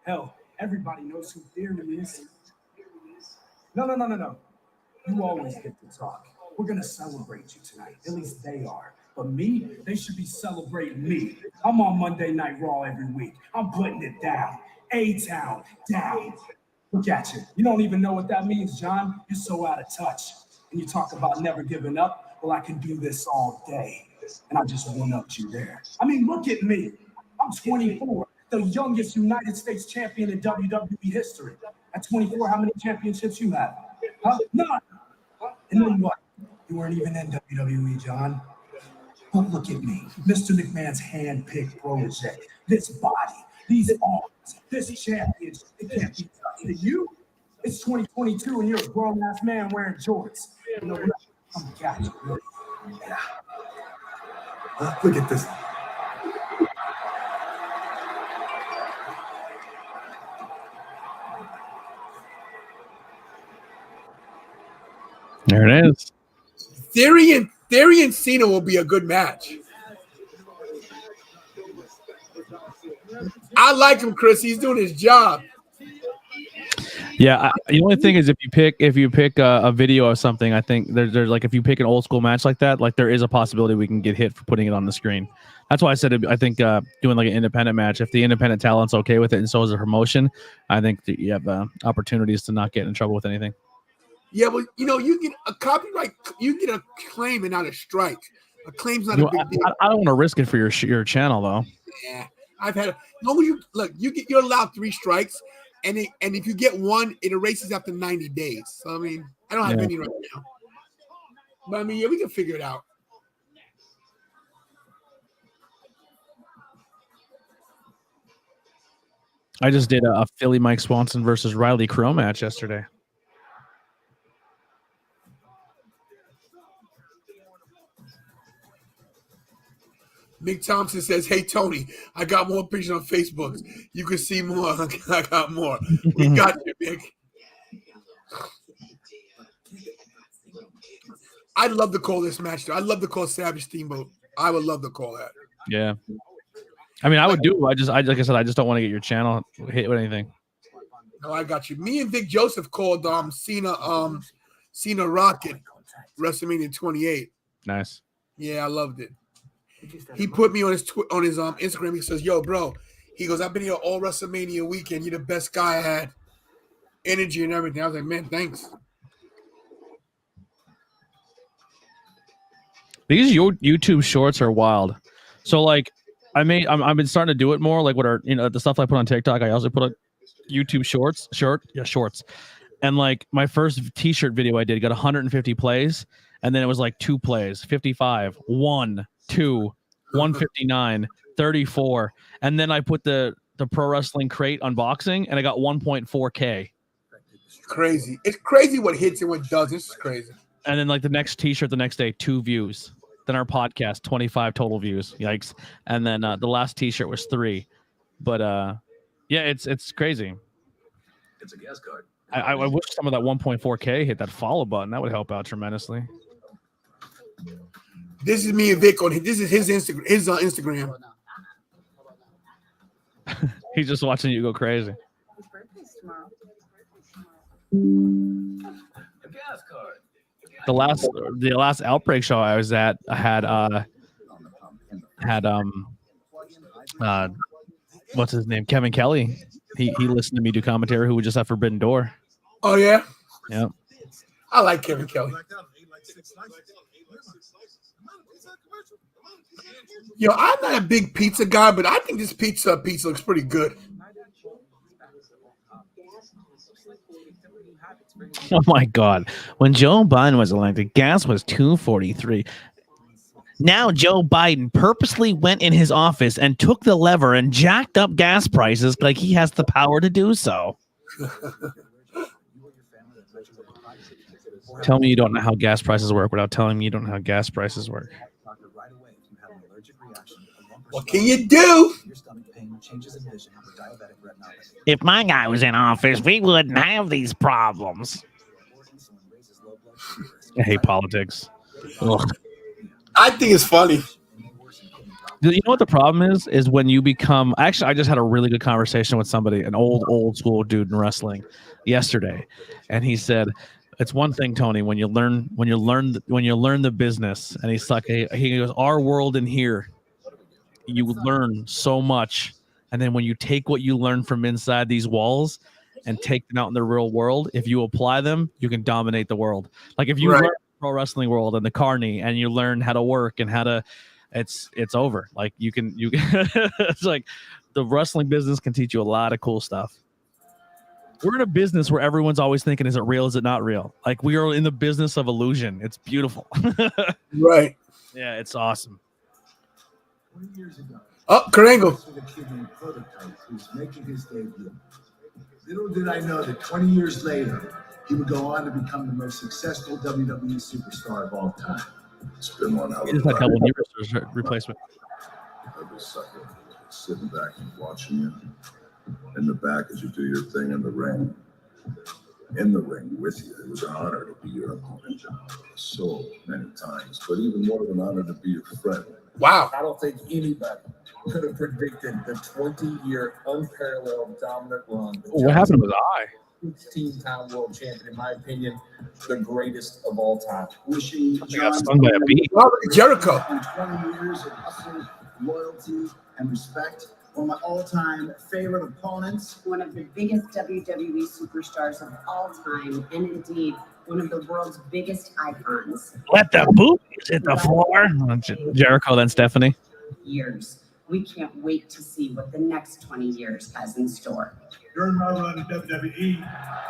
Hell, everybody knows who Theory is. No. You always get to talk. We're going to celebrate you tonight. At least they are. But me, they should be celebrating me. I'm on Monday Night Raw every week. I'm putting it down. A-Town, down. Look at you. You don't even know what that means, John. You're so out of touch. And you talk about never giving up. Well, I can do this all day. And I just one-upped you there. I mean, look at me. I'm 24, the youngest United States champion in WWE history. At 24, how many championships you have? Huh? None. And then what? You weren't even in WWE, John. But look at me, Mr. McMahon's hand-picked protege. This body, these arms, this championship, it can't be touched. To you, it's 2022 and you're a grown-ass man wearing jorts. You know what? I'm got you. Yeah. Look at this. There it is. Theory and Cena will be a good match. I like him, Chris. He's doing his job. Yeah, the only thing is if you pick a video of something, I think there's like if you pick an old school match like that, like there is a possibility we can get hit for putting it on the screen. That's why I said I think doing like an independent match, if the independent talent's okay with it and so is the promotion, I think that you have opportunities to not get in trouble with anything. Yeah, well, you get a copyright, you get a claim and not a strike. A claim's not a big deal. I don't want to risk it for your channel though. Yeah, I've had. As long as you're allowed 3 strikes, and if you get one, it erases after 90 days. So I mean, I don't have any right now, but I mean, yeah, we can figure it out. I just did a Philly Mike Swanson versus Riley Crow match yesterday. Mick Thompson says, "Hey Tony, I got more pictures on Facebook. You can see more. I got more. We got you, Mick." I'd love to call this match. I'd love to call Savage Steamboat. I would love to call that. Yeah. I mean, I would do. I like I said, I just don't want to get your channel hit with anything. No, I got you. Me and Vic Joseph called Cena Rocket WrestleMania 28. Nice. Yeah, I loved it. He put me on his Instagram. He says, "Yo, bro," he goes, "I've been here all WrestleMania weekend. You're the best guy I had. Energy and everything." I was like, "Man, thanks." These YouTube shorts are wild. So like, I've been starting to do it more. Like what are the stuff I put on TikTok. I also put on YouTube shorts. And like my first T-shirt video I did got 150 plays, and then it was like 2 plays, 55, 1, 2, 159, 34, and then I put the Pro Wrestling Crate unboxing, and I got 1.4K. Crazy. It's crazy what hits and what doesn't. It's crazy. And then like the next T-shirt the next day, 2 views. Then our podcast, 25 total views. Yikes! And then the last T-shirt was 3. But yeah, it's crazy. It's a gas card. I wish some of that 1.4K hit that follow button. That would help out tremendously. This is me and Vic on. This is his Instagram. His Instagram. He's just watching you go crazy. His birthday's tomorrow. A gas card. The last Outbreak show I was at, I had what's his name? Kevin Kelly. He listened to me do commentary. Who was just at Forbidden Door. Oh yeah. Yeah. I like Kevin Kelly. Yo, I'm not a big pizza guy, but I think this pizza looks pretty good. Oh my God. When Joe Biden was elected, gas was $2.43. Now Joe Biden purposely went in his office and took the lever and jacked up gas prices like he has the power to do so. Tell me you don't know how gas prices work without telling me you don't know how gas prices work. What can you do? If my guy was in office, we wouldn't have these problems. I hate politics. Ugh. I think it's funny. You know what the problem is? Is when you become. Actually, I just had a really good conversation with somebody, an old school dude in wrestling, yesterday, and he said, "It's one thing, Tony, when you learn the business." And he's like, he goes, "Our world in here, you learn so much, and then when you take what you learn from inside these walls and take them out in the real world, if you apply them, you can dominate the world. Like if you learn the pro wrestling world and the carny, and you learn how to work and how to." It's over. Like you can it's like the wrestling business can teach you a lot of cool stuff. We're in a business where everyone's always thinking, is it real? Is it not real? Like we are in the business of illusion. It's beautiful. Right. Yeah, it's awesome. 20 years ago. Oh, Karango. Who's making his debut. Little did I know that 20 years later, he would go on to become the most successful WWE superstar of all time. It's been one out He just had a couple knee replacement. Every second, sitting back and watching you in the back as you do your thing in the ring. In the ring with you. It was an honor to be your opponent so many times, but even more of an honor to be your friend. Wow. I don't think anybody could have predicted the 20-year unparalleled dominant run. What happened with I? 16-time world champion, in my opinion, the greatest of all time. Wishing got stung by a bee. Jericho. 20 years of hustle, loyalty, and respect. One of my all-time favorite opponents. One of the biggest WWE superstars of all time, and indeed one of the world's biggest icons. Let the boots hit the floor. Jericho, then Stephanie. Years. We can't wait to see what the next 20 years has in store. During my run in WWE,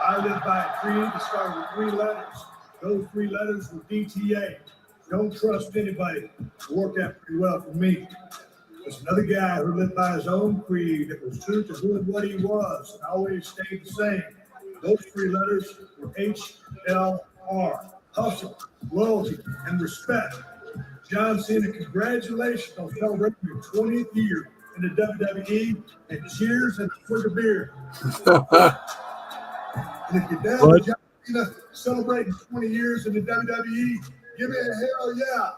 I lived by a creed that started with 3 letters. Those 3 letters were DTA. Don't trust anybody. It worked out pretty well for me. There's another guy who lived by his own creed that was true to who and what he was and always stayed the same. Those three letters were HLR. Hustle, loyalty, and respect. John Cena, congratulations on celebrating your 20th year in the WWE, and cheers and a swig of beer. And if you're down with John Cena celebrating 20 years in the WWE, give me a hell yeah.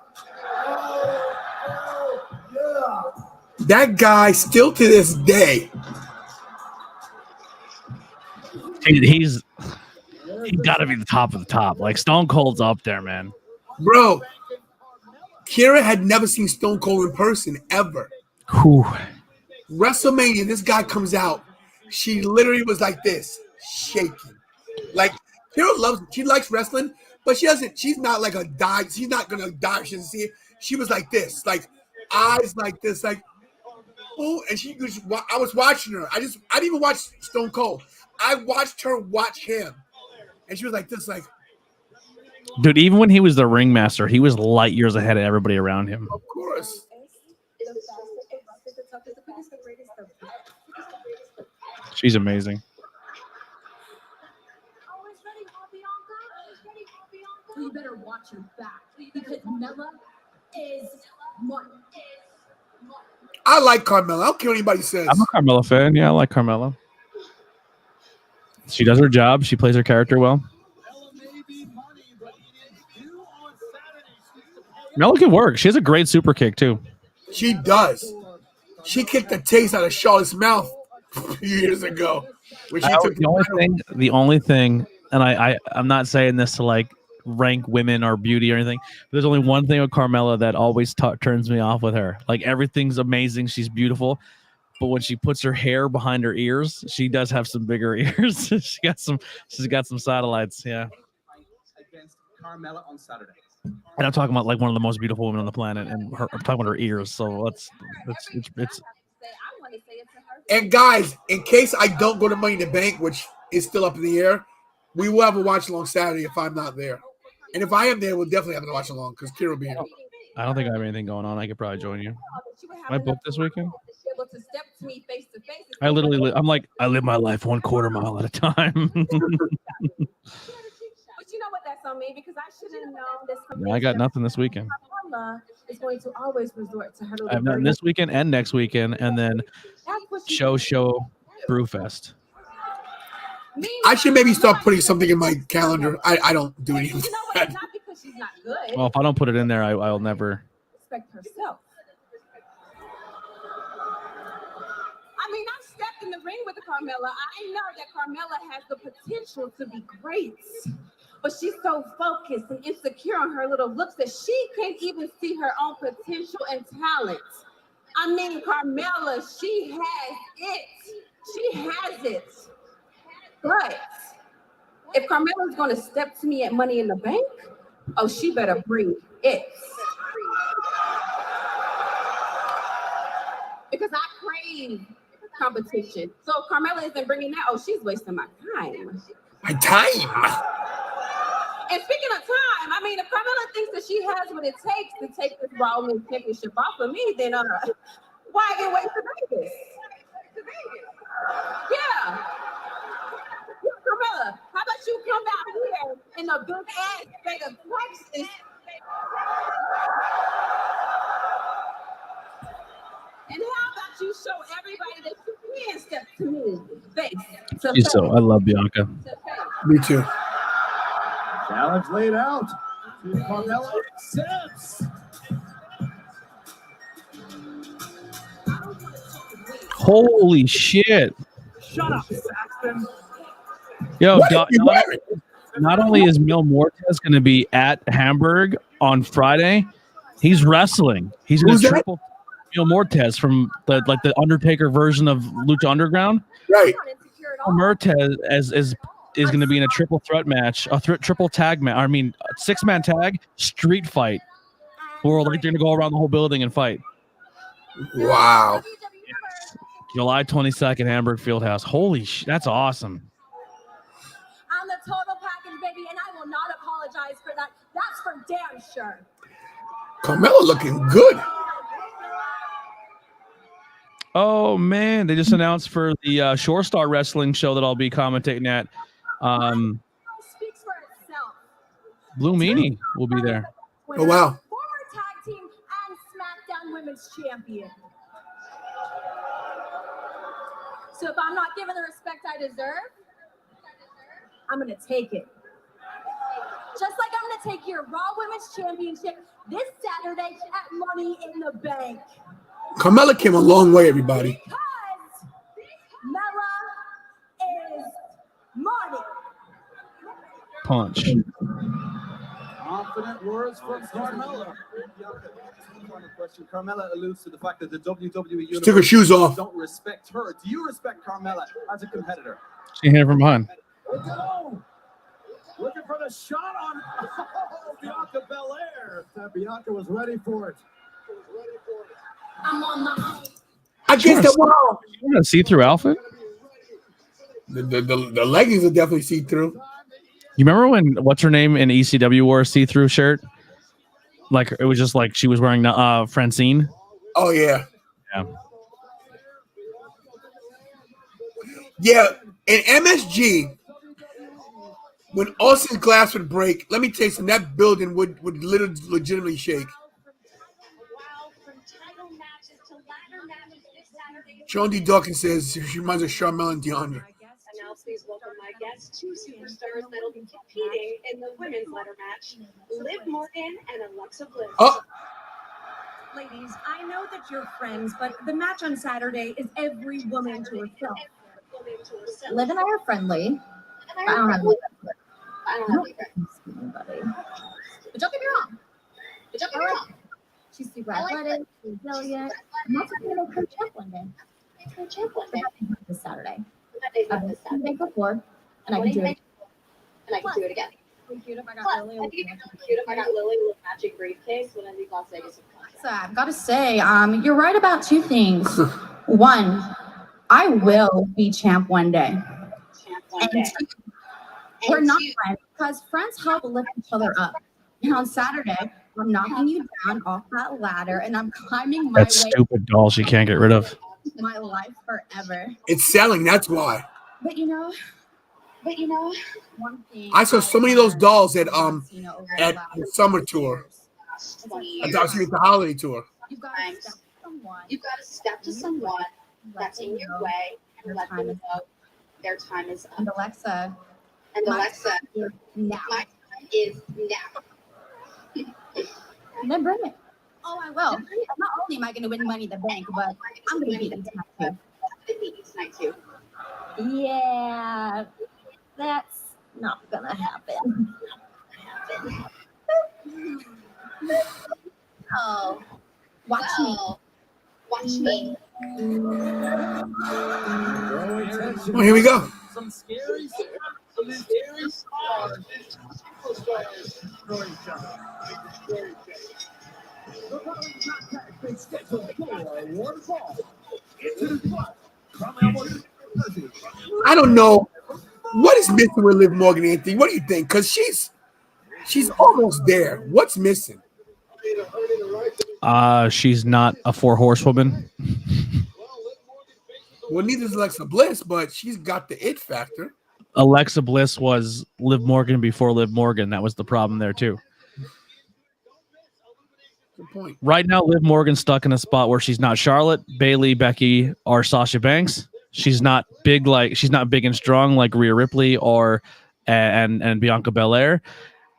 Oh, yeah. That guy still to this day. He's got to be the top of the top. Like Stone Cold's up there, man. Bro, Kira had never seen Stone Cold in person ever. Whew. WrestleMania, this guy comes out. She literally was like this, shaking. Like Kira she likes wrestling, but she's not like a die. She's not gonna die. She doesn't see it. She was like this, like eyes like this, like oh, and I was watching her. I didn't even watch Stone Cold. I watched her watch him. And she was like this, like, dude, even when he was the ringmaster, he was light years ahead of everybody around him. Of course. She's amazing. You better watch your back because Mella is one. I like Carmella. I don't care what anybody says. I'm a Carmella fan. Yeah, I like Carmella. She does her job. She plays her character well. Mella can work. She has a great super kick, too. She does. She kicked the taste out of Charlotte's mouth a few years ago. When she took The only thing, and I'm not saying this to like rank women or beauty or anything, but there's only one thing with Carmella that always turns me off with her. Like everything's amazing. She's beautiful. But when she puts her hair behind her ears, she does have some bigger ears. She's got some satellites. Yeah. Against Carmella on Saturday. And I'm talking about like one of the most beautiful women on the planet, and I'm talking about her ears. So it's. And guys, in case I don't go to Money in the Bank, which is still up in the air, we will have a watch along Saturday if I'm not there. And if I am there, we'll definitely have a watch along because Kira will be here. I don't think I have anything going on. I could probably join you. Am I booked this weekend? I live my life 1/4 mile at a time. But you know what that's on me because I should have known this. I got nothing this weekend. Carmella is going to always resort to her. I have nothing this weekend and next weekend, and then show Brewfest. I should maybe start putting something in my calendar. I don't do anything. You know what? Not because she's not good. Well, if I don't put it in there, I'll never. Respect herself. I mean, I've stepped in the ring with Carmella. I know that Carmella has the potential to be great, but she's so focused and insecure on her little looks that she can't even see her own potential and talent. I mean, Carmella, she has it. She has it. But if Carmella's going to step to me at Money in the Bank, oh, she better bring it. Because I crave competition. So if Carmella isn't bringing that, oh, she's wasting my time. My time? And speaking of time, I mean, if Carmella thinks that she has what it takes to take this Raw Women's Championship off of me, then why get wait to Vegas? Yeah. Carmella, how about you come out here in the big ass state of Texas? And how about you show everybody that you can step to me face? I love Bianca. Me too. Challenge laid out. Carmella accepts. Holy shit. Shut up, Saxton. Yo, not only is Mil Mortez going to be at Hamburg on Friday, he's wrestling. He's going to triple Mil Mortez from the Undertaker version of Lucha Underground. Right. Mortez is going to be in a triple threat match, triple tag match. I mean, 6-man tag street fight, where like they're going to go around the whole building and fight. Wow. July 22nd, Hamburg Fieldhouse. Holy shit, that's awesome. I'm the total package, baby, and I will not apologize for that. That's for damn sure. Carmella looking good. Oh man, they just announced for the Shore Star Wrestling show that I'll be commentating at. Speaks for itself. Blue Meanie will be there. Oh wow. Former tag team and SmackDown Women's Champion. So if I'm not given the respect I deserve, I'm gonna take it. Just like I'm gonna take your Raw Women's Championship this Saturday at Money in the Bank. Carmella came a long way, everybody. Because Mella is money. Punch. Confident words from Carmella. Final question. Carmella alludes to the fact that the WWE universe took her shoes off. don't respect her. Do you respect Carmella as a competitor? She hit it from behind. Looking for the shot on Bianca Belair. Bianca was ready for it. I'm on the Against the wall. You a see-through outfit? The leggings are definitely see-through. You remember when what's her name in ECW wore a see-through shirt? Like it was just like she was wearing Francine. Oh yeah. Yeah. Yeah. In MSG, when Austin's glass would break, let me tell you something, that building would literally legitimately shake. Sean D. Dawkins says she reminds of Charmel and DeAndre. And now please welcome my guests, two superstars that'll be competing in the women's ladder match, Liv Morgan and Alexa Bliss. Oh. Ladies, I know that you're friends, but the match on Saturday is every woman to herself. Liv and I are friendly. I don't have any But don't get me wrong. She's super athletic, resilient. I'm also going to make her champ one day. This Saturday. I've been to before, and I can do it. And I can do it again. Cute if I got Plus, Lily. I think it'd be cute if I got Lily with a matching briefcase when I leave Las Vegas with contract. So I've got to say, you're right about two things. One, I will be champ one day. And two, we're not friends because friends help lift each other up. And on Saturday, I'm knocking you down off that ladder, and I'm climbing my That way stupid doll she can't get rid of. my life forever. It's selling, that's why. But you know, one thing I saw so many of those dolls at the summer tour. I mean the holiday tour. You've got to step to someone that's in your way and let them know their time is up. And Alexa, my now. My time is now. And then bring it. Oh, I will. Not only am I going to win Money in the Bank, but I'm going to beat you tonight too. Yeah, that's not going to happen. Oh, watch me. Well, here we go. Some scary stars. I don't know what is missing with Liv Morgan, Anthony. What do you think? Because she's almost there. What's missing? She's not a 4-horsewoman. Well, neither is Alexa Bliss, but she's got the it factor. Alexa Bliss was Liv Morgan before Liv Morgan. That was the problem there too. Good point. Right now, Liv Morgan's stuck in a spot where she's not Charlotte, Bayley, Becky, or Sasha Banks. She's not big and strong like Rhea Ripley or and Bianca Belair,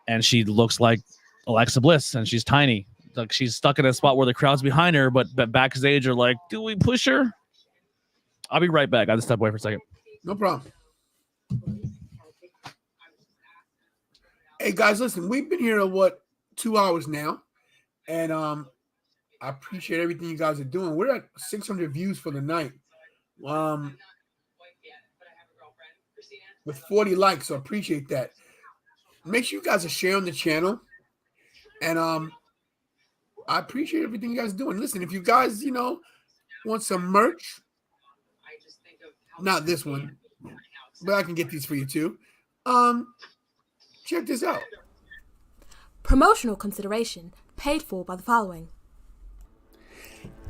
and she looks like Alexa Bliss, and she's tiny. Like she's stuck in a spot where the crowd's behind her, but backstage are like, "Do we push her?" I'll be right back. I have to step away for a second. No problem. Hey guys, listen, we've been here 2 hours now, and I appreciate everything you guys are doing. We're at 600 views for the night, with 40 likes, so appreciate that. Make sure you guys are sharing the channel, and I appreciate everything you guys are doing. Listen, if you guys want some merch, not this one, but I can get these for you too. Check this out. Promotional consideration paid for by the following.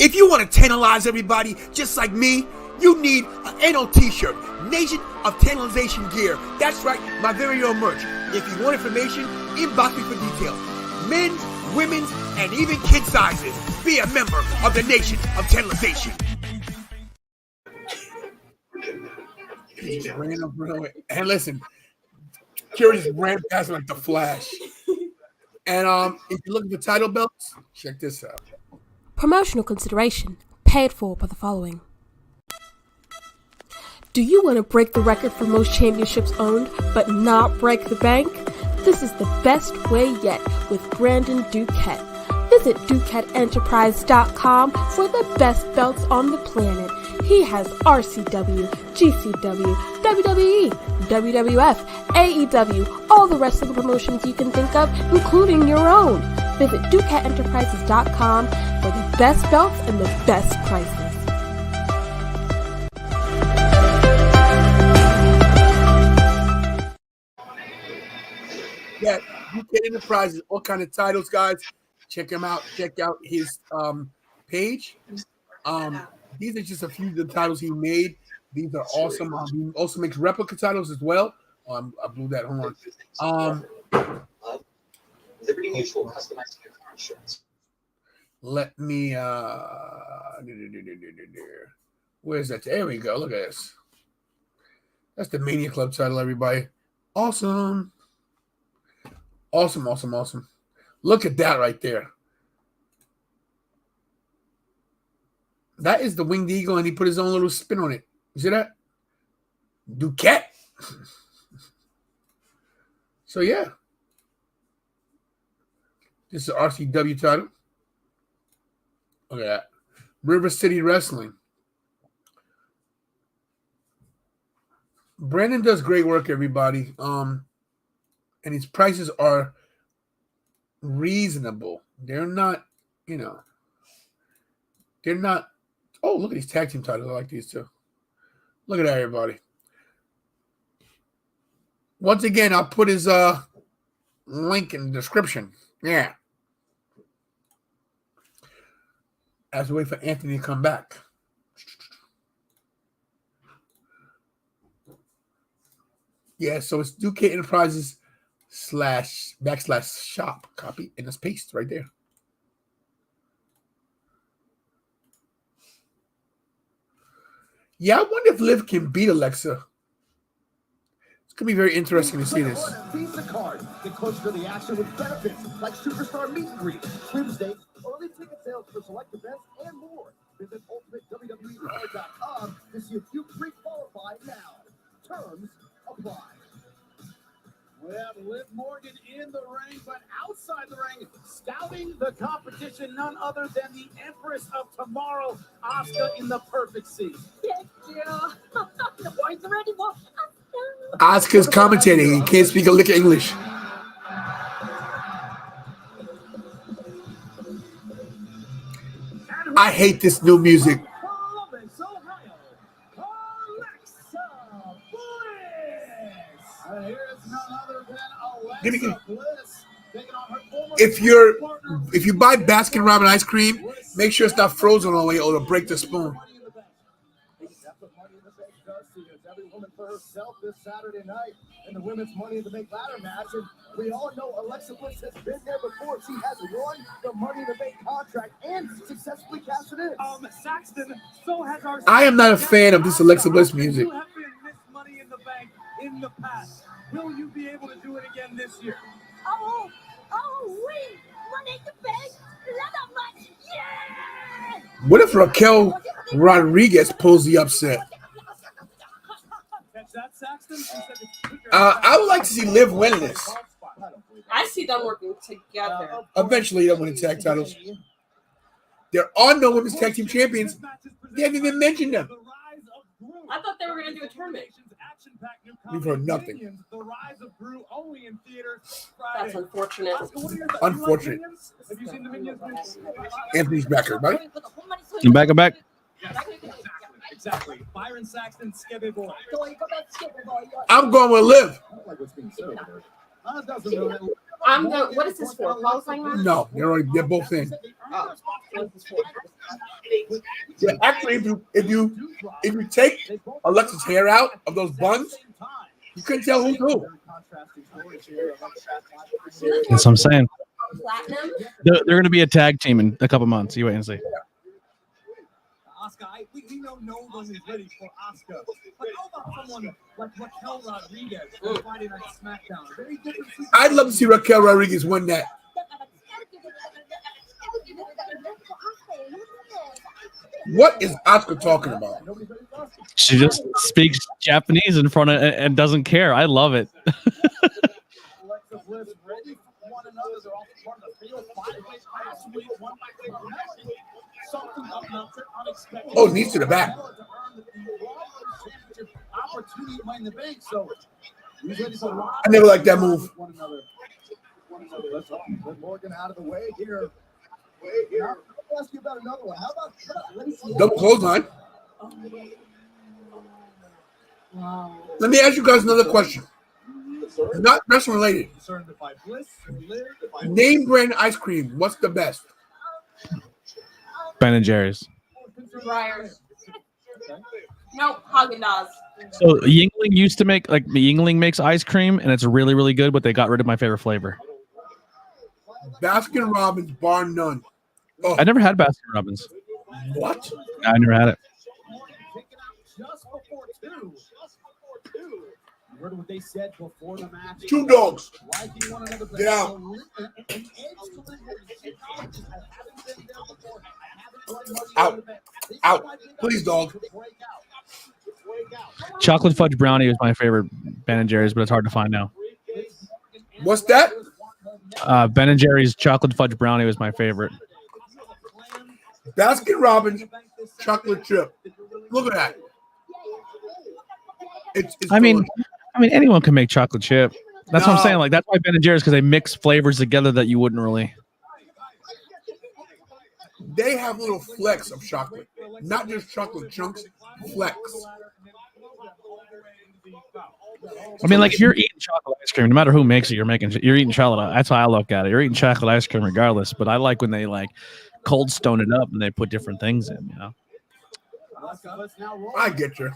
If you want to tantalize everybody just like me, you need an NO t-shirt, Nation of Tantalization gear. That's right, my very own merch. If you want information, inbox me for details. Men's, women's, and even kid sizes. Be a member of the Nation of Tantalization. And listen, Kira just ran past me like the Flash. And if you're looking for title belts, check this out. Promotional consideration paid for by the following. Do you want to break the record for most championships owned, but not break the bank? This is the best way yet with Brandon Duquette. Visit DuquetteEnterprise.com for the best belts on the planet. He has RCW, GCW, WWE, WWF, AEW, all the wrestling promotions you can think of, including your own. Visit DuquetteEnterprises.com for the best belts and the best prices. Yeah, Duquette Enterprises, all kind of titles, guys. Check him out. Check out his page. These are just a few of the titles he made. These are awesome. He also makes replica titles as well. I blew that horn. Liberty Mutual customized car insurance. Let me where's that? There we go. Look at this. That's the Mania Club title, everybody. Awesome. Awesome, awesome, awesome. Look at that right there. That is the Winged Eagle, and he put his own little spin on it. You see that? Duquette. So, yeah. This is the RCW title. Look at that. River City Wrestling. Brandon does great work, everybody. And his prices are reasonable. They're not, they're not. Oh, look at these tag team titles. I like these too. Look at that, everybody. Once again, I'll put his link in the description. Yeah. As we wait for Anthony to come back. Yeah, so it's Duquette Enterprises /shop. Copy and it's paste right there. Yeah, I wonder if Liv can beat Alexa. It's going to be very interesting to see this. Visa card. Get closer to the action with benefits like Superstar Meet and Greet, sweepstakes, early ticket sales for select events, and more. Visit UltimateWWEcard.com to see if you pre-qualify now. Terms apply. We have Liv Morgan in the ring, but outside the ring, scouting the competition, none other than the Empress of Tomorrow, Asuka, in the perfect seat. Thank you. The boys are ready for Asuka's commentating. He can't speak a lick of English. I hate this new music. If you buy Baskin Robbins ice cream, make sure it's not frozen all the way or it'll break the spoon. Every woman for herself this Saturday night in the women's Money in the Bank ladder match, and we all know Alexa Bliss has been there before. She has won the Money in the Bank contract and successfully cashed it in. Saxton, so has our. I am not a fan of this Alexa Bliss music. You have been Miss Money in the Bank in the past. Will you be able to do it again this year? Oh, wait. Money in the Bank. Ladder match. Yeah! What if Raquel Rodriguez pulls the upset? I would like to see Liv win this. I see them working together. Eventually, they'll win the tag titles. There are no women's tag team champions. They haven't even mentioned them. I thought they were going to do a tournament. We've heard nothing. That's unfortunate. Unfortunate. Anthony's back, everybody. I'm back. Exactly. Byron Saxton, Skibby Boy. I'm going with Liv. I'm the. What is this for? Qualifying match? No, they're both in. Oh, what's this for? Yeah, actually, if you take Alexa's hair out of those buns, you couldn't tell who's who. That's what I'm saying. Platinum. They're going to be a tag team in a couple months. You wait and see. Oscar, we know no one is ready for Oscar. But how about someone like Raquel Rodriguez on Friday Night SmackDown? Very different. I'd love to see Raquel Rodriguez win that. What is Oscar talking about? She just speaks Japanese in front of and doesn't care. I love it. Oh, knees to the back. I never liked that move. Let Morgan out of the way here. Now, I'll ask you about another one. How about let me see. Double clothesline. Wow. Let me ask you guys another question. Not wrestling related. Name brand ice cream. What's the best? Ben and Jerry's. Briars. No, Haagen-Dazs. So Yingling used to make Yingling makes ice cream, and it's really, really good. But they got rid of my favorite flavor. Baskin Robbins, bar none. Oh. I never had Baskin Robbins. What? I never had it. You heard what they said before the match. Two dogs. Liking one another. Get out. Out. Out. Please, dog. Chocolate fudge brownie was my favorite Ben and Jerry's, but it's hard to find now. What's that? Ben and Jerry's chocolate fudge brownie was my favorite. Baskin Robbins chocolate chip. Look at that. It's I mean, anyone can make chocolate chip. That's what I'm saying. Like that's why Ben and Jerry's, because they mix flavors together that you wouldn't really. They have little flecks of chocolate, not just chocolate chunks. Flecks. I mean, like if you're eating chocolate ice cream, no matter who makes it, you're eating chocolate. That's how I look at it. You're eating chocolate ice cream regardless. But I like when they like cold stone it up and they put different things in. You know. I get you.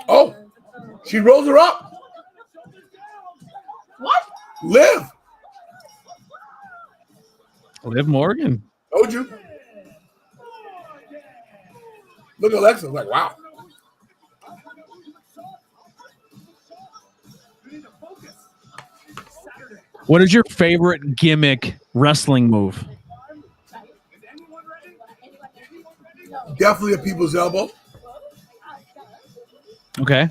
Oh, she rolls her up. What? Liv Morgan. Told you. Look at Alexa. Like, wow. What is your favorite gimmick wrestling move? Definitely a people's elbow. Okay.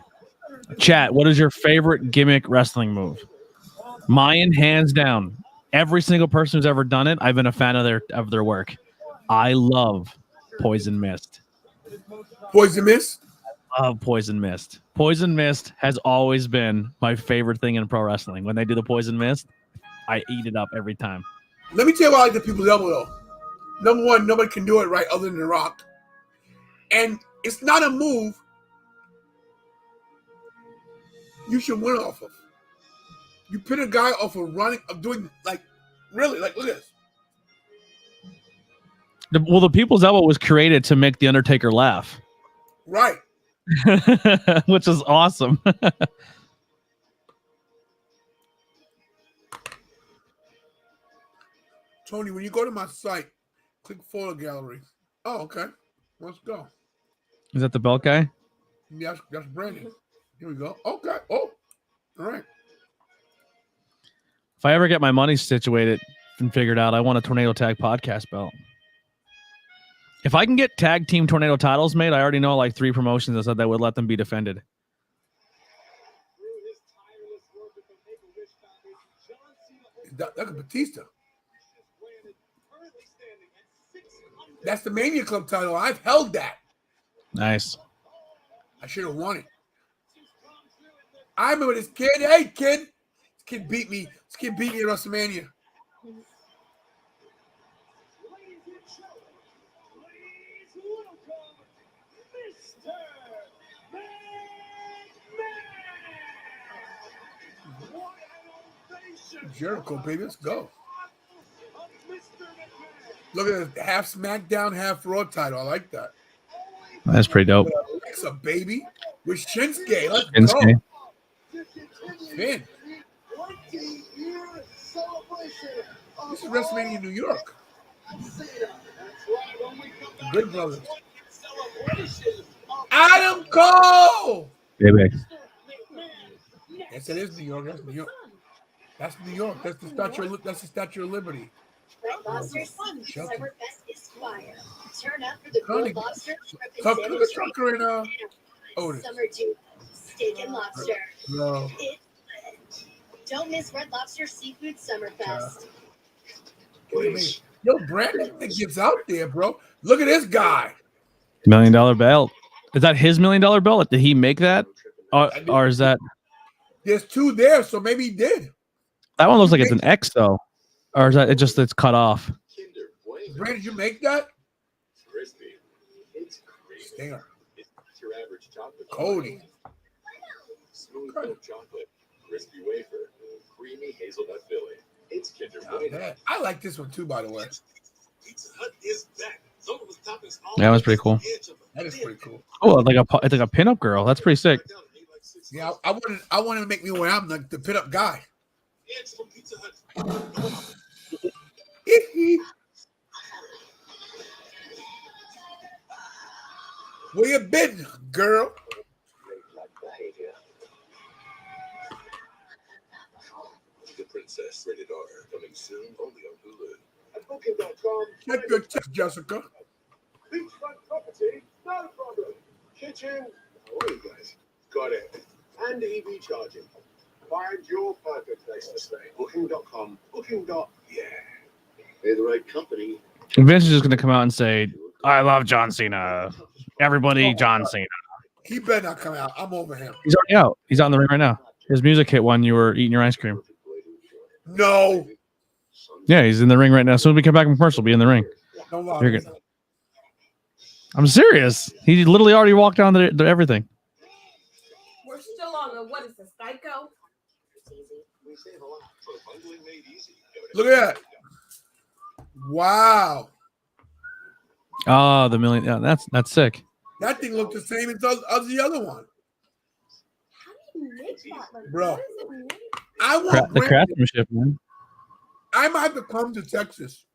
Chat, what is your favorite gimmick wrestling move? Mine, hands down. Every single person who's ever done it, I've been a fan of their work. I love Poison Mist. Poison Mist? I love Poison Mist. Poison Mist has always been my favorite thing in pro wrestling. When they do the Poison Mist, I eat it up every time. Let me tell you why I like the people's elbow, though. Number one, nobody can do it right other than The Rock. And it's not a move you should win off of. You pin a guy off of running, of doing, like, really, like, look at this. The people's elbow was created to make The Undertaker laugh. Right. Which is awesome. Tony, when you go to my site, click photo gallery. Oh, okay. Let's go. Is that the belt guy? Yeah, that's Brandon. Here we go. Okay. Oh, all right. If I ever get my money situated and figured out, I want a Tornado Tag Podcast belt. If I can get tag team tornado titles made, I already know like 3 promotions that said they would let them be defended. Look at Batista. That's the Mania Club title. I've held that. Nice. I should have won it. I remember this kid. Hey, kid. This kid beat me. This kid beat me at WrestleMania. Jericho, baby, let's go. Look at it, half SmackDown, half Raw title. I like that. That's pretty dope. Alexa, baby, with Shinsuke. Let's Shinsuke. go. Finn. This is WrestleMania in New York. Good brothers. Adam Cole. Baby. Yes, it is New York. That's New York. That's New York. That's the Statue. That's the Statue of Liberty. Red Lobster's Summer Fest is fire. Turn up for the grilled lobster, shrimp, and Look at Tucker and Otis. Summer Duo, steak and lobster. No. It's lit. Don't miss Red Lobster Seafood Summer Fest. What do you mean? Yo, Brandon gets out there, bro. Look at this guy. $1 million belt. Is that his $1 million belt? Did he make that? Or is that? There's two there, so maybe he did. That one looks like it's an X though. Or is that it just it's cut off? Brandon, did you make that? Stinger. Cody. Smooth milk chocolate, crispy wafer, creamy hazelnut filling. It's Kinder Bueno. I like this one too, by the way. Pizza Hut is back. Yeah, that was pretty cool. That is pretty cool. Oh, it's like a pinup girl. That's pretty sick. Yeah, I wanted to make me where I'm like the pinup guy. It's from Pizza Hut. Where you been, girl? The Princess, rated R, coming soon, only on Hulu. At Booking.com. Check your text, Jessica. Beachfront property, no problem. Kitchen, how are you guys? Got it. And EV charging. Find your perfect place to stay. Booking.com. Yeah. They're the right company. Vince is just gonna come out and say, "I love John Cena. Everybody, John Cena." He better not come out. I'm over him. He's already out. He's out in the ring right now. His music hit when you were eating your ice cream. No. Yeah, he's in the ring right now. As soon as we come back from commercial, be in the ring. Don't lie. You're good. I'm serious. He literally already walked down the everything. We're still on the what is this, Geico? Look at that. Wow. Oh, the million. Yeah, that's sick. That thing looked the same as the other one. How do you make that? Like, Bro. what is it made? I want The craftsmanship, man. I might have to come to Texas.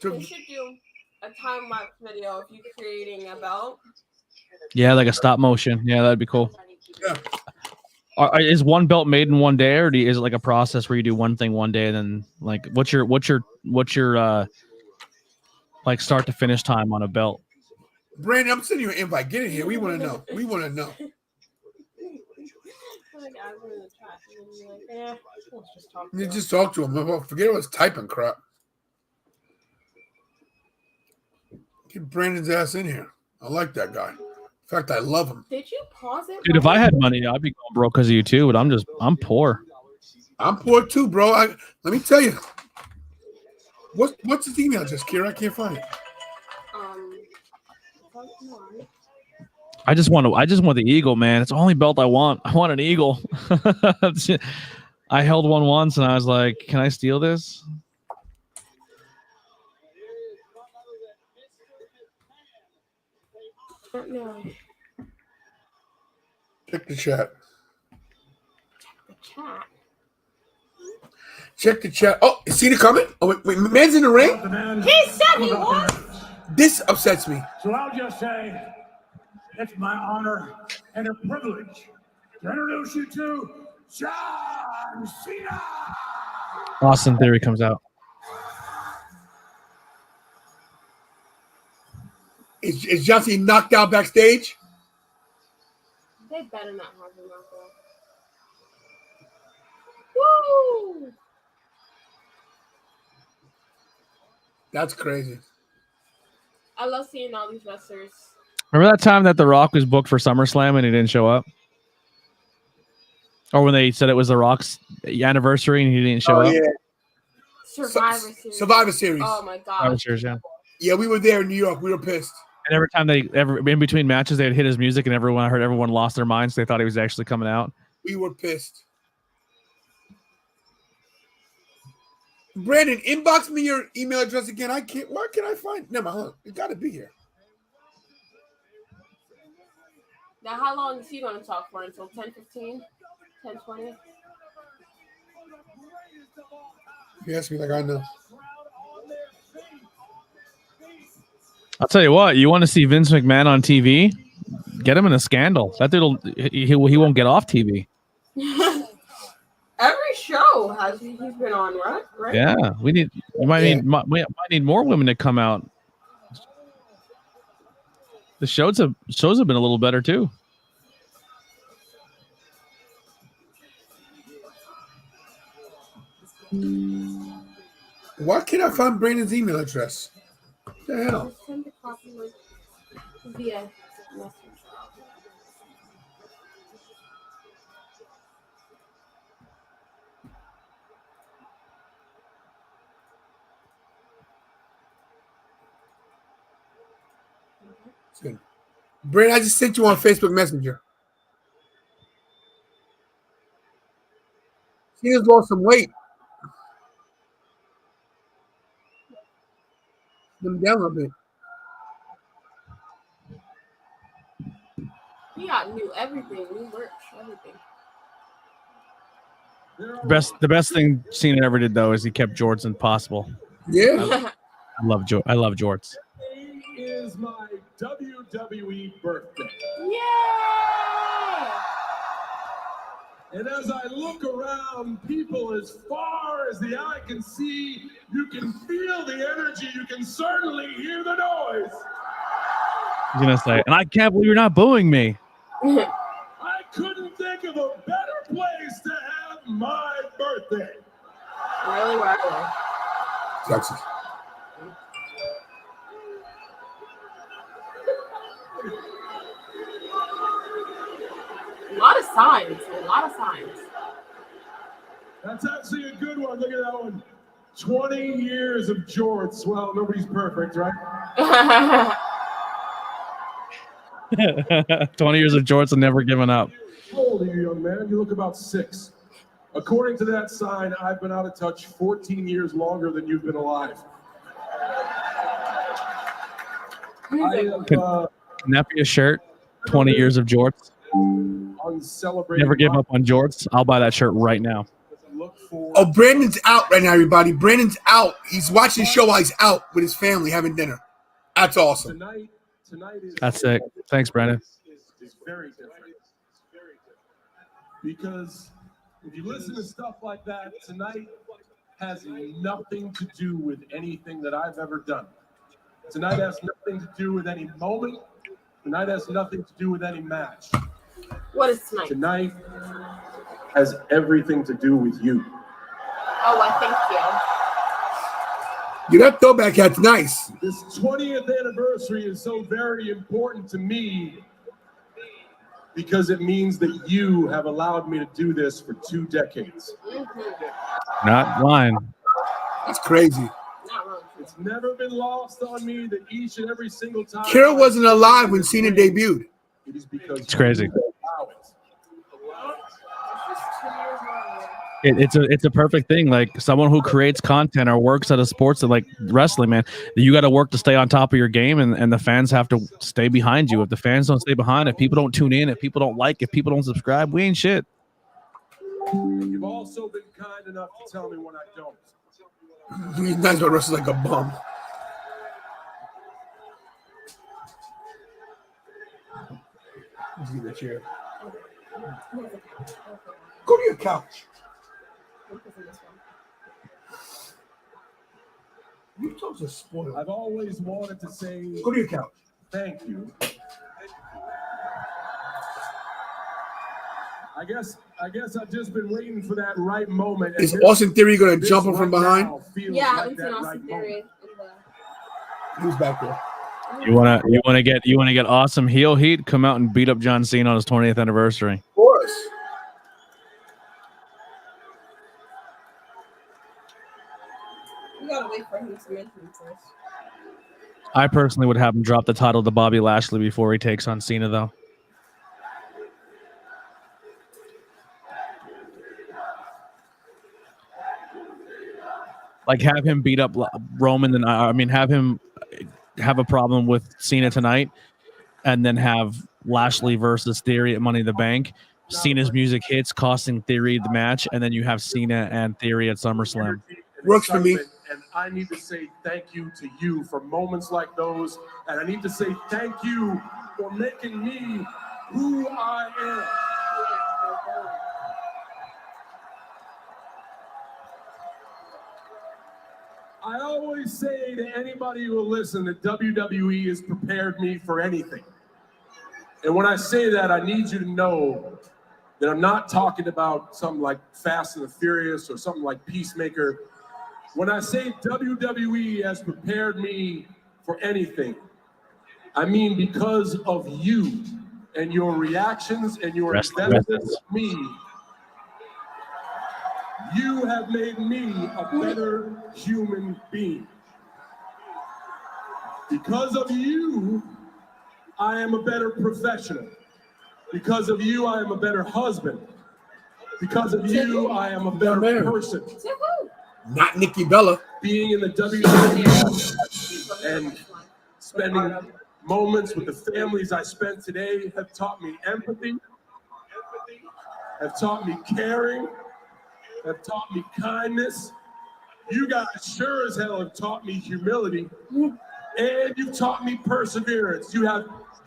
We should do a time lapse video of you creating a belt. Yeah, like a stop motion. Yeah, that'd be cool. Yeah. Is one belt made in one day, or is it like a process where you do one thing one day and then like what's your like start to finish time on a belt? Brandon, I'm sending you an invite. Get in here. We want to know. We want to know. You just talk to him. Forget what's typing crap. Get Brandon's ass in here. I like that guy. In fact, I love him. Did you pause it? Dude, if I had money, I'd be going broke because of you too. But I'm poor. I'm poor too, bro. Let me tell you. What's his email address, Kira? I can't find it. I just want the eagle, man. It's the only belt I want. I want an eagle. I held one once and I was like, can I steal this? No. Check the chat. The chat. Check the chat. Oh, is Cena coming? Oh, wait, man's in the ring? He said he was. This upsets me. So I'll just say, it's my honor and a privilege to introduce you to John Cena. Austin Theory comes out. Is John Cena knocked out backstage? They better not have him out there. Woo! That's crazy. I love seeing all these wrestlers. Remember that time that The Rock was booked for SummerSlam and he didn't show up? Or when they said it was The Rock's anniversary and he didn't show up? Yeah. Survivor Series. Survivor Series. Oh my god. Survivor Series, yeah. Yeah, we were there in New York. We were pissed. And every time in between matches, they'd hit his music and everyone lost their minds. They thought he was actually coming out. We were pissed. Brandon, inbox me your email address again. I can't. Where can I find? Never mind. It got to be here. Now, how long is he going to talk for? Until 10:15? 10:20? You ask me like I know. I'll tell you what. You want to see Vince McMahon on TV? Get him in a scandal. That dude'll he won't get off TV. Every show he's been on, right? Yeah, we might need more women to come out. The shows have been a little better too. Why can't I find Brandon's email address? What the hell? Send a copy via message. Good. Brandon, I just sent you on Facebook Messenger. Cena's lost some weight. Them down a little bit. He got new everything, new merch, everything. The best thing Cena ever did though is he kept jorts impossible. Yeah, I love jorts. Today is my WWE birthday. Yay! And as I look around, people as far as the eye can see, you can feel the energy, you can certainly hear the noise. He's gonna say, and I can't believe you're not booing me. I couldn't think of a better place to have my birthday. Really wow. Texas. A lot of signs. That's actually a good one. Look at that one. 20 years of jorts. Well, nobody's perfect, right? 20 years of jorts and never giving up. How old are you, young man? You look about 6. According to that sign, I've been out of touch 14 years longer than you've been alive. Can that be a shirt? 20 years of jorts. On celebrating Never give up on jorts. I'll buy that shirt right now. Oh, Brandon's out right now, everybody. Brandon's out. He's watching the show while he's out with his family having dinner. That's awesome. Tonight is That's it. Thanks, Brandon. is very different. Because if you listen to stuff like that, tonight has nothing to do with anything that I've ever done. Tonight has nothing to do with any moment. Tonight has nothing to do with any match. What is tonight? Tonight has everything to do with you. Oh, I thank you. Yeah, that throwback hat's nice. This 20th anniversary is so very important to me because it means that you have allowed me to do this for 2 decades. Not lying. That's crazy. It's never been lost on me that each and every single time. Kira wasn't alive when Cena debuted. It is because It's crazy. you allow it. It's a perfect thing. Like someone who creates content or works at a sports like wrestling, man, you got to work to stay on top of your game, and the fans have to stay behind you. If the fans don't stay behind, if people don't tune in, if people don't like, if people don't subscribe, we ain't shit. You've also been kind enough to tell me when I don't. These guys are wrestling like a bum. Let's get a chair. Go to your couch. You told us spoiled. I've always wanted to say Go to your couch. thank you. I guess I've just been waiting for that right moment. Is Austin Theory going to jump him from behind? Yeah, I haven't seen Austin Theory. Who's back there? You wanna get awesome heel heat? Come out and beat up John Cena on his 20th anniversary. Of course. We gotta wait for him to mention first. I personally would have him drop the title to Bobby Lashley before he takes on Cena, though. Like have him beat up Roman, and I mean have him have a problem with Cena tonight, and then have Lashley versus Theory at Money in the Bank. Cena's music hits, costing Theory the match, and then you have Cena and Theory at SummerSlam. Works for me. And I need to say thank you to you for moments like those. And I need to say thank you for making me who I am. I always say to anybody who will listen that WWE has prepared me for anything. And when I say that, I need you to know that I'm not talking about something like Fast and the Furious or something like Peacemaker. When I say WWE has prepared me for anything, I mean because of you and your reactions and your investment in me, you have made me a better human being. Because of you, I am a better professional. Because of you, I am a better husband. Because of you, I am a better person. Not Nikki Bella. Being in the WWE and spending moments with the families I spent today have taught me empathy, have taught me caring, have taught me kindness. You guys sure as hell have taught me humility, and you've taught me perseverance. You have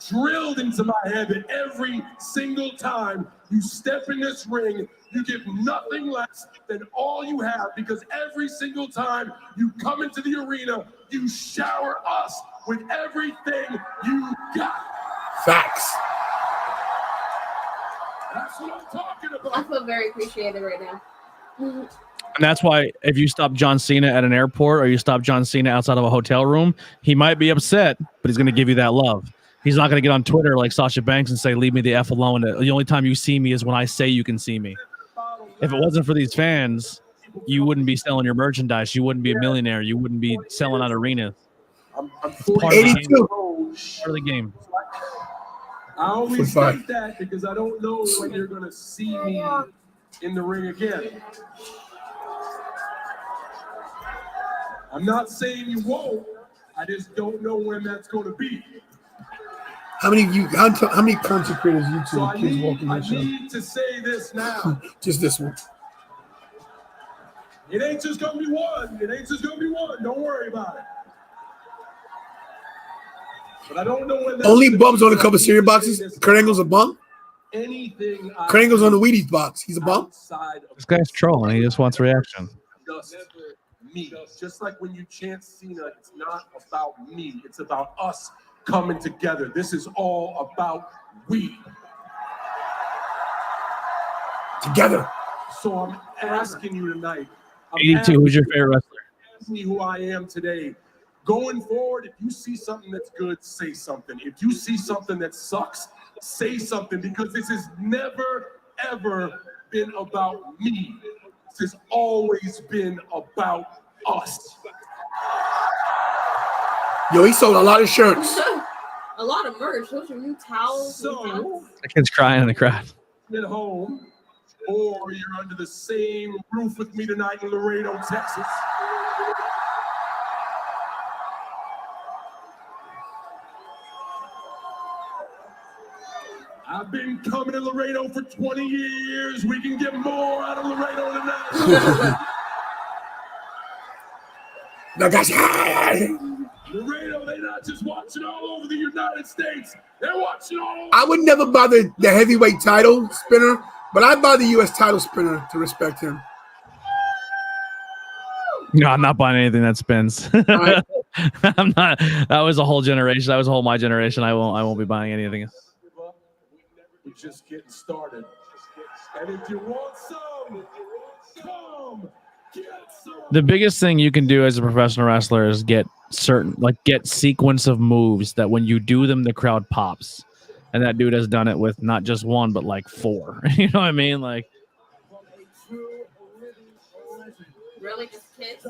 drilled into my head that every single time you step in this ring, you give nothing less than all you have, because every single time you come into the arena, you shower us with everything you got. Facts. That's what I'm talking about. I feel very appreciated right now. And that's why if you stop John Cena at an airport or you stop John Cena outside of a hotel room, he might be upset, but he's going to give you that love. He's not going to get on Twitter like Sasha Banks and say, leave me the F alone. The only time you see me is when I say you can see me. If it wasn't for these fans, you wouldn't be selling your merchandise. You wouldn't be a millionaire. You wouldn't be selling out arenas. I'm It's part of the game. Part of the game. I always think that because I don't know when you're going to see me in the ring again. I'm not saying you won't. I just don't know when that's going to be. How many content creators YouTube So kids walking I that show? need to say this now. Just this one. It ain't just going to be one. It ain't just going to be one. Don't worry about it. But I don't know when that's Only bums on a couple cereal boxes. Kurt Angle's a bum. anything. Kurt Angle's on the Wheaties box. He's a bum. This guy's trolling. He just wants reaction. Just me. Just like when you chant Cena, it's not about me. It's about us coming together. This is all about we. Together. So I'm asking you tonight. 82, who's your favorite wrestler? Ask me who I am today. Going forward, if you see something that's good, say something. If you see something that sucks, say something, because this has never, ever been about me. This has always been about us. Yo, he sold a lot of shirts. A lot of merch. Those are new towels. So, The kid's crying in the crowd. at home, or you're under the same roof with me tonight in Laredo, Texas. I've been coming to Laredo for 20 years. We can get more out of Laredo tonight. Laredo, they're not just watching all over the United States. They're watching all over. I would never buy the heavyweight title spinner, but I'd buy the U.S. title spinner to respect him. No, I'm not buying anything that spins. Right. I'm not. That was a whole generation. That was a whole my generation. I won't be buying anything. We're just getting started. And if you want some, come get some. The biggest thing you can do as a professional wrestler is get sequence of moves that when you do them, the crowd pops. And that dude has done it with not just one, but like 4. You know what I mean? Like, Really, just kids?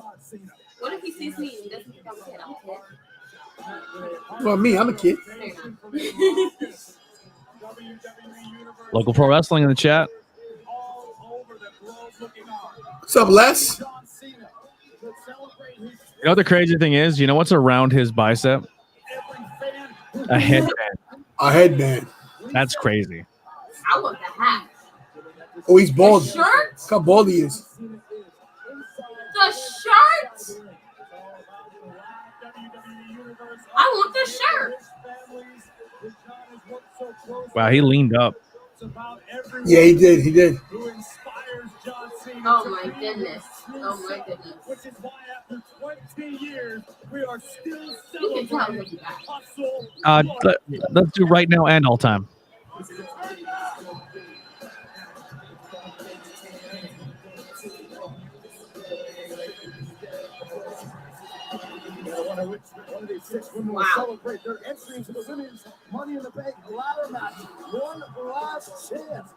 What if he sees me and he doesn't think I'm a kid? I'm a kid. Well, me, I'm a kid. local pro wrestling in the chat. What's up, Les? You know what the crazy thing is? You know what's around his bicep? A headband. A headband. That's crazy. I want the hat. Oh, he's bald. The shirt? Look how bald he is. The shirt? I want the shirt. Wow, he leaned up. Yeah, he did. He did. Oh my goodness. Oh my goodness. Which is why after 20 years, we are still You can tell him hustle. Let's do right now and all time. One of these 6 women will celebrate their entry into the women's Money in the Bank ladder match. One last chance.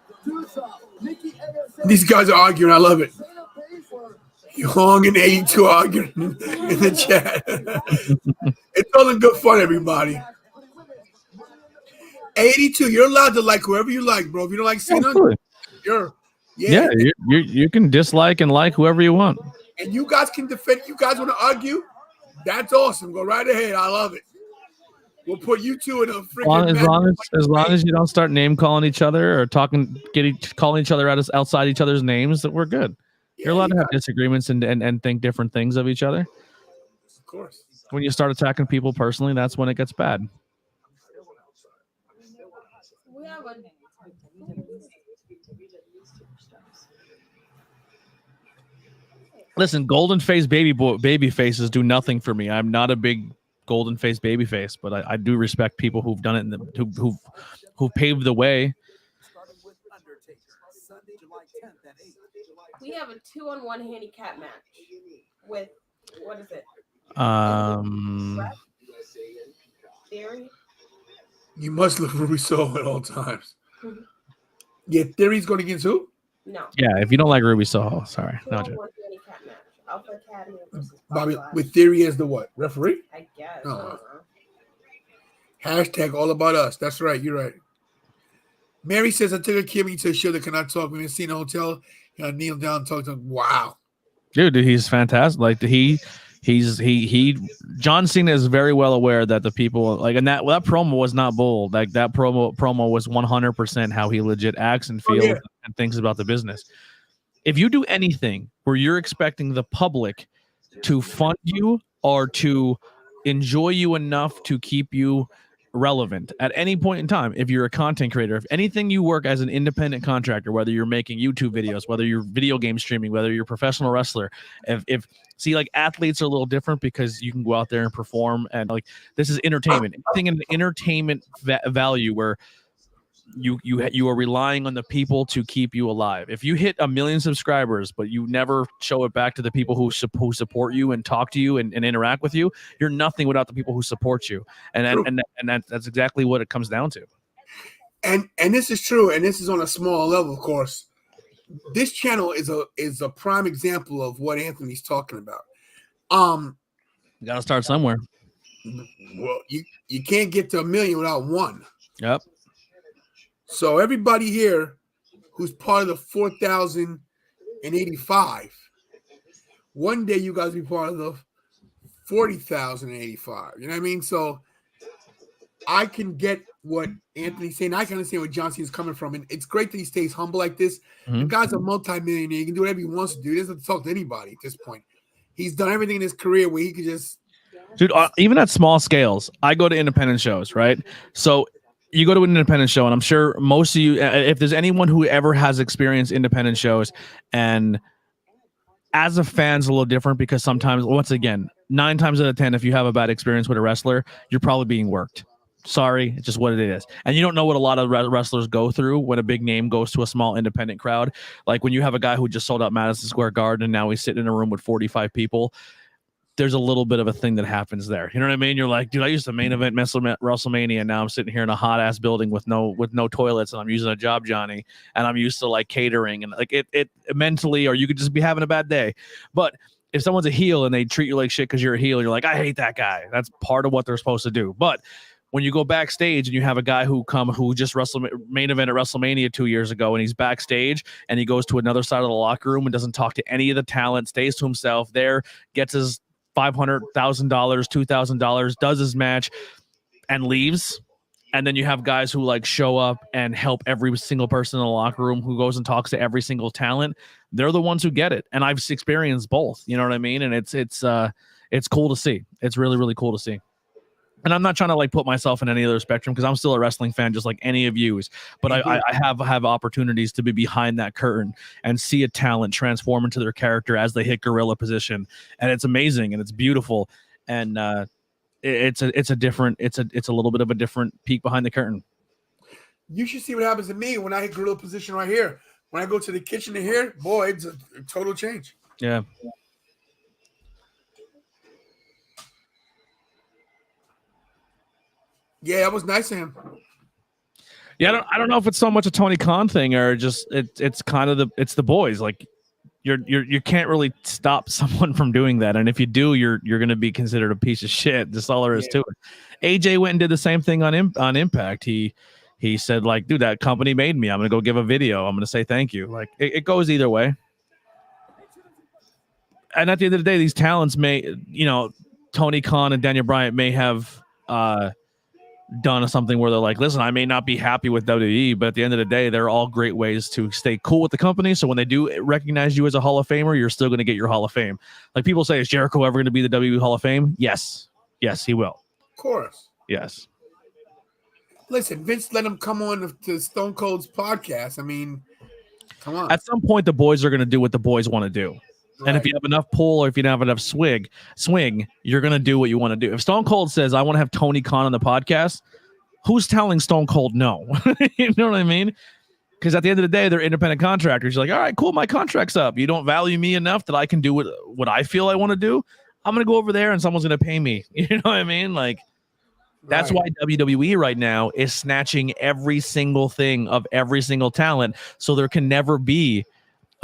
These guys are arguing. I love it. Young and 82 arguing in the chat. It's all in good fun, everybody. 82, you're allowed to like whoever you like, bro. If you don't like Cena, you can dislike and like whoever you want. And you guys can defend. You guys want to argue? That's awesome. Go right ahead. I love it. We'll put you two in a freaking as long as you don't start name calling each other or calling each other out outside each other's names, that we're good. You're allowed to have disagreements and think different things of each other. Of course. When you start attacking people personally, that's when it gets bad. Listen, golden face baby faces do nothing for me. I'm not a big golden face baby face, but I do respect people who've done it and who've paved the way. We have a 2-on-1 handicap match with what is it? Theory. You must look Ruby Soho at all times. Yeah, Theory's going against who? No. Yeah, if you don't like Ruby Soho, sorry. No, handicap match. Alpha Academy versus Bobby with Theory as the what? Referee? I guess. Oh. Hashtag all about us. That's right. You're right. Mary says, I took a Kimmy to a show that cannot talk. We've seen a hotel. Kneel down and talk to him. Wow. Dude, he's fantastic. Like John Cena is very well aware that the people like, and that promo was not bull. Like that promo was 100% how he legit acts and feels and thinks about the business. If you do anything where you're expecting the public to fund you or to enjoy you enough to keep you relevant at any point in time, if you're a content creator, if anything you work as an independent contractor, whether you're making YouTube videos, whether you're video game streaming, whether you're a professional wrestler, if like athletes are a little different because you can go out there and perform, and like this is entertainment, anything in entertainment value where you are relying on the people to keep you alive. If you hit 1 million subscribers, but you never show it back to the people who support you and talk to you and interact with you, you're nothing without the people who support you. And that's exactly what it comes down to. And this is true, and this is on a small level, of course. This channel is a prime example of what Anthony's talking about. You got to start somewhere. Well, you can't get to 1 million without one. Yep. So everybody here who's part of the 4,085, one day you guys be part of the 40,085. You know what I mean? So I can get what Anthony's saying. I can understand where John Cena's coming from. And it's great that he stays humble like this. The guy's a multi-millionaire. He can do whatever he wants to do. He doesn't have to talk to anybody at this point. He's done everything in his career where he could just... Dude, even at small scales, I go to independent shows, right? So you go to an independent show, and I'm sure most of you, if there's anyone who ever has experienced independent shows, and as a fan's a little different because sometimes, once again, 9 times out of 10, if you have a bad experience with a wrestler, you're probably being worked. Sorry, it's just what it is. And you don't know what a lot of wrestlers go through when a big name goes to a small independent crowd. Like when you have a guy who just sold out Madison Square Garden and now he's sitting in a room with 45 people. There's a little bit of a thing that happens there. You know what I mean? You're like, dude, I used to main event WrestleMania, and now I'm sitting here in a hot ass building with no toilets, and I'm using a Job Johnny, and I'm used to like catering, and like it mentally, or you could just be having a bad day. But if someone's a heel and they treat you like shit because you're a heel, you're like, I hate that guy. That's part of what they're supposed to do. But when you go backstage and you have a guy who just main event at WrestleMania 2 years ago, and he's backstage and he goes to another side of the locker room and doesn't talk to any of the talent, stays to himself there, gets his $500,000, $2,000, does his match, and leaves. And then you have guys who like show up and help every single person in the locker room, who goes and talks to every single talent. They're the ones who get it. And I've experienced both, you know what I mean? And it's cool to see. It's really, really cool to see. And I'm not trying to like put myself in any other spectrum, because I'm still a wrestling fan just like any of you. But I have opportunities to be behind that curtain and see a talent transform into their character as they hit gorilla position. And it's amazing and it's beautiful. And it's a little bit of a different peek behind the curtain. You should see what happens to me when I hit gorilla position right here. When I go to the kitchen to here, boy, it's a total change. Yeah. Yeah, that was nice of him. Yeah, I don't know if it's so much a Tony Khan thing or just it's kind of the boys. Like you can't really stop someone from doing that, and if you do, you're going to be considered a piece of shit. That's all there is to it. AJ went and did the same thing on Impact. He said like, dude, that company made me. I'm going to go give a video. I'm going to say thank you. Like it goes either way. And at the end of the day, these talents may, Tony Khan and Daniel Bryan may have done something where they're like, listen, I may not be happy with WWE, but at the end of the day, they're all great ways to stay cool with the company. So when they do recognize you as a Hall of Famer, you're still going to get your Hall of Fame. Like people say, is Jericho ever going to be the WWE Hall of Fame? Yes, he will. Of course. Yes. Listen, Vince let him come on to Stone Cold's podcast. I mean, come on. At some point, the boys are going to do what the boys want to do. Right. And if you have enough pull or if you don't have enough swing, you're going to do what you want to do. If Stone Cold says, I want to have Tony Khan on the podcast, who's telling Stone Cold no? You know what I mean? Because at the end of the day, they're independent contractors. You're like, all right, cool, my contract's up. You don't value me enough that I can do what I feel I want to do. I'm going to go over there and someone's going to pay me. You know what I mean? Like, that's why WWE right now is snatching every single thing of every single talent. So there can never be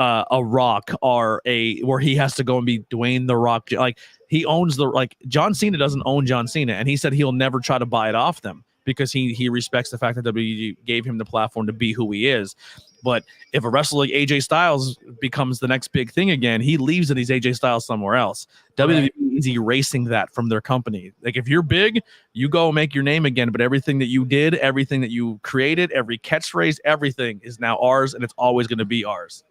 a Rock or where he has to go and be Dwayne the Rock. Like he owns John Cena doesn't own John Cena, and he said he'll never try to buy it off them because he respects the fact that WWE gave him the platform to be who he is. But if a wrestler like AJ Styles becomes the next big thing again, he leaves and he's AJ Styles somewhere else. WWE is erasing that from their company. Like if you're big, you go make your name again. But everything that you did, everything that you created, every catchphrase, everything is now ours, and it's always going to be ours.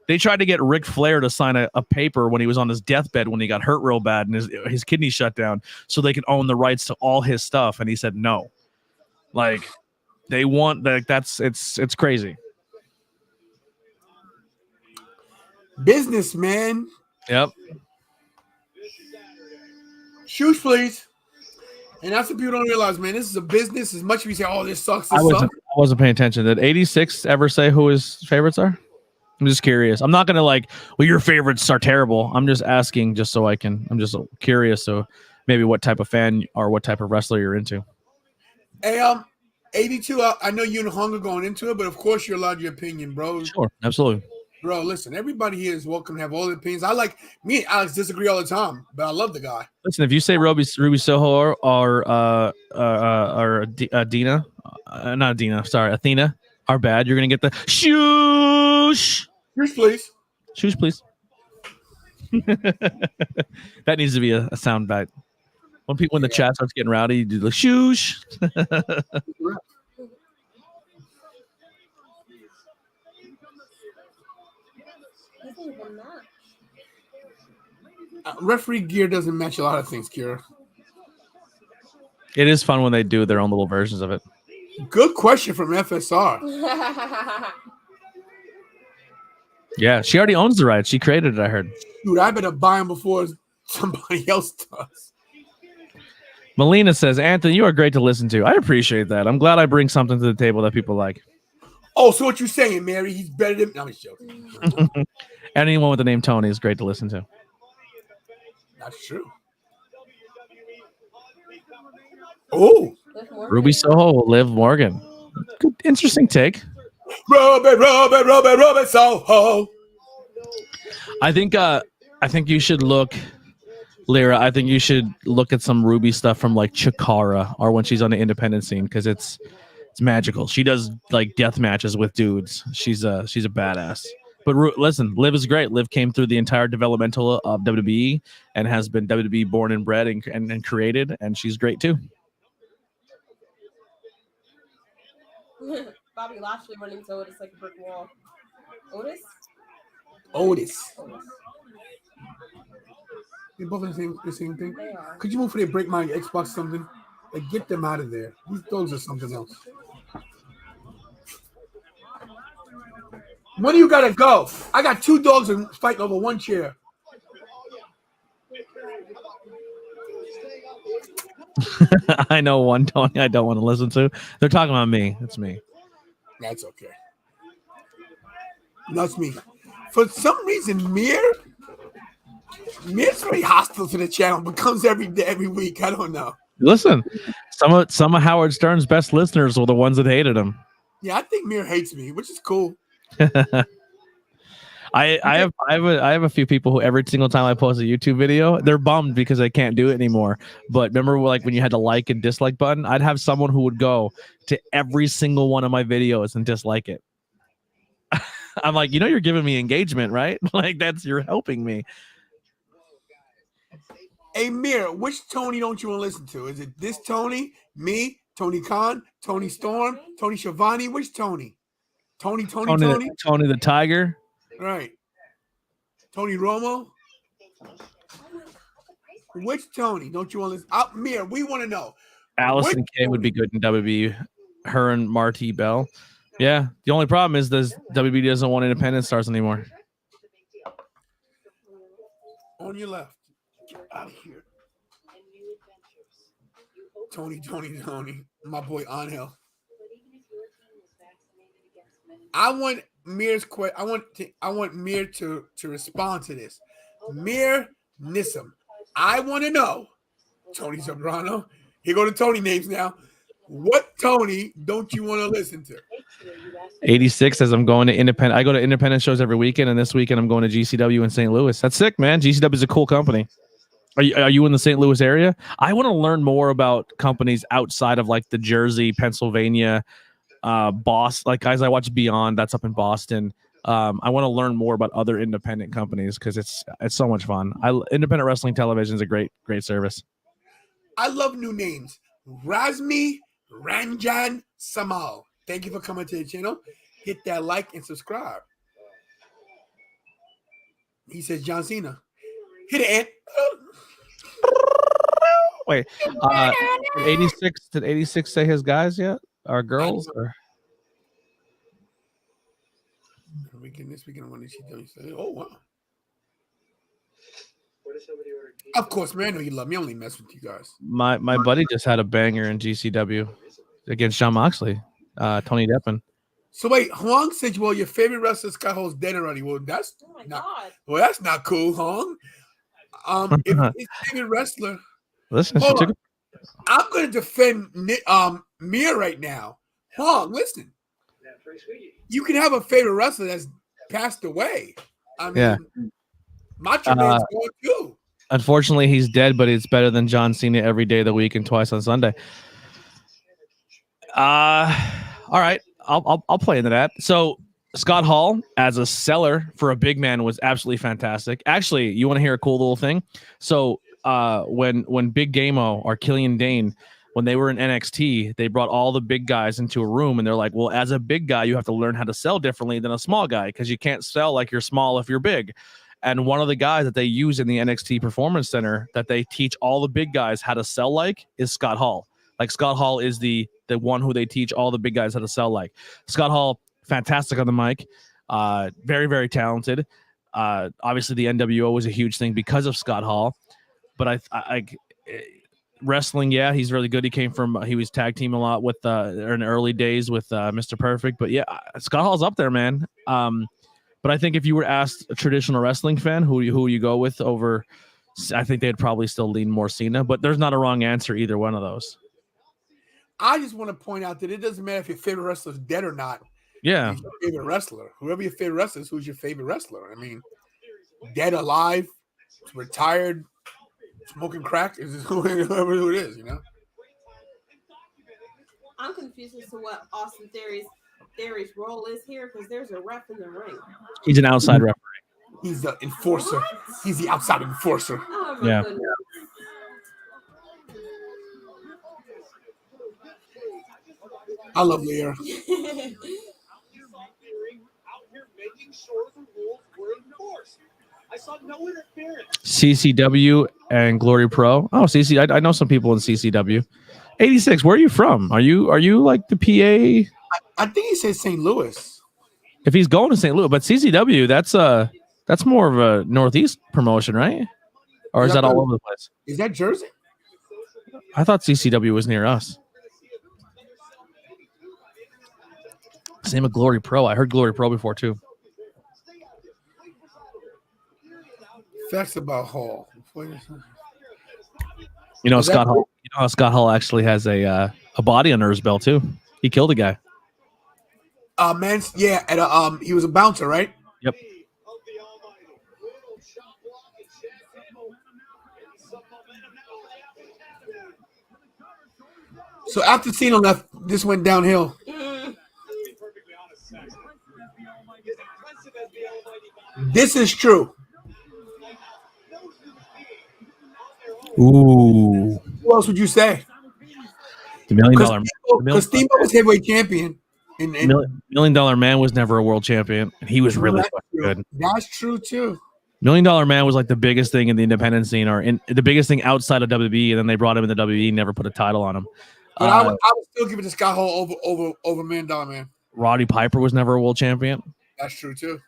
They tried to get Ric Flair to sign a paper when he was on his deathbed when he got hurt real bad and his kidney shut down so they could own the rights to all his stuff. And he said no. Like they want it's crazy. Business, man. Yep. Shoes, please. And that's what people don't realize, man. This is a business. As much as we say, oh, this sucks. I wasn't paying attention. Did 86 ever say who his favorites are? I'm just curious. I'm not gonna your favorites are terrible. I'm just asking just so I'm just curious. So maybe what type of fan or what type of wrestler you're into. Hey, 82. I know you and Hunger going into it, but of course you're allowed your opinion, bro. Sure, absolutely. Bro, listen, everybody here is welcome to have all the opinions. Me and Alex disagree all the time, but I love the guy. Listen, if you say Ruby Soho or Dina, not Dina, sorry, Athena are bad, you're gonna get the shoosh. Shoes, please. Shoes, please. That needs to be a sound bite. When people in the chat starts getting rowdy, you do the shoosh. Referee gear doesn't match a lot of things, Kira. It is fun when they do their own little versions of it. Good question from FSR. Yeah, she already owns the rights. She created it, I heard. Dude, I better buy them before somebody else does. Melina says, Anthony, you are great to listen to. I appreciate that. I'm glad I bring something to the table that people like. Oh, so what you're saying, Mary? He's better than... No, I'm just joking. Anyone with the name Tony is great to listen to. That's true. Oh. Ruby Soho, Liv Morgan. Good, interesting take. Ruby Soho. I think you should look, Lyra. I think you should look at some Ruby stuff from like Chikara or when she's on the independent scene because it's magical. She does like death matches with dudes. She's a badass. But listen, Liv is great. Liv came through the entire developmental of WWE and has been WWE born and bred and created, and she's great too. Bobby Lashley running to Otis like a brick wall. Otis. They both the same thing. Could you move for they break my Xbox something? Like, get them out of there. These dogs are something else. When do you gotta go? I got 2 dogs and fighting over 1 chair. I know one Tony I don't want to listen to. They're talking about me. It's me. That's okay. That's me. For some reason, Mir's very hostile to the channel, but comes every week. I don't know. Listen, some of Howard Stern's best listeners were the ones that hated him. Yeah, I think Mir hates me, which is cool. I have a few people who every single time I post a YouTube video, they're bummed because I can't do it anymore. But remember, like when you had the like and dislike button, I'd have someone who would go to every single one of my videos and dislike it. I'm like, you're giving me engagement, right? Like you're helping me. Hey, Mir, which Tony don't you want to listen to? Is it this Tony, me, Tony Khan, Tony Storm, Tony Schiavone? Which Tony? Tony? Tony the Tiger. Right. Tony Romo? Which Tony don't you want to listen? Mir, we want to know. Allison Kay would be good in WB. Her and Marty Bell. Yeah. The only problem is WB doesn't want independent stars anymore. On your left. Get out of here. Tony. My boy Angel. I want Mir's question. I want Mir to respond to this. Mir Nissim. I want to know. Tony Sobrano. Here go the Tony names now. What Tony don't you want to listen to? 86 says I'm going to independent. I go to independent shows every weekend, and this weekend I'm going to GCW in St. Louis. That's sick, man. GCW is a cool company. Are you in the St. Louis area? I want to learn more about companies outside of like the Jersey, Pennsylvania, Boston. Like guys, I watch Beyond. That's up in Boston. I want to learn more about other independent companies because it's so much fun. Independent wrestling television is a great service. I love new names. Razmi Ranjan Samal. Thank you for coming to the channel. Hit that like and subscribe. He says John Cena. Hit it, Ant. Wait, 86 did 86 say his guys yet? Or girls? Or? This weekend, oh wow! Of course, man. I know you love me. I only mess with you guys. My buddy just had a banger in GCW against John Moxley, Tony Deppen. So wait, Huang said, "Well, your favorite wrestler Scott Hall's dead already." Well, that's that's not cool, Huang. If his favorite wrestler, listen, I'm going to defend Mir right now. Huang, listen. You can have a favorite wrestler that's passed away. I mean, Macho Man's going too. Unfortunately, he's dead, but it's better than John Cena every day of the week and twice on Sunday. All right, I'll play into that. So Scott Hall as a seller for a big man was absolutely fantastic. Actually, you want to hear a cool little thing? So when Big Game-O or Killian Dane, when they were in NXT, they brought all the big guys into a room and they're like, well, as a big guy, you have to learn how to sell differently than a small guy because you can't sell like you're small if you're big. And one of the guys that they use in the NXT Performance Center that they teach all the big guys how to sell like is Scott Hall. Like Scott Hall is the one who they teach all the big guys how to sell like. Scott Hall, fantastic on the mic, very, very talented. Obviously, the NWO was a huge thing because of Scott Hall. But I wrestling, yeah, he's really good. He was tag team a lot with in the early days with Mr. Perfect. But yeah, Scott Hall's up there, man. But I think if you were asked a traditional wrestling fan who you go with over, I think they'd probably still lean more Cena. But there's not a wrong answer either one of those. I just want to point out that it doesn't matter if your favorite wrestler is dead or not. Yeah, your favorite wrestler, whoever your favorite wrestler is, who's your favorite wrestler? I mean, dead, alive, retired, smoking crack, is whoever it is, you know. I'm confused as to what Austin Theory's Theory's role is here because there's a ref in the ring. He's an outside referee. He's the enforcer. He's the outside enforcer. Oh my Yeah. goodness. I love Lear. I saw no interference. CCW and Glory Pro. Oh, I know some people in CCW. 86. Where are you from? Are you like the PA? I think he said St. Louis. If he's going to St. Louis, but CCW, that's more of a Northeast promotion, right? Or is that all over the place? Is that Jersey? I thought CCW was near us. Same with Glory Pro. I heard Glory Pro before too. Facts about Hall. You know, Is that Scott Hall. true? You know how Scott Hall actually has a body under his belt too. He killed a guy. Man, yeah, and he was a bouncer, right? Yep. So after Cena left, this went downhill. This is true. Ooh. Who else would you say? The $1 million man. Because Steamboat was heavyweight champion. And $1 million man was never a world champion. He was really fucking good. That's true too. $1 Million Man was like the biggest thing in the independent scene, or in the biggest thing outside of WWE, and then they brought him in the WWE, never put a title on him. But I would still give it to Scott Hall over $1 Million Man. Roddy Piper was never a world champion. That's true too.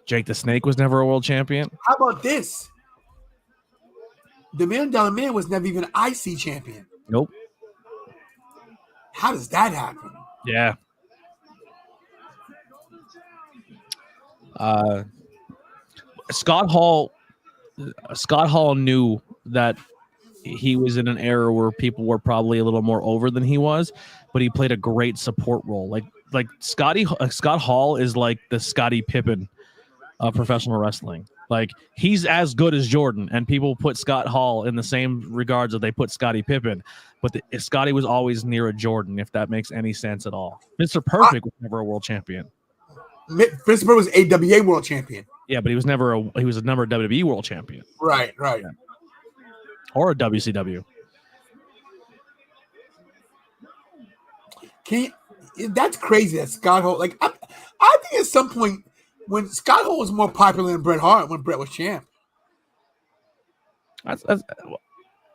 Jake the Snake was never a world champion. How about this? The $1 Million Man was never even IC champion. Nope. How does that happen? Yeah. Scott Hall knew that he was in an era where people were probably a little more over than he was, but he played a great support role. Like Scott Hall is like the Scottie Pippen of professional wrestling. Like, he's as good as Jordan, and people put Scott Hall in the same regards that they put Scottie Pippen. But Scotty was always near a Jordan, if that makes any sense at all. Mr. Perfect was never a world champion. Mr. Perfect was AWA world champion. Yeah, but he was never he was a number WWE world champion. Right. Yeah. Or a WCW. That's crazy that Scott Hall, like, I think at some point when Scott Hall was more popular than Bret Hart when Bret was champ.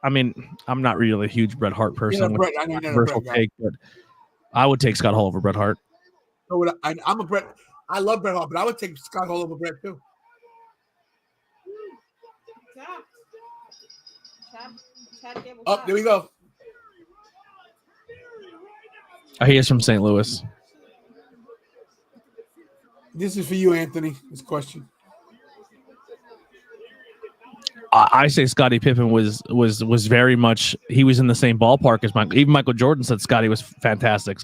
I mean, I'm not really a huge Bret Hart person. Controversial take, but I would take Scott Hall over Bret Hart. I'm a Bret. I love Bret Hart, but I would take Scott Hall over Bret too. Oh, there we go. He is from St. Louis. This is for you, Anthony. This question. I say Scottie Pippen was very much, he was in the same ballpark as Michael. Even Michael Jordan said Scottie was fantastic.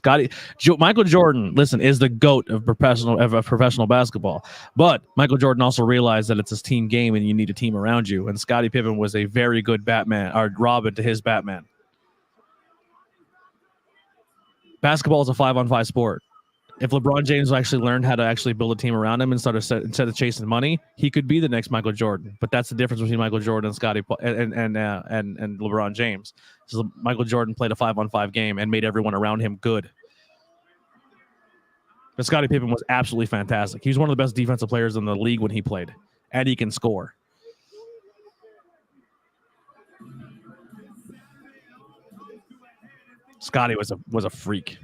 Michael Jordan, listen, is the GOAT of professional basketball. But Michael Jordan also realized that it's a team game and you need a team around you. And Scottie Pippen was a very good Batman, or Robin to his Batman. Basketball is a 5-on-5 sport. If LeBron James actually learned how to actually build a team around him instead of chasing money, he could be the next Michael Jordan. But that's the difference between Michael Jordan and Scottie and LeBron James. So Michael Jordan played a 5-on-5 game and made everyone around him good. But Scottie Pippen was absolutely fantastic. He was one of the best defensive players in the league when he played, and he can score. Scottie was a freak.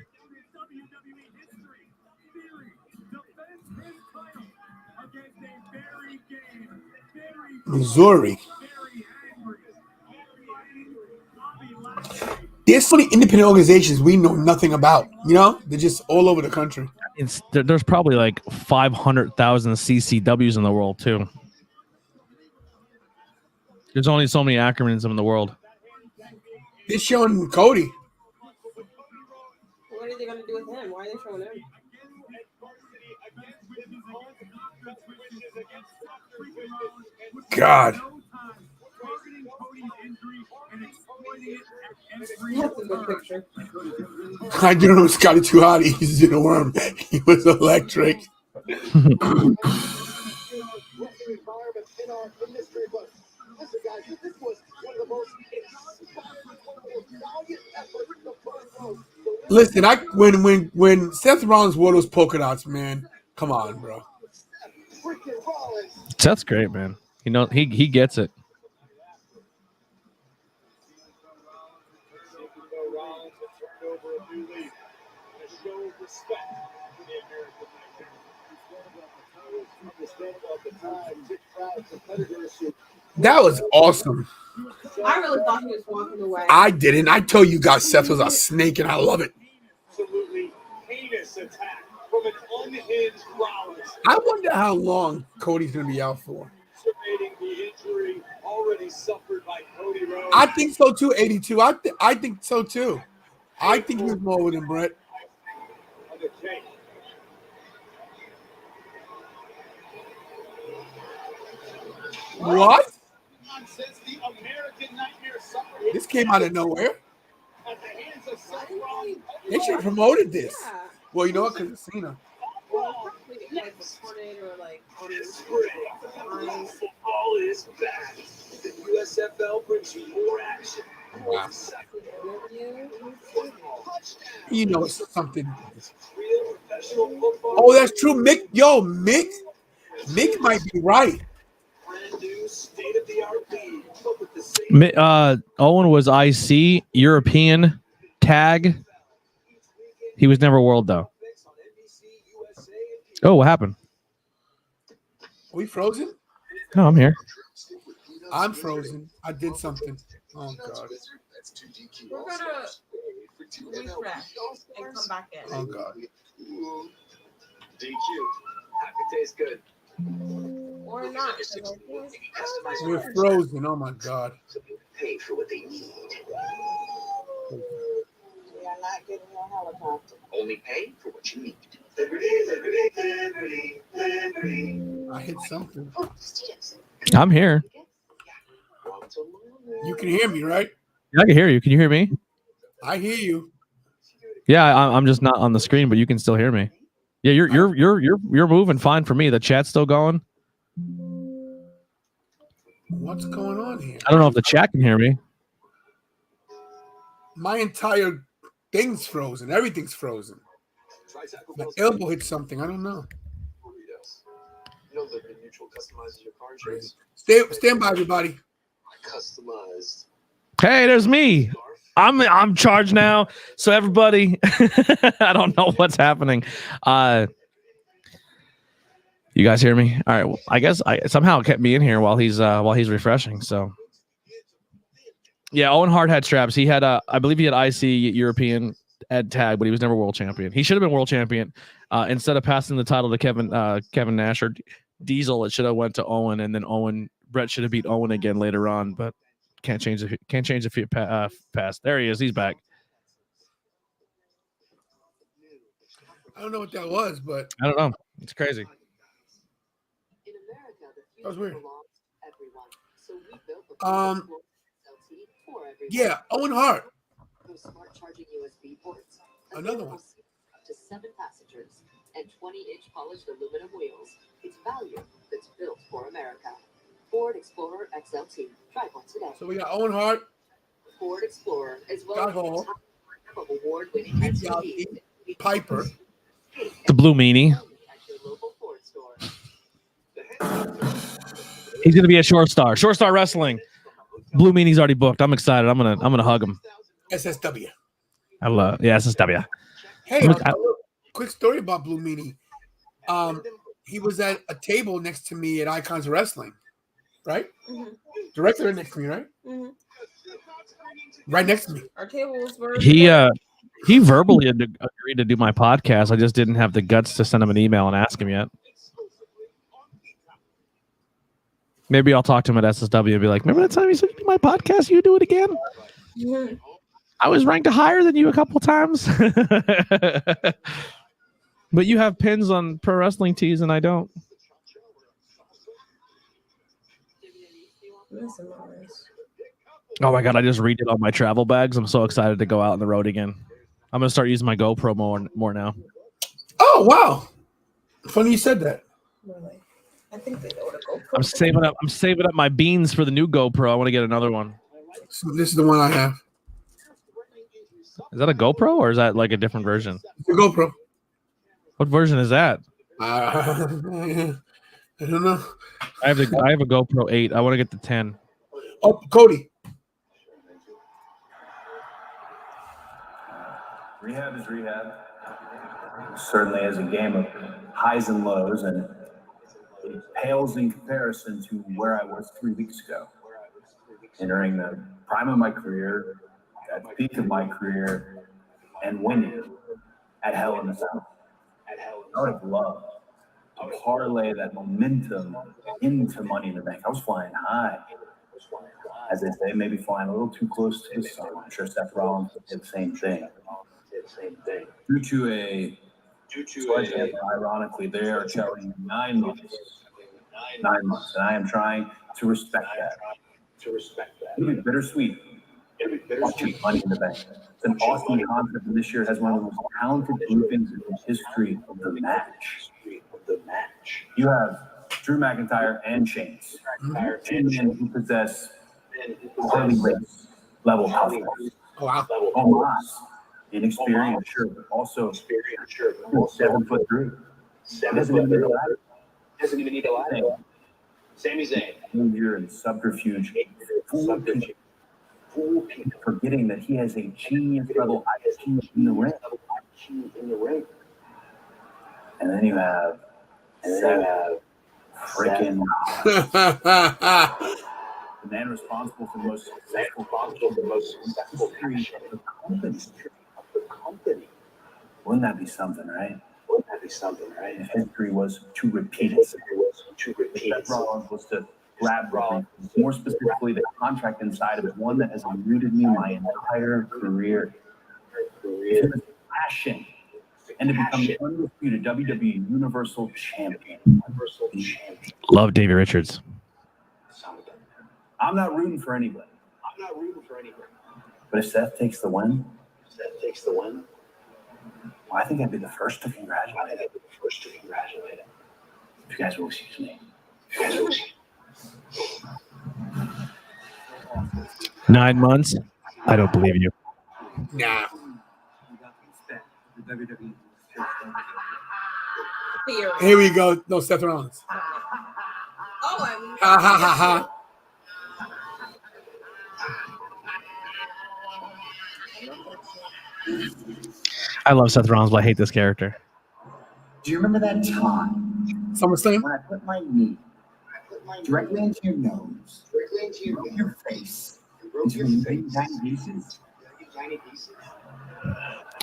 Missouri. There's so many independent organizations we know nothing about. You know, they're just all over the country. There's probably like 500,000 CCWs in the world too. There's only so many acronyms in the world. They're showing Cody. What are they going to do with him? Why are they showing him? God. That's a good picture. I do know Scotty too hot. He's in a worm. He was electric. Listen, when Seth Rollins wore those polka dots, man, come on, bro. Seth's great, man. You know, he gets it. That was awesome. I really thought he was walking away. I didn't. I told you guys Seth was a snake, and I love it. Absolutely heinous attack from an unhinged Rollins. I wonder how long Cody's going to be out for. The injury already suffered by Cody Rhodes. I think so too, 82. I think so too. I think he was more with him, Brett. What? This came out of nowhere. They should have promoted this. Well, you know what? Because it's Cena. Football is back. The USFL brings you more action. Wow. You know something. Oh, that's true. Mick might be right. Owen was IC European tag. He was never world though. Oh, what happened? Are we frozen? No, I'm here. I'm frozen. I did something. Oh God. We're gonna refresh and come back in. Oh God. DQ. Happy tastes good. Or not. We're frozen. Oh my God. Pay for what they need. We are not getting a helicopter. Only pay for what you need. I hit something. I'm here. You can hear me, right? Yeah, I can hear you. Can you hear me? I hear you. Yeah, I'm just not on the screen, but you can still hear me. Yeah, you're moving fine for me. The chat's still going. What's going on here? I don't know if the chat can hear me. My entire thing's frozen. Everything's frozen. My elbow hit something. I don't know. You know the mutual customizes your car insurance? Stand by, everybody. Customized. Hey, there's me. I'm charged now. So everybody, I don't know what's happening. You guys hear me? All right. Well, I guess somehow kept me in here while he's refreshing. So yeah, Owen Hart had straps. He had I believe he had IC European Ed tag, but he was never world champion. He should have been world champion. Instead of passing the title to Kevin Nash or Diesel, it should have went to Owen, and then Brett should have beat Owen again later on, but can't change the past. There he is. He's back. I don't know what that was, but I don't know. It's crazy. That was weird. Yeah, Owen Hart. Smart charging USB ports. Another one. Up to 7 passengers and 20-inch polished aluminum wheels. It's value that's built for America. Ford Explorer XLT. Drive one today. So we got Owen Hart. Ford Explorer as well Scott as Hall. the top of award-winning SUVs. Piper. The Blue Meanie. He's gonna be a short star. Short star wrestling. Blue Meanie's already booked. I'm excited. I'm gonna hug him. SSW. I love SSW. Hey, quick story about Blue Meanie. He was at a table next to me at Icons Wrestling, right? Mm-hmm. Directly right next to me, right? Mm-hmm. Right next to me. Our tables were. He verbally agreed to do my podcast. I just didn't have the guts to send him an email and ask him yet. Maybe I'll talk to him at SSW and be like, remember that time you said to do my podcast? You do it again? Mm-hmm. I was ranked higher than you a couple times. But you have pins on pro wrestling tees and I don't. Oh my god, I just redid all my travel bags. I'm so excited to go out on the road again. I'm gonna start using my GoPro more now. Oh wow! Funny you said that. Really? I think they know what a GoPro. I'm saving up my beans for the new GoPro. I want to get another one. So this is the one I have. Is that a GoPro or is that like a different version? It's a GoPro. What version is that? I don't know. I have a GoPro 8. I want to get the 10. Oh, Cody. Rehab is rehab. It certainly is a game of highs and lows, and it pales in comparison to where I was 3 weeks ago. Entering the prime of my career, at the peak of my career, and winning at Hell in a Cell. I would have loved to parlay that momentum into Money in the Bank. I was flying high. As they say, maybe flying a little too close to the sun. I'm sure Seth Rollins did the same thing. Due to ironically, they are telling 9 months. 9 months. And I am trying to respect that. It'll be bittersweet. Watching Money in the Bank. It's an awesome concept, and this year has one of the most talented groupings in the history of the match. You have Drew McIntyre and Sheamus. Two men who possess early race level toughness. Omos, inexperienced, sure, but also 7'3". Doesn't even need a ladder. Sami Zayn. You're in subterfuge. Forgetting that he has a genius level IQ in the ring. And then you have freaking the man responsible for the most successful history of the company. Wouldn't that be something, right? If history was to repeat itself. Seth Rollins was to grab Raw, more specifically the contract inside of it, one that has eluded me my entire career. His passion and to become the undisputed WWE Universal Champion. Love Davey Richards. I'm not rooting for anybody. But if Seth takes the win, well, I think I'd be the first to congratulate him. If you guys will excuse me. 9 months? I don't believe you. Nah. Here we go. No, Seth Rollins. Oh, Ha ha ha ha. I love Seth Rollins, but I hate this character. Do you remember that time? SummerSlam? When I put my knee directly into your nose, broke your face, into tiny pieces?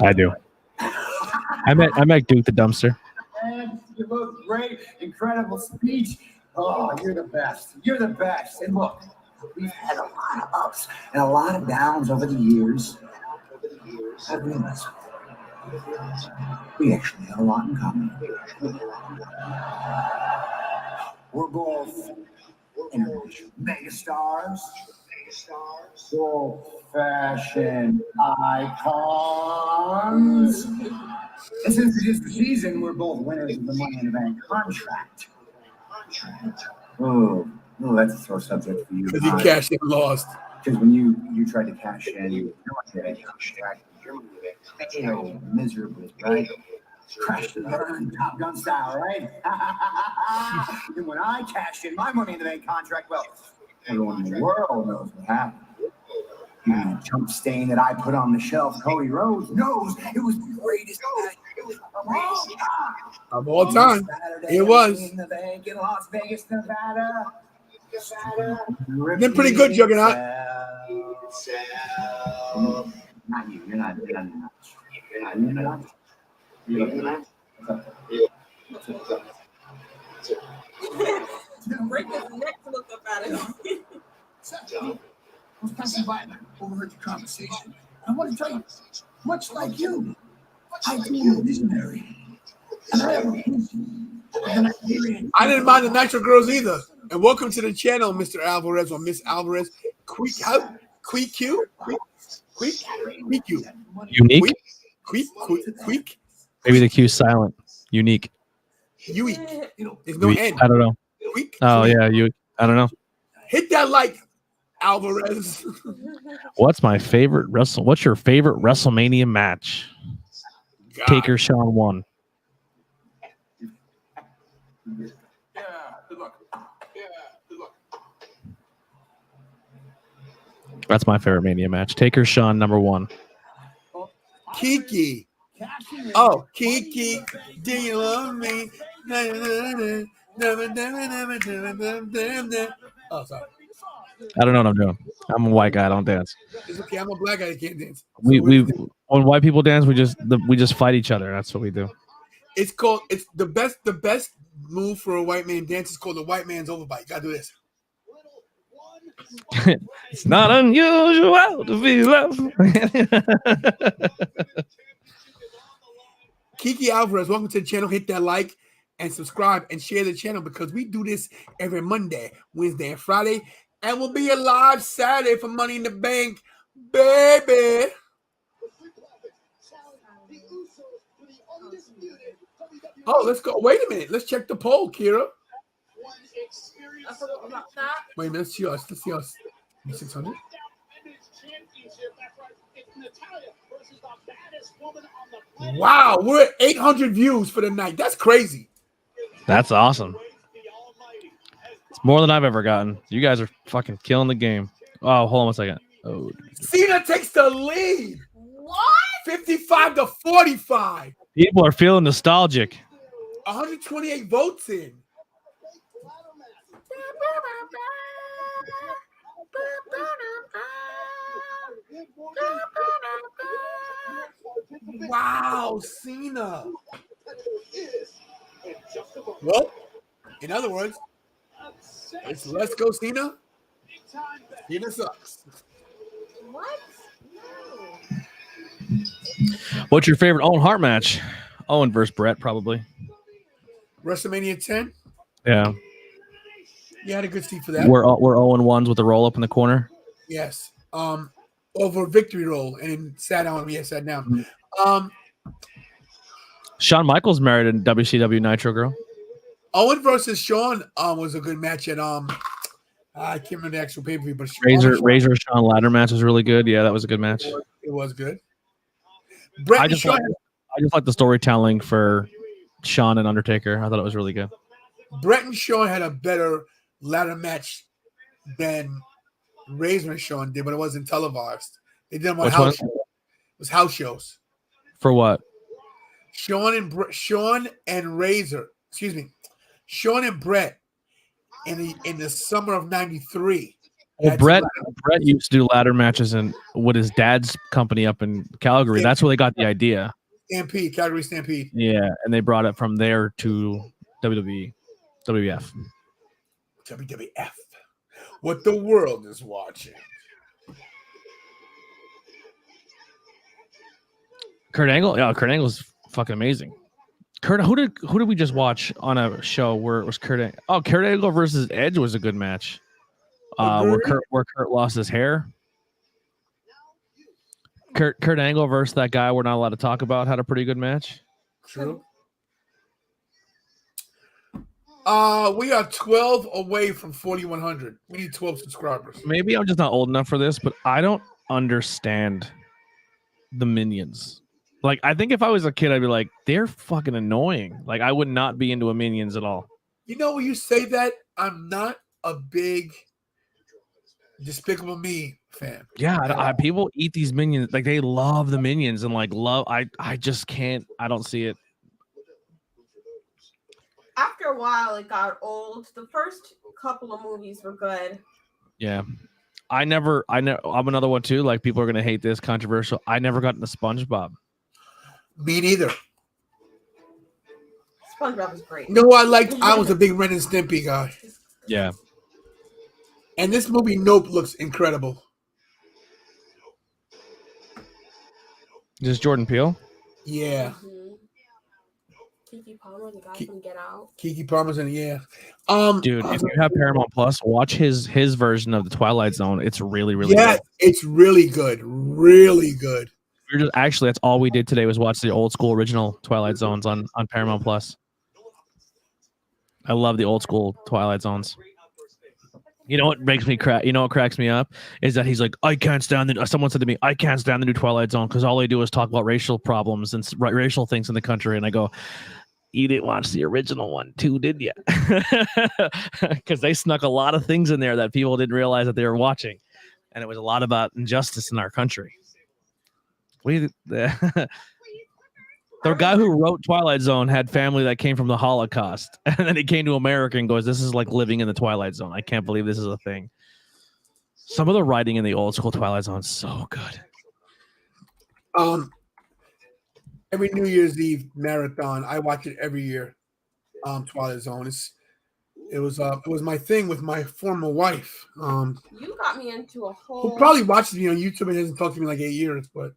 I do. I met Duke the Dumpster. Man, you look great. Incredible speech. Oh, you're the best. You're the best. And look, we've had a lot of ups and a lot of downs over the years. I realize we actually have a lot in common. We're both international megastars, old-fashioned icons. And since it is the season, we're both winners of the Money in the Bank contract. Oh, that's a sore subject for you. Because he cashed in lost. Because when you tried to cash in, you failed miserably, right? Crash and burn, Top Gun style, right? And when I cashed in my Money in the Bank contract, well, everyone in the world knows what happened. The jump stain that I put on the shelf, Cody Rhodes knows it was the greatest match of all time. It was. In the bank in Las Vegas, Nevada. They're pretty good, Juggernaut. Not you. You're not. break his neck to look up at him. I was passing by and I overheard the conversation. I want to tell you, much like you, I am a visionary. And I have a vision of an Nigerian. I didn't mind the Nitro Girls either. And welcome to the channel, Mr. Alvarez or Miss Alvarez. Unique. Quick. Maybe the Q's silent. Unique. There's no N. I don't know. Oh yeah, I don't know. Hit that like, Alvarez. What's your favorite WrestleMania match? God. Taker Shawn 1. That's my favorite Mania match. Taker Shawn number 1. Kiki. Oh, Kiki, do you love me? Oh, sorry. I don't know what I'm doing. I'm a white guy. I don't dance. It's okay. I'm a black guy that can't dance. We when white people dance, we just fight each other. That's what we do. It's the best move for a white man dance is called the white man's overbite. You gotta do this. It's not unusual to be loved. Kiki Alvarez, welcome to the channel. Hit that like and subscribe and share the channel because we do this every Monday, Wednesday, and Friday. And we'll be live Saturday for Money in the Bank, baby. Oh, let's go. Wait a minute. Let's check the poll, Kira. I forgot about that. Wait a minute. Let's see us. 600. Wow, we're at 800 views for the night. That's crazy. That's awesome. It's more than I've ever gotten. You guys are fucking killing the game. Oh, hold on one second. Oh, Cena takes the lead. What? 55-45. People are feeling nostalgic. 128 votes in. Wow, Cena. Well, in other words, it's let's go, Cena. Cena sucks. What? What's your favorite Owen Hart match? Owen versus Brett, probably. WrestleMania 10. Yeah. You had a good seat for that. We're Owen ones with the roll up in the corner. Yes. Over victory roll and then sat down. Yes, sat down. Shawn Michaels married a WCW Nitro girl. Owen versus Shawn was a good match at I can't remember the actual pay-per-view, but Razor Shawn ladder match was really good. Yeah, that was a good match. It was good. I just like the storytelling for Shawn and Undertaker. I thought it was really good. Brett and Shawn had a better ladder match than Razor and Shawn did, but it wasn't televised. They did them on house shows. It was house shows. For what? Shawn and Razor. Excuse me. Shawn and Brett in the summer of '93. Well, Brett used to do ladder matches with his dad's company up in Calgary. That's where they got the idea. Stampede, Calgary Stampede. Yeah, and they brought it from there to WWE, WWF. WWF. What the world is watching. Kurt Angle? Yeah, Kurt Angle's fucking amazing. Who did we just watch on a show where it was Kurt Angle? Oh, Kurt Angle versus Edge was a good match. Where Kurt lost his hair. Kurt Angle versus that guy we're not allowed to talk about had a pretty good match. True. We are 12 away from 4,100. We need 12 subscribers. Maybe I'm just not old enough for this, but I don't understand the minions. Like, I think if I was a kid, I'd be like, they're fucking annoying. Like, I would not be into a Minions at all. You know, when you say that, I'm not a big Despicable Me fan. Yeah, people eat these Minions. Like, they love the Minions and, like, I just can't. I don't see it. After a while, it got old. The first couple of movies were good. Yeah. I'm another one, too. Like, people are going to hate this, controversial. I never got into SpongeBob. Me neither. SpongeBob was great. You know who I liked? I was a big Ren and Stimpy guy. Yeah. And this movie, Nope, looks incredible. Just Jordan Peele? Yeah. Kiki Palmer, the guy from Get Out. Kiki Palmer's in it, Dude, if you have Paramount Plus, watch his version of the Twilight Zone. It's really good. It's really good. Really good. We're just actually that's all we did today was watch the old school original Twilight Zones on Paramount Plus. I love the old school Twilight Zones. You know what makes me crack? You know what cracks me up is that he's like, I can't stand the. Someone said to me, I can't stand the new Twilight Zone because all they do is talk about racial problems and racial things in the country. And I go, you didn't watch the original one too, did you? Because they snuck a lot of things in there that people didn't realize that they were watching, and it was a lot about injustice in our country. The guy who wrote Twilight Zone had family that came from the Holocaust, and then he came to America and goes, this is like living in the Twilight Zone. I can't believe this is a thing. Some of the writing in the old school Twilight Zone is so good. Every New Year's Eve marathon, I watch it every year. Twilight Zone. It was my thing with my former wife. You got me into a whole. Who probably watches me on YouTube and hasn't talked to me in like 8 years, but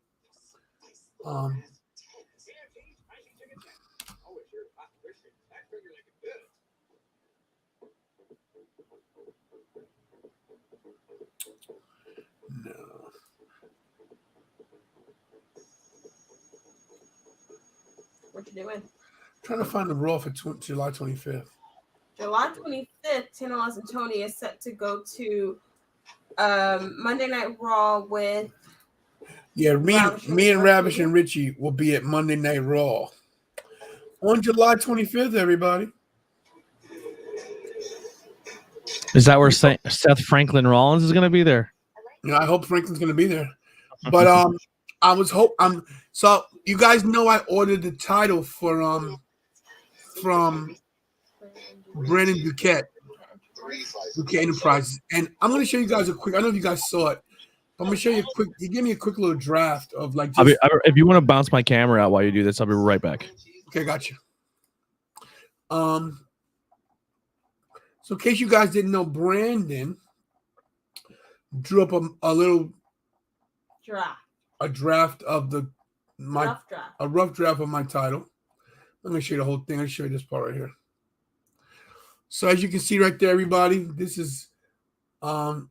What you doing? trying to find the Raw for July 25th. July 25th, Tanalas and Tony is set to go to Monday Night Raw with. Yeah, me and Ravish and Richie will be at Monday Night Raw on July 25th, everybody. Is that where Seth Franklin Rollins is going to be there? Yeah, I hope Franklin's going to be there. But so you guys know I ordered the title for from Brandon Duquette Enterprises, and I'm going to show you guys a quick. I don't know if you guys saw it. I'm going to show you a quick. He gave me a quick little draft of like. If you want to bounce my camera out while you do this, I'll be right back. Okay, gotcha. So in case you guys didn't know, Brandon drew up a little draft of a rough draft of my title. Let me show you the whole thing. I'll show you this part right here. So as you can see right there, everybody, this is I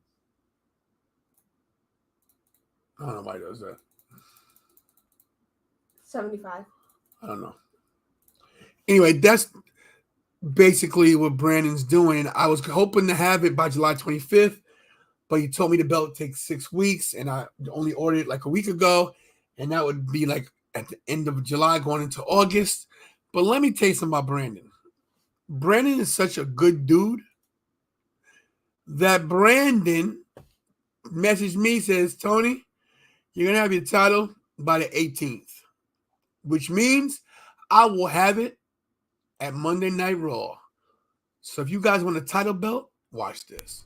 don't know why it does that. 75. I don't know. Anyway, that's basically what Brandon's doing. I was hoping to have it by July 25th, but he told me the belt takes 6 weeks, and I only ordered it like a week ago, and that would be like at the end of July going into August. But let me tell you something about Brandon. Brandon is such a good dude that Brandon messaged me, says, Tony, you're going to have your title by the 18th, which means I will have it at Monday Night Raw. So if you guys want a title belt, watch this.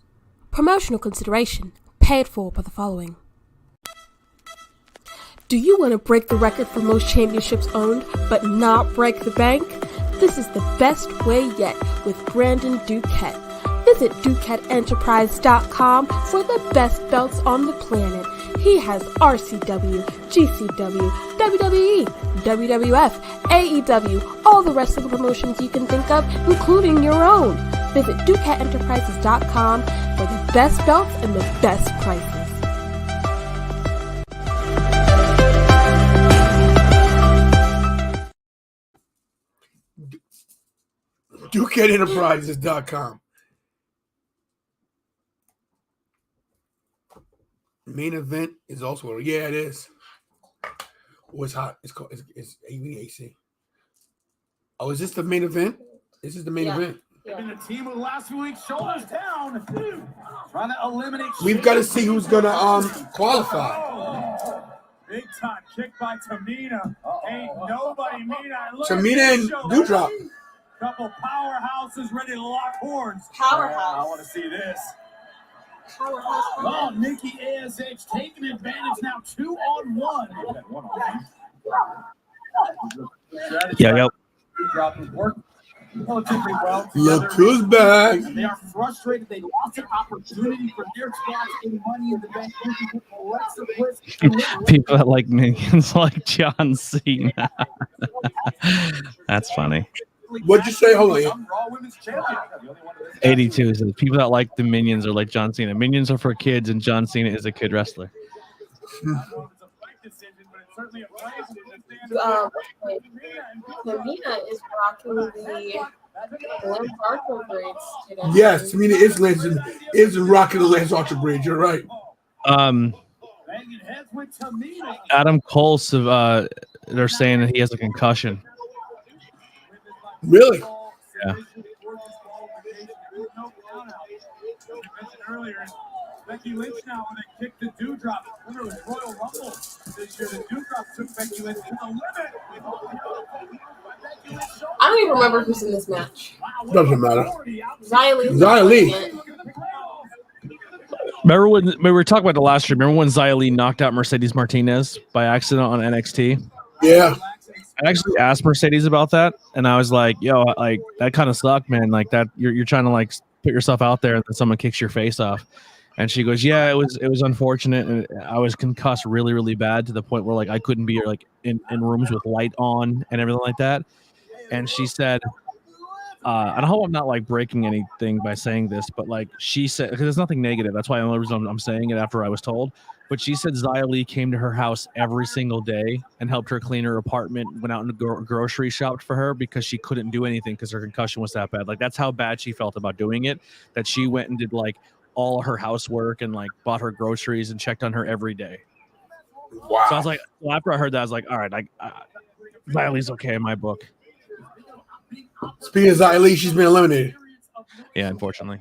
Promotional consideration paid for by the following. Do you want to break the record for most championships owned, but not break the bank? This is the best way yet with Brandon Duquette. Visit DuquetteEnterprise.com for the best belts on the planet. He has RCW, GCW, WWE, WWF, AEW, all the wrestling promotions you can think of, including your own. Visit DuquetteEnterprises.com for the best belts and the best prices. DuquetteEnterprises.com. Main event is also it is. Oh, it's hot. It's called it's AC. Oh, is this the main event? This is the main event. And the team of the last few weeks, shoulders down, trying to eliminate. We've got to see who's gonna qualify. Oh, big time kick by Tamina. Ain't nobody Tamina and Doudrop. Couple powerhouses ready to lock horns. Powerhouse. I want to see this. Powerhouse. Oh, Nikki ASH taking advantage now, 2-on-1. Yeah. Look who's back. They are frustrated. They lost an opportunity for their spots in Money in the Bank. People that like minions like John Cena. That's funny. What'd you say? Hold on. 82 says people that like the Minions are like John Cena. Minions are for kids, and John Cena is a kid wrestler. Tamina is rocking the Lance Archer braids today. Yes, Tamina is rocking the Lance Archer bridge. You're right. Adam Cole, they're saying that he has a concussion. Really? Yeah. Earlier, Becky Lynch now when they kicked the dewdrop. Remember, it was Royal Rumble this year. The dewdrop took Becky Lynch to the limit. I don't even remember who's in this match. Doesn't matter. Xia Li. Remember when we were talking about the last year? Remember when Xia Li knocked out Mercedes Martinez by accident on NXT? Yeah. I actually asked Mercedes about that, and I was like, "Yo, like that kind of sucked, man. Like that, you're trying to like put yourself out there, and then someone kicks your face off." And she goes, "Yeah, it was unfortunate, and I was concussed really, really bad to the point where like I couldn't be like in rooms with light on and everything like that." And she said, and I hope I'm not like breaking anything by saying this, but like she said, because there's nothing negative. That's why the only reason I'm saying it after I was told. But she said Xia Li came to her house every single day and helped her clean her apartment, went out and grocery shopped for her because she couldn't do anything because her concussion was that bad. Like that's how bad she felt about doing it, that she went and did like all her housework and like bought her groceries and checked on her every day. Wow. So I was like, well, after I heard that, I was like, all right, Xia Li's okay in my book. Speaking of Xia Li, she's been eliminated. Yeah, unfortunately.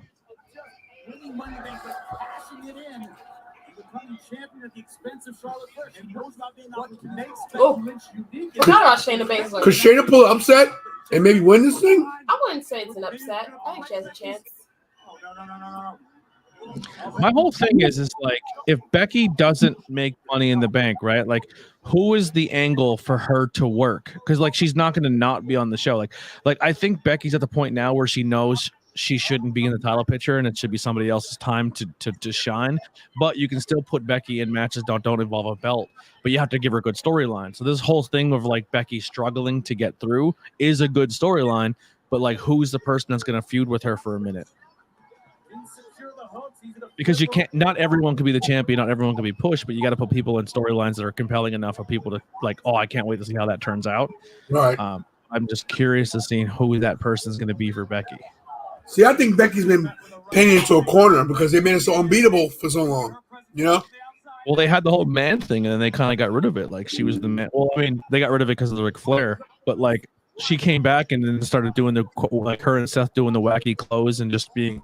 Oh, forgot about Shayna Baszler. Could Shayna pull an upset and maybe win this thing? I wouldn't say it's an upset. I think she has a chance. My whole thing is like, if Becky doesn't make Money in the Bank, right? Like, who is the angle for her to work? Because like, she's not going to not be on the show. Like I think Becky's at the point now where she knows she shouldn't be in the title picture, and it should be somebody else's time to shine. But you can still put Becky in matches don't involve a belt, but you have to give her a good storyline. So this whole thing of like Becky struggling to get through is a good storyline, but like, who's the person that's going to feud with her for a minute? Because you can't, not everyone can be the champion, not everyone can be pushed, but you got to put people in storylines that are compelling enough for people to like, oh, I can't wait to see how that turns out. Right. I'm just curious to see who that person is going to be for Becky. See, I think Becky's been painted into a corner because they made it so unbeatable for so long. You know? Well, they had the whole man thing, and then they kind of got rid of it. Like she was the man. Well, I mean, they got rid of it because of the Ric Flair, but like she came back and then started doing the like her and Seth doing the wacky clothes and just being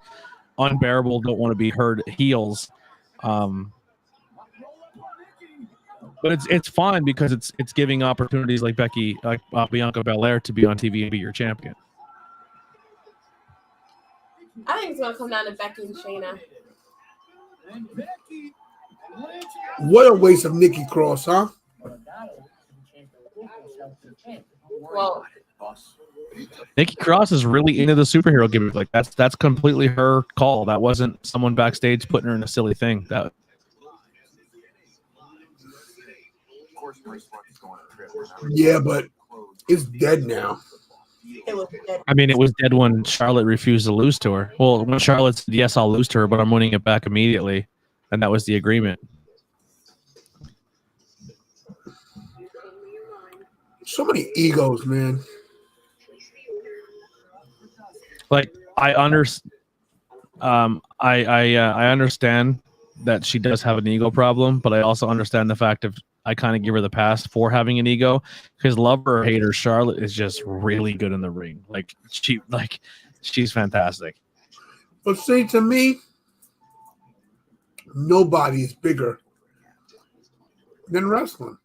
unbearable, don't want to be heard heels. But it's fine because it's giving opportunities like Becky, like Bianca Belair, to be on TV and be your champion. I think it's gonna come down to Becky and Shayna. What a waste of Nikki Cross, huh? Well, Nikki Cross is really into the superhero gimmick. Like that's completely her call. That wasn't someone backstage putting her in a silly thing. That. Yeah, but it's dead now. I mean, it was dead when Charlotte refused to lose to her. Well, when Charlotte said, yes, I'll lose to her, but I'm winning it back immediately. And that was the agreement. So many egos, man. Like, I understand that she does have an ego problem, but I also understand the fact of I kind of give her the pass for having an ego, because love her or hate her, Charlotte is just really good in the ring. She's fantastic. But see, to me, nobody is bigger than wrestling.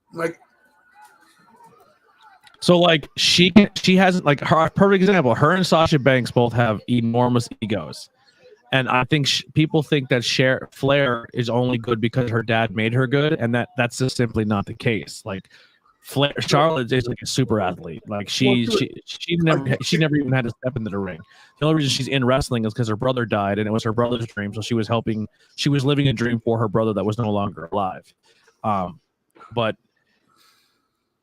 So she hasn't, like, her perfect example, her and Sasha Banks both have enormous egos. And I think people think that Flair is only good because her dad made her good, and that's just simply not the case. Like, Charlotte is like a super athlete. Like she never even had to step into the ring. The only reason she's in wrestling is because her brother died, and it was her brother's dream. So she was living a dream for her brother that was no longer alive. But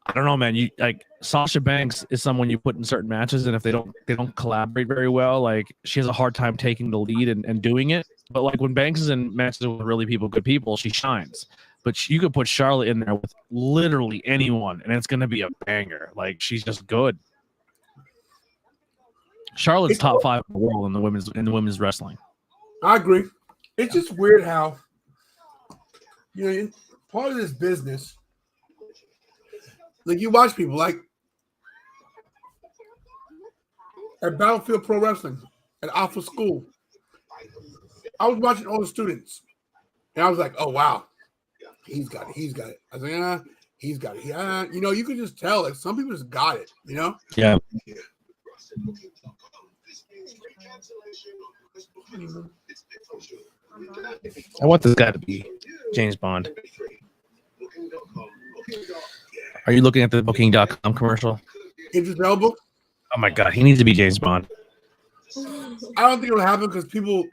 I don't know, man. You like Sasha Banks is someone you put in certain matches, and if they don't collaborate very well, like she has a hard time taking the lead and doing it. But like when Banks is in matches with really good people, she shines. But you could put Charlotte in there with literally anyone, and it's gonna be a banger. Like she's just good. Charlotte's top 5 in the world in the women's wrestling. I agree. It's just weird how part of this business. Like you watch people like at Battlefield Pro Wrestling, at Alpha School. I was watching all the students, and I was like, "Oh wow, he's got it. He's got it." I was like, "Yeah, he's got it. Yeah, you can just tell. Like some people just got it. Yeah. I want this guy to be James Bond. Are you looking at the Booking.com commercial? Idris Elba? Oh my God, he needs to be James Bond. I don't think it'll happen because people.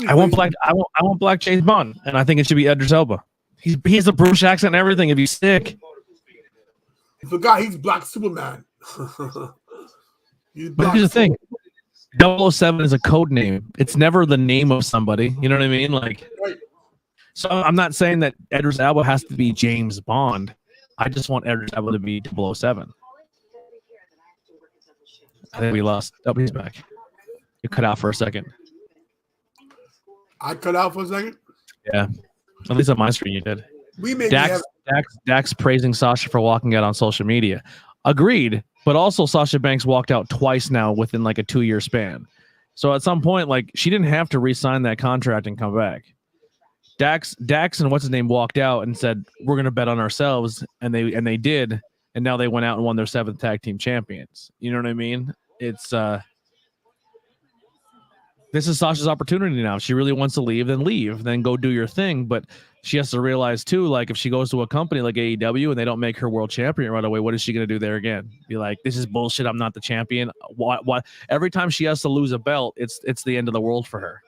I want black James Bond, and I think it should be Idris Elba. He has a British accent and everything. If he's sick, I forgot he's Black Superman. But here's the thing: 007 is a code name. It's never the name of somebody. You know what I mean? Like, so I'm not saying that Idris Elba has to be James Bond. I just want Idris Elba to be 007. I think we lost. Oh, he's back. You cut out for a second. I cut out for a second? Yeah. At least on my screen you did. Dax praising Sasha for walking out on social media. Agreed. But also Sasha Banks walked out twice now within like a 2-year span. So at some point, like she didn't have to re-sign that contract and come back. Dax and what's his name walked out and said, we're gonna bet on ourselves, and they did, and now they went out and won their 7th tag team champions. You know what I mean? It's this is Sasha's opportunity now. If she really wants to leave, then go do your thing. But she has to realize too, like if she goes to a company like AEW and they don't make her world champion right away, what is she going to do there again? Be like, this is bullshit. I'm not the champion. What? Every time she has to lose a belt, it's the end of the world for her.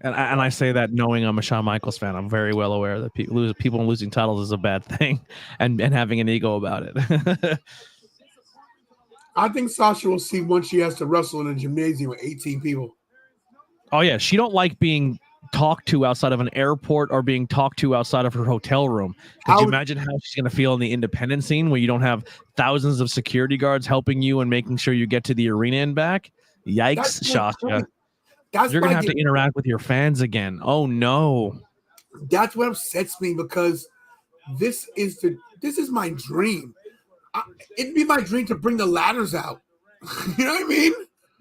And I say that knowing I'm a Shawn Michaels fan. I'm very well aware that people losing titles is a bad thing, and having an ego about it. I think Sasha will see once she has to wrestle in a gymnasium with 18 people. Oh yeah, she don't like being talked to outside of an airport or being talked to outside of her hotel room. Could you imagine how she's going to feel in the independent scene where you don't have thousands of security guards helping you and making sure you get to the arena and back? Yikes, Sasha. You're going to have to interact with your fans again. Oh no. That's what upsets me because this is my dream. It'd be my dream to bring the ladders out. You know what I mean?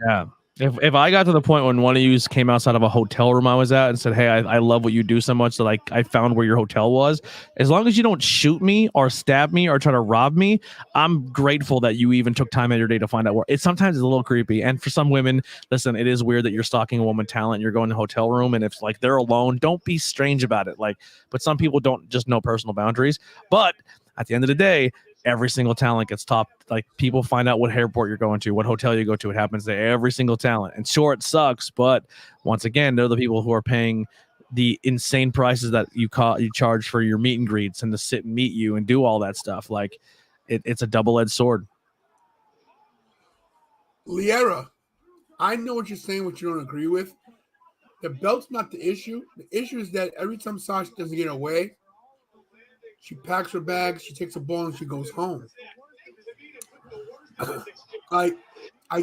Yeah. If I got to the point when one of you came outside of a hotel room I was at and said, hey, I love what you do so much that I found where your hotel was, as long as you don't shoot me or stab me or try to rob me, I'm grateful that you even took time out of your day to find out where. Sometimes it's a little creepy. And for some women, listen, it is weird that you're stalking a woman talent and you're going to a hotel room, and if like they're alone, don't be strange about it. Like, but some people don't just know personal boundaries. But at the end of the day, every single talent gets topped. Like people find out what airport you're going to, what hotel you go to. It happens to every single talent. And sure, it sucks, but once again, they're the people who are paying the insane prices that you charge for your meet and greets and to sit and meet you and do all that stuff. Like it's a double-edged sword. Liera, I know what you're saying, what you don't agree with. The belt's not the issue. The issue is that every time Sasha doesn't get away, she packs her bags, she takes a ball, and she goes home. I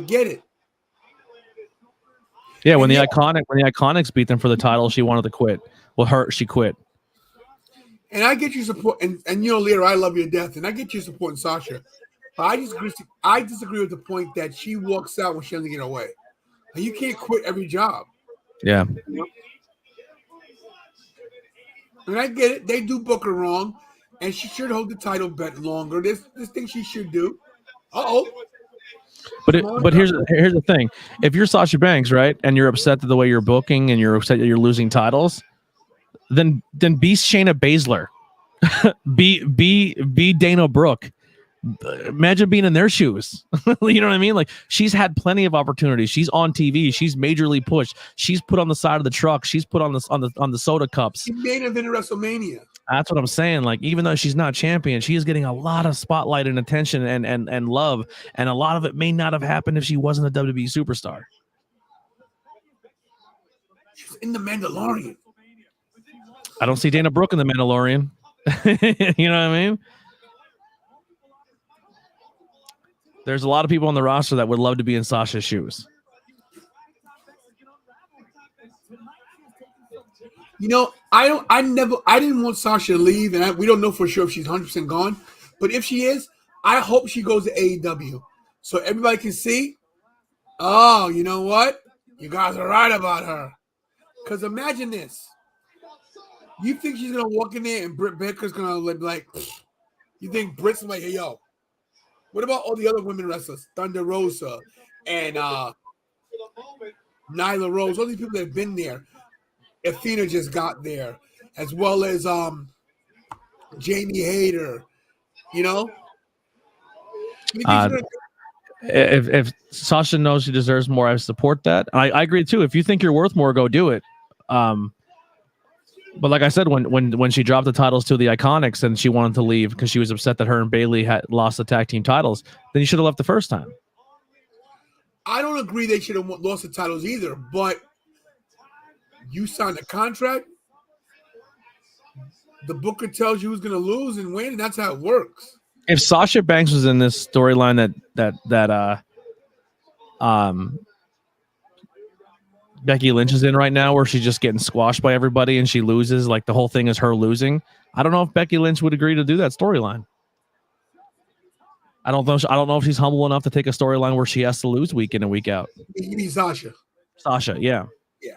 get it. Yeah, when the Iconics beat them for the title, she wanted to quit. Well, she quit. And I get you support, and Leader, I love you to death, and I get you supporting Sasha. But I disagree with the point that she walks out when she doesn't get away. And you can't quit every job. Yeah. And I get it. They do book her wrong. And she should hold the title bet longer. This thing she should do. Uh-oh. But here's the thing. If you're Sasha Banks, right, and you're upset at the way you're booking and you're upset that you're losing titles, then be Shayna Baszler. be Dana Brooke. Imagine being in their shoes. You know what I mean? Like, she's had plenty of opportunities. She's on TV. She's majorly pushed. She's put on the side of the truck. She's put on the soda cups. She made it in WrestleMania. That's what I'm saying. Like, even though she's not champion, she is getting a lot of spotlight and attention and love. And a lot of it may not have happened if she wasn't a WWE superstar. She's in The Mandalorian. I don't see Dana Brooke in The Mandalorian. You know what I mean? There's a lot of people on the roster that would love to be in Sasha's shoes. You know, I didn't want Sasha to leave, and we don't know for sure if she's 100% gone. But if she is, I hope she goes to AEW so everybody can see. Oh, you know what? You guys are right about her. Because imagine this. You think she's gonna walk in there and Britt Baker's gonna be like, you think Britt's like, hey yo, what about all the other women wrestlers? Thunder Rosa and Nyla Rose, all these people that have been there. Athena just got there, as well as Jamie Hayter. You know? If Sasha knows she deserves more, I support that. I agree too. If you think you're worth more, go do it. But like I said, when she dropped the titles to the Iconics and she wanted to leave because she was upset that her and Bayley had lost the tag team titles, then you should have left the first time. I don't agree they should have lost the titles either, but you signed a contract. The booker tells you who's going to lose and win, and that's how it works. If Sasha Banks was in this storyline that Becky Lynch is in right now, where she's just getting squashed by everybody and she loses, like the whole thing is her losing, I don't know if Becky Lynch would agree to do that storyline. I don't know if she's humble enough to take a storyline where she has to lose week in and week out. You mean Sasha? Sasha, yeah. Yeah.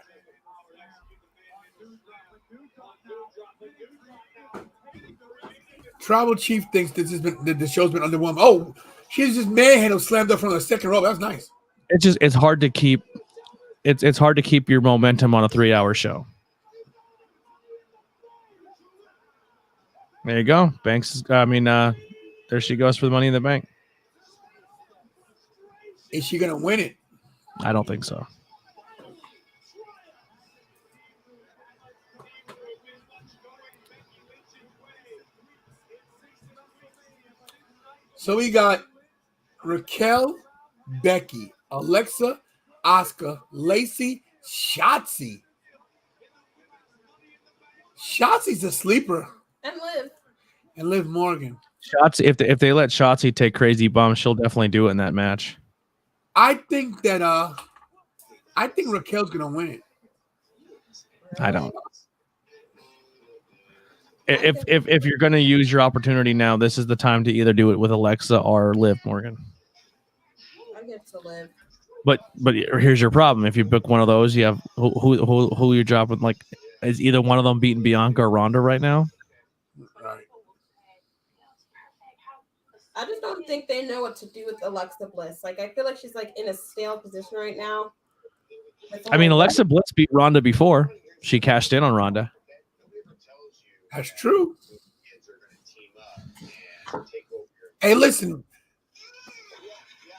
Tribal Chief thinks that the show's been underwhelming. Oh, she's just manhandle slammed up from the second row. That's nice. It's hard to keep. It's hard to keep your momentum on a 3-hour show. There you go. Banks. There she goes for the Money in the Bank. Is she gonna win it? I don't think so. So we got Raquel, Becky, Alexa, Asuka, Lacey, Shotzi. Shotzi's a sleeper. And Liv Morgan. Shotzi, if they let Shotzi take crazy bumps, she'll definitely do it in that match. I think Raquel's gonna win it. I don't. If you're gonna use your opportunity now, this is the time to either do it with Alexa or Liv Morgan. I get to Liv. But here's your problem. If you book one of those, you have who you're dropping. Like, is either one of them beating Bianca or Ronda right now? Right. I just don't think they know what to do with Alexa Bliss. Like, I feel like she's like in a stale position right now. I mean, Alexa Bliss beat Ronda before. She cashed in on Ronda. That's true. Hey, listen.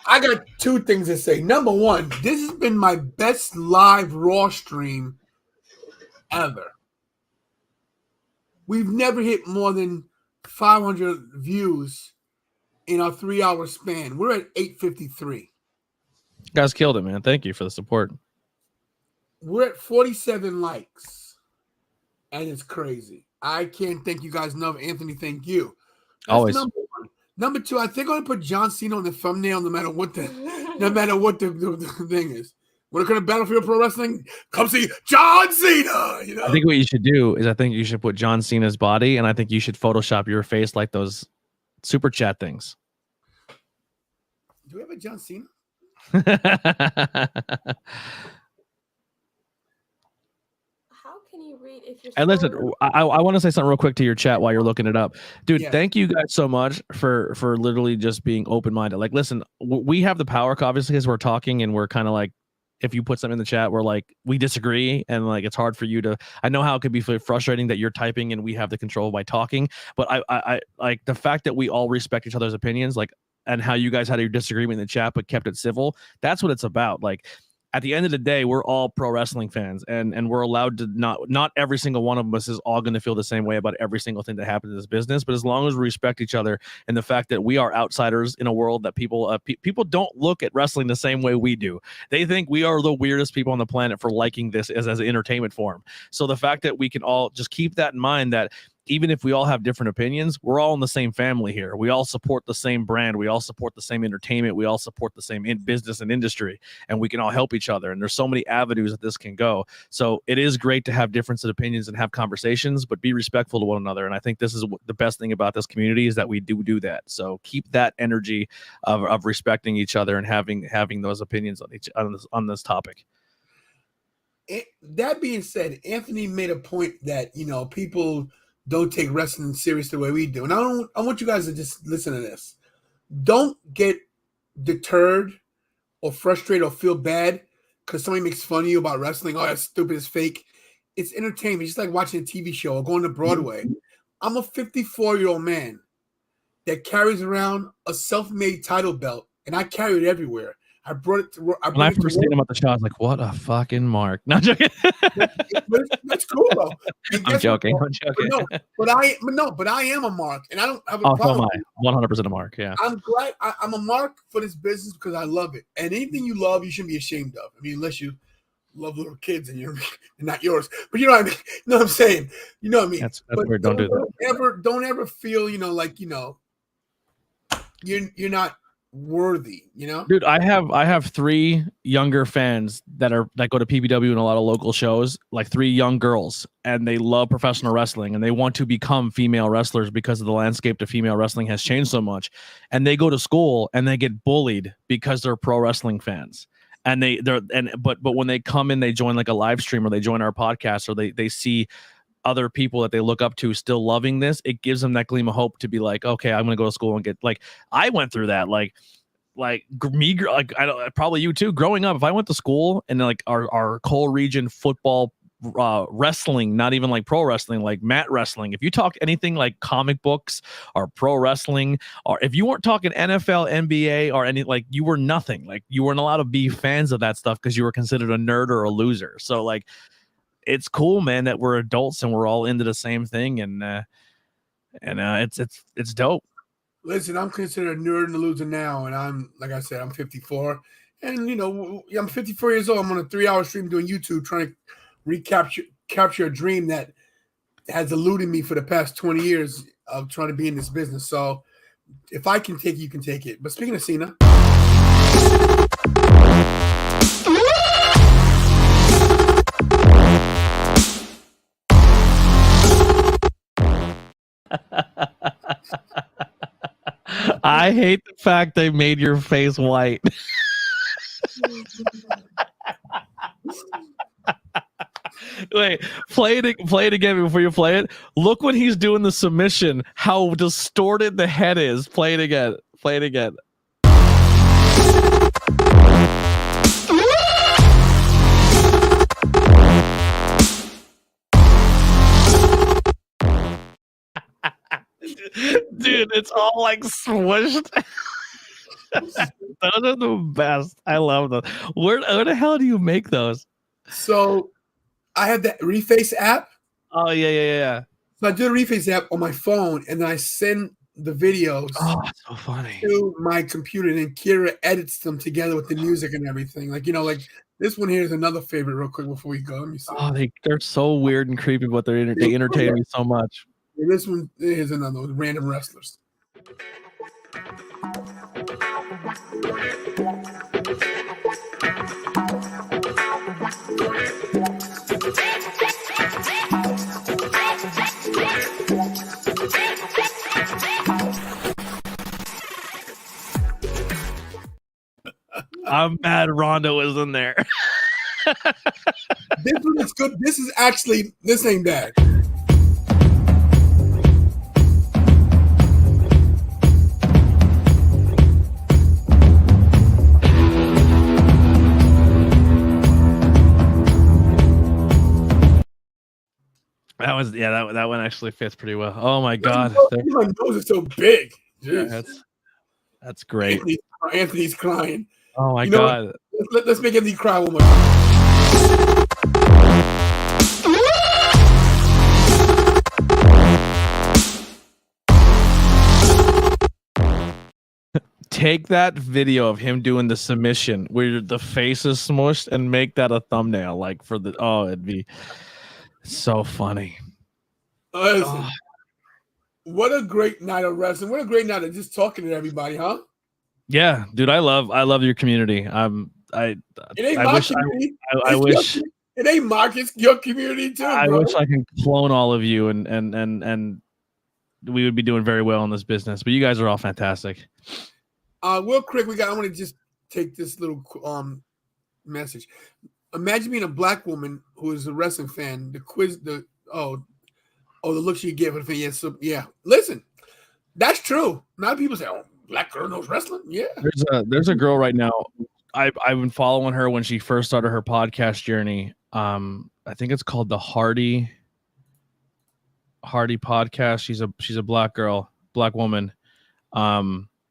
I got two things to say. Number one, this has been my best live Raw stream ever. We've never hit more than 500 views in our 3-hour span. We're at 853. You guys killed it, man. Thank you for the support. We're at 47 likes. And it's crazy. I can't thank you guys enough. Anthony, thank you. That's Always. number one. Number two, I think I'm gonna put John Cena on the thumbnail no matter what the thing is. When it comes to Battlefield Pro Wrestling, come see John Cena. You know? I think what you should do is you should put John Cena's body, and I think you should Photoshop your face like those super chat things. Do we have a John Cena? And listen, I want to say something real quick to your chat while you're looking it up, dude. Yeah. Thank you guys so much for literally just being open minded. Like, listen, we have the power, obviously, as we're talking and we're kind of like if you put something in the chat where like we disagree and like it's hard for you to. I know how it could be frustrating that you're typing and we have the control by talking, but I like the fact that we all respect each other's opinions, like, and how you guys had your disagreement in the chat but kept it civil. That's what it's about. Like, at the end of the day, we're all pro wrestling fans, and we're allowed to not every single one of us is all going to feel the same way about every single thing that happens in this business. But as long as we respect each other and the fact that we are outsiders in a world that people don't look at wrestling the same way we do. They think we are the weirdest people on the planet for liking this as an entertainment form. So the fact that we can all just keep that in mind, that even if we all have different opinions, we're all in the same family here. We all support the same brand. We all support the same entertainment. We all support the same business and industry, and we can all help each other. And there's so many avenues that this can go. So it is great to have difference of opinions and have conversations, but be respectful to one another. And I think this is the best thing about this community is that we do that. So keep that energy of respecting each other and having those opinions on this topic. That being said, Anthony made a point that, people don't take wrestling serious the way we do. And I want you guys to just listen to this. Don't get deterred or frustrated or feel bad because somebody makes fun of you about wrestling. Oh, that's stupid, it's fake. It's entertainment. It's just like watching a TV show or going to Broadway. I'm a 54-year-old man that carries around a self-made title belt, and I carry it everywhere. I brought it to work. When I first seen him at the show, I was like, "What a fucking mark!" Not joking. That's cool though. I'm joking. But I am a mark, and I don't have a problem. So am I. 100% a mark. Yeah. I'm glad I'm a mark for this business because I love it, and anything you love, you shouldn't be ashamed of. I mean, unless you love little kids and you're not yours. But you know what I mean. You know what I'm saying. You know what I mean. That's weird. Don't do that. Don't ever feel like you're not worthy, Dude, I have 3 younger fans that go to PBW and a lot of local shows, like 3 young girls, and they love professional wrestling and they want to become female wrestlers because of the landscape to female wrestling has changed so much. And they go to school and they get bullied because they're pro wrestling fans. And but when they come in, they join like a live stream or they join our podcast or they see other people that they look up to still loving this, it gives them that gleam of hope to be like, okay, I'm gonna go to school and get, like, I went through that, like me, like probably you too. Growing up, if I went to school and like our Cole region football wrestling, not even like pro wrestling, like mat wrestling, if you talk anything like comic books or pro wrestling, or if you weren't talking NFL, NBA, or any, like, you were nothing. Like, you weren't allowed to be fans of that stuff because you were considered a nerd or a loser. So like, it's cool, man, that we're adults and we're all into the same thing, and it's dope. Listen, I'm considered a nerd and a loser now, and I'm, like I said, I'm 54, and I'm 54 years old. I'm on a 3-hour stream doing YouTube, trying to capture a dream that has eluded me for the past 20 years of trying to be in this business. So, if I can take it, you can take it. But speaking of Cena. I hate the fact they made your face white. Wait, play it again before you play it. Look when he's doing the submission, how distorted the head is. Play it again. Play it again. Dude, it's all like swished. Those are the best. I love them. Where the hell do you make those? So I have that Reface app. Oh, yeah. So I do the Reface app on my phone, and then I send the videos so funny to my computer, and then Kira edits them together with the music and everything. Like, like this one here is another favorite real quick before we go. Let me see. Oh, they're so weird and creepy, but they entertain me so much. This one is another one, random wrestlers. I'm mad Rondo is in there. This one is good. This ain't bad. that one actually fits pretty well. Oh my god, My nose is so big. Yeah, that's great. Anthony's crying. Oh my You know god. what? Let's make Anthony cry one more time. Take that video of him doing the submission where the face is smushed and make that a thumbnail, like for the it'd be so funny. Listen, what a great night of wrestling! What a great night of just talking to everybody, huh? Yeah, dude, I love your community. It ain't I my wish community. I wish It ain't Marcus, your community too, I bro. wish I can clone all of you and we would be doing very well in this business. But you guys are all fantastic. Real quick, I want to just take this little message. Imagine being a black woman who is a wrestling fan. The look she get with the yeah. Listen, that's true. A lot of people say, "Oh, black girl knows wrestling." Yeah. There's a girl right now. I've been following her when she first started her podcast journey. I think it's called the Hardy podcast. She's a black girl, black woman.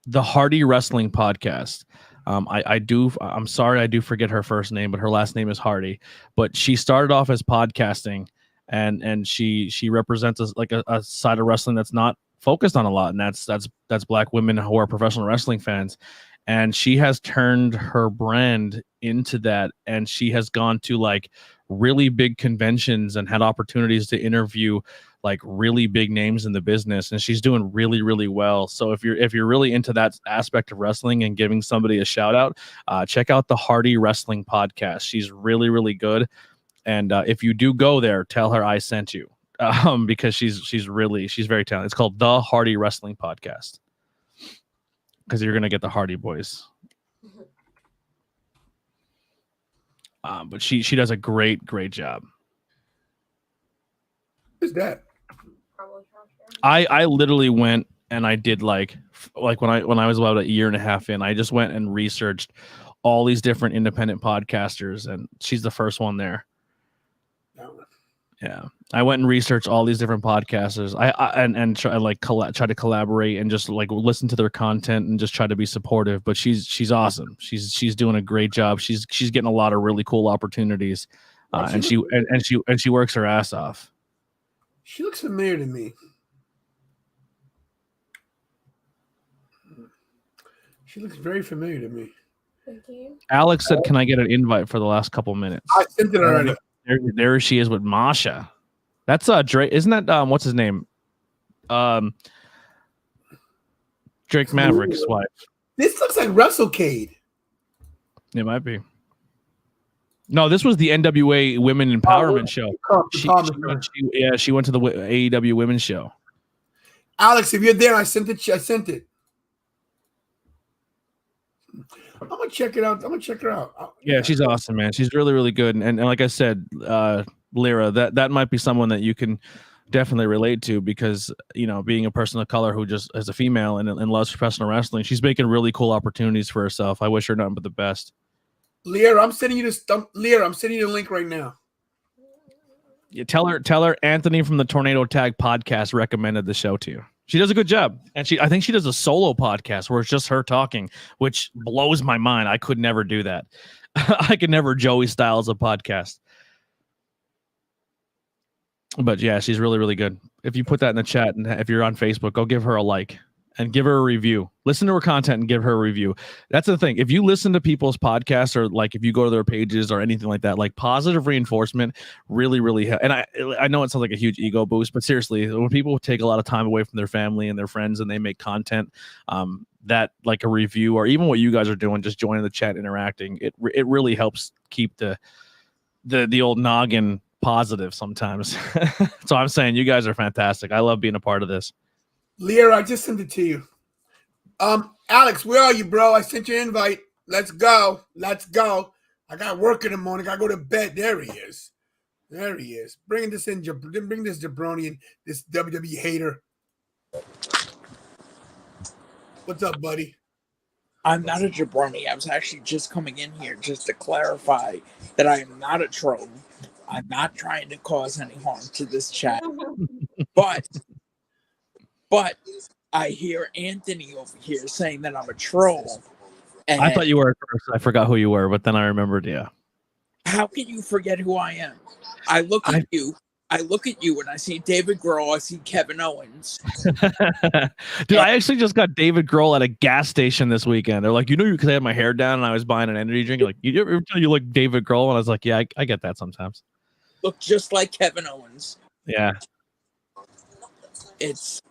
The Hardy Wrestling Podcast. I'm sorry, I do forget her first name, but her last name is Hardy. But she started off as podcasting, and she represents a side of wrestling that's not focused on a lot, and that's black women who are professional wrestling fans. And she has turned her brand into that, and she has gone to like really big conventions and had opportunities to interview like really big names in the business, and she's doing really, really well. So if you're really into that aspect of wrestling and giving somebody a shout out, check out the Hardy Wrestling Podcast. She's really, really good. And if you do go there, tell her I sent you, because she's very talented. It's called the Hardy Wrestling Podcast, because you're gonna get the Hardy Boys. But she does a great job. Who's that? I literally went and I did like when I was about a year and a half in, I just went and researched all these different independent podcasters, and she's the first one there. Yeah, I went and researched all these different podcasters. Try to collaborate and just like listen to their content and just try to be supportive. But she's awesome. She's doing a great job. She's getting a lot of really cool opportunities, and she works her ass off. She looks familiar to me. She looks very familiar to me. Thank you. Alex said, "Can I get an invite for the last couple minutes?" I sent it already. There she is with Masha. That's Drake. Isn't that what's his name? Drake Maverick's wife. This looks like WrestleCade. It might be. No, this was the NWA Women Empowerment show. She went to the AEW Women's show. Alex, if you're there, I sent it. I'm gonna check it out. I'm gonna check her out. Yeah, she's awesome, man. She's really, really good. And like I said, Lyra, that might be someone that you can definitely relate to, because being a person of color who just is a female and loves professional wrestling, she's making really cool opportunities for herself. I wish her nothing but the best. Lyra, I'm sending you this. Lyra, I'm sending you the link right now. Yeah, tell her Anthony from the Tornado Tag podcast recommended the show to you. She does a good job. And I think she does a solo podcast where it's just her talking, which blows my mind. I could never do that. I could never Joey Styles a podcast. But yeah, she's really, really good. If you put that in the chat, and if you're on Facebook, go give her a like and give her a review. Listen to her content and give her a review. That's the thing. If you listen to people's podcasts, or like if you go to their pages or anything like that, like positive reinforcement really, really helps. And I know it sounds like a huge ego boost, but seriously, when people take a lot of time away from their family and their friends and they make content, that like a review or even what you guys are doing, just joining the chat, interacting, it really helps keep the old noggin positive sometimes. So I'm saying you guys are fantastic. I love being a part of this. Lyra, I just sent it to you. Alex, where are you, bro? I sent you an invite. Let's go. I got work in the morning. I go to bed. There he is. Bring this jabroni and this WWE hater. What's up, buddy? I'm not a jabroni. I was actually just coming in here just to clarify that I am not a troll. I'm not trying to cause any harm to this chat, but I hear Anthony over here saying that I'm a troll. And I thought you were at first. I forgot who you were, but then I remembered. Yeah. how can you forget who I am? I look at you and I see David Grohl, I see Kevin Owens. Dude, I actually just got David Grohl at a gas station this weekend. They're like, because I had my hair down and I was buying an energy drink. Like, you ever tell you look David Grohl? And I was like, yeah, I get that sometimes. Look just like Kevin Owens. Yeah.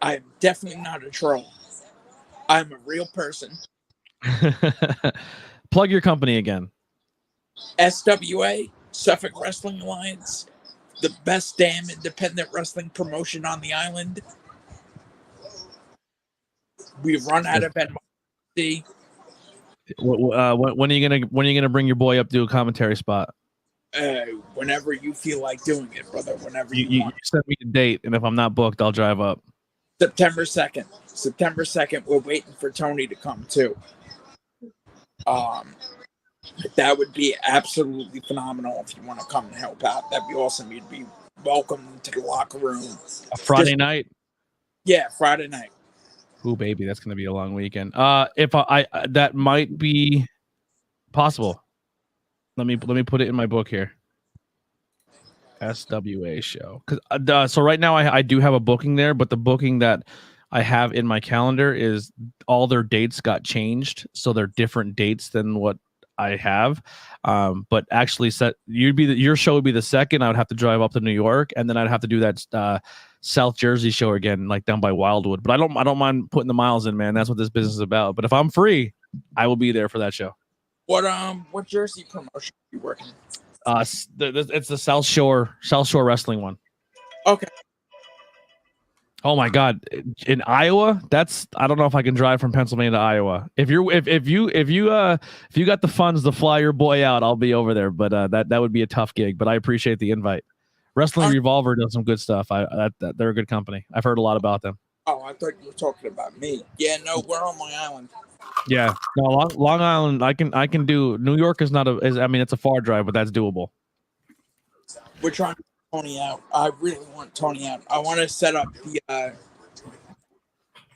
I'm definitely not a troll. I'm a real person. Plug your company again. SWA, Suffolk Wrestling Alliance, the best damn independent wrestling promotion on the island. We've run out of NYC. When are you gonna bring your boy up to a commentary spot? Whenever you feel like doing it, brother. Whenever you want. You send me the date, and if I'm not booked, I'll drive up. September 2nd. September 2nd. We're waiting for Tony to come too. That would be absolutely phenomenal if you want to come and help out. That'd be awesome. You'd be welcome to the locker room. A Friday night? Yeah, Friday night. Ooh, baby, that's gonna be a long weekend. If I that might be possible. Let me put it in my book here. SWA show. So right now I do have a booking there, but the booking that I have in my calendar is all their dates got changed, so they're different dates than what I have. But actually, your show would be the second. I would have to drive up to New York, and then I'd have to do that South Jersey show again, like down by Wildwood. But I don't mind putting the miles in, man. That's what this business is about. But if I'm free, I will be there for that show. What Jersey promotion are you working? It's the South Shore Wrestling one. Okay. Oh my God! In Iowa, I don't know if I can drive from Pennsylvania to Iowa. If you got the funds to fly your boy out, I'll be over there. But that would be a tough gig. But I appreciate the invite. Wrestling Revolver does some good stuff. They're a good company. I've heard a lot about them. Oh, I thought you were talking about me. Yeah, no, we're on Long Island. Yeah, no, Long Island. I can do. New York is not it's a far drive, but that's doable. We're trying to get Tony out. I really want Tony out. I want to set up I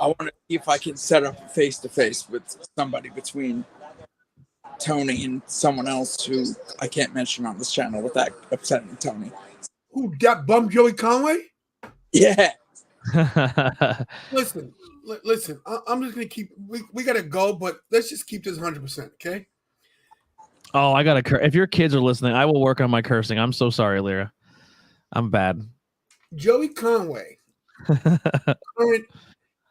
want to see if I can set up a face-to-face with somebody between Tony and someone else who I can't mention on this channel without upsetting Tony. Who, that bum Joey Conway? Yeah. Listen. I'm just gonna keep. We gotta go, but let's just keep this 100%, okay? Oh, I gotta curse. If your kids are listening, I will work on my cursing. I'm so sorry, Lyra. I'm bad. Joey Conway, current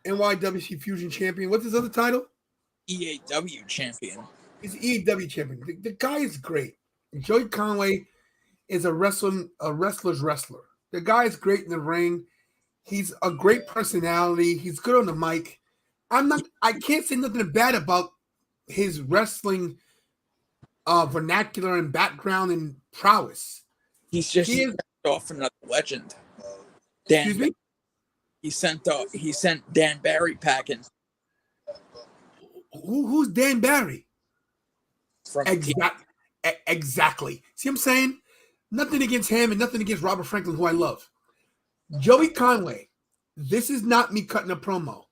NYWC Fusion champion. What's his other title? EAW champion. He's EAW champion. The guy is great. Joey Conway is a wrestler's wrestler. The guy is great in the ring. He's a great personality. He's good on the mic. I can't say nothing bad about his wrestling vernacular and background and prowess. He sent off another legend. Excuse me? He sent Dan Barry packing. Who's Dan Barry? From Exactly. See what I'm saying? Nothing against him and nothing against Robert Franklin, who I love. Joey Conway, this is not me cutting a promo.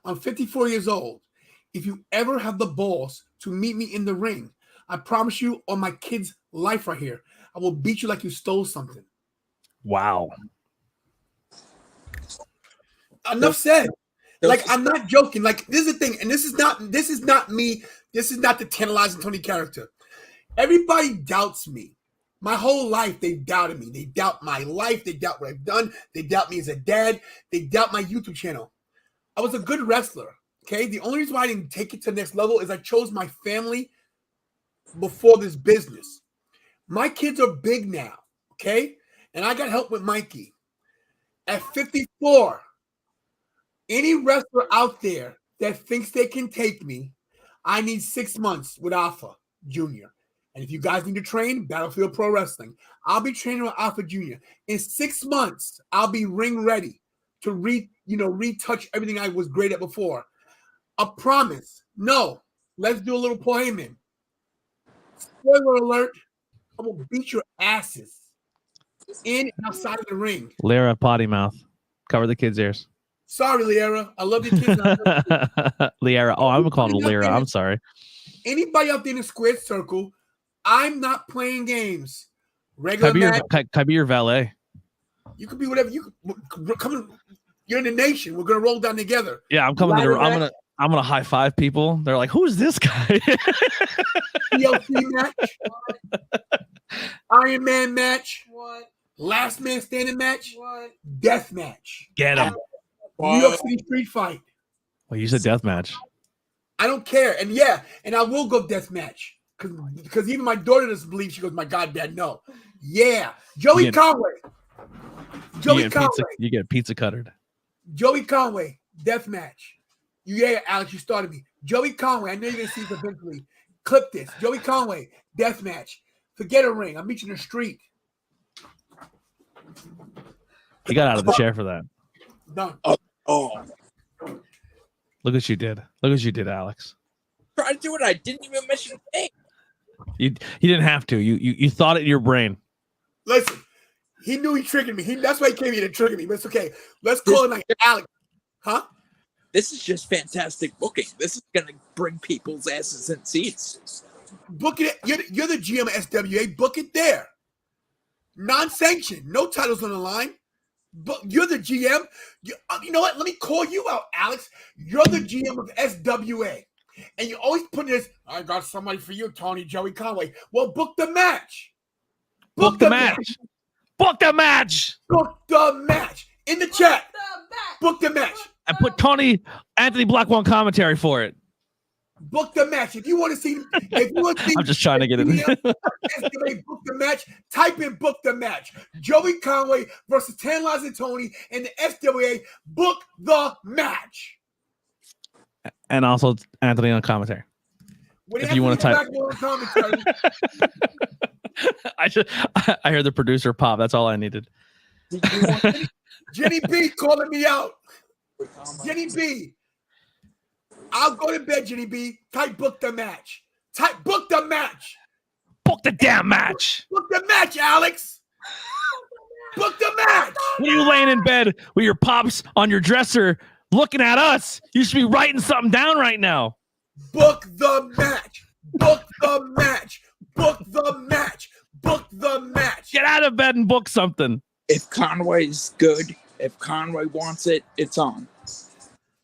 I'm 54 years old. If you ever have the balls to meet me in the ring, I promise you on my kid's life right here, I will beat you like you stole something. Wow. Enough said. Like, I'm not joking. Like, this is the thing, and this is not me. This is not the tantalizing Tony character. Everybody doubts me. My whole life, they doubted me. They doubt my life. They doubt what I've done. They doubt me as a dad. They doubt my YouTube channel. I was a good wrestler, okay? The only reason why I didn't take it to the next level is I chose my family before this business. My kids are big now, okay? And I got help with Mikey. At 54, any wrestler out there that thinks they can take me, I need 6 months with Alpha Jr. And if you guys need to train, Battlefield Pro Wrestling, I'll be training with Alpha Jr. In 6 months, I'll be ring ready to retouch everything I was great at before. A promise. No. Let's do a little Paul Heyman. Spoiler alert. I'm going to beat your asses. in and outside of the ring. Lyra, potty mouth. Cover the kids' ears. Sorry, Lyra. I love your kids. Lyra. Oh, I'm calling her Lyra. I'm sorry. Anybody out there in the squared circle, I'm not playing games. Regular match. Can I be your valet? You could be whatever. You could come in. You're in the nation. We're gonna roll down together. Yeah, I'm coming. I'm gonna high five people. They're like, "Who's this guy?" TLC match. Iron Man match. What? Last man standing match. What? Death match. Get him. New York City street fight. Well, you said death match. I don't care. And yeah, and I will go death match. Because even my daughter doesn't believe. She goes, my God, Dad, no. Yeah. Joey Conway. You get pizza cuttered. Joey Conway, death match. Yeah, Alex, you started me. Joey Conway, I know you're going to see this eventually. Clip this. Joey Conway, death match. Forget a ring. I'll meet you in the street. He got out of the chair for that. Done. Oh. Look what you did. Look what you did, Alex. Try to do it. I didn't even mention a thing. You didn't have to. You thought it in your brain. Listen, he knew he triggered me. That's why he came here to trigger me. But it's okay. Let's call it like Alex. Huh? This is just fantastic booking. This is going to bring people's asses in seats. Book it. You're the GM of SWA. Book it there. Non-sanctioned. No titles on the line. But you're the GM. You know what? Let me call you out, Alex. You're the GM of SWA. And you always put this, I got somebody for you, Tony, Joey Conway. Well, book the match. Book the match. Book the match. Book the match. In the chat. Book the match. And put Anthony Blackwell on commentary for it. Book the match. If you want to see, I'm just trying to get it. SWA book the match. Type in book the match. Joey Conway versus Tan Lives and Tony and the SWA. Book the match. And also Anthony on commentary. If you want to type. I heard the producer pop. That's all I needed. Jenny B calling me out. Jenny B. I'll go to bed, Jenny B. Type book the match. Type book the match. Book the damn match. Book the match, Alex. Book the match. When you laying in bed with your pops on your dresser looking at us, you should be writing something down right now. Book the match. Book the match. Book the match. Book the match. Get out of bed and book something. If Conway's good, if Conway wants it, it's on.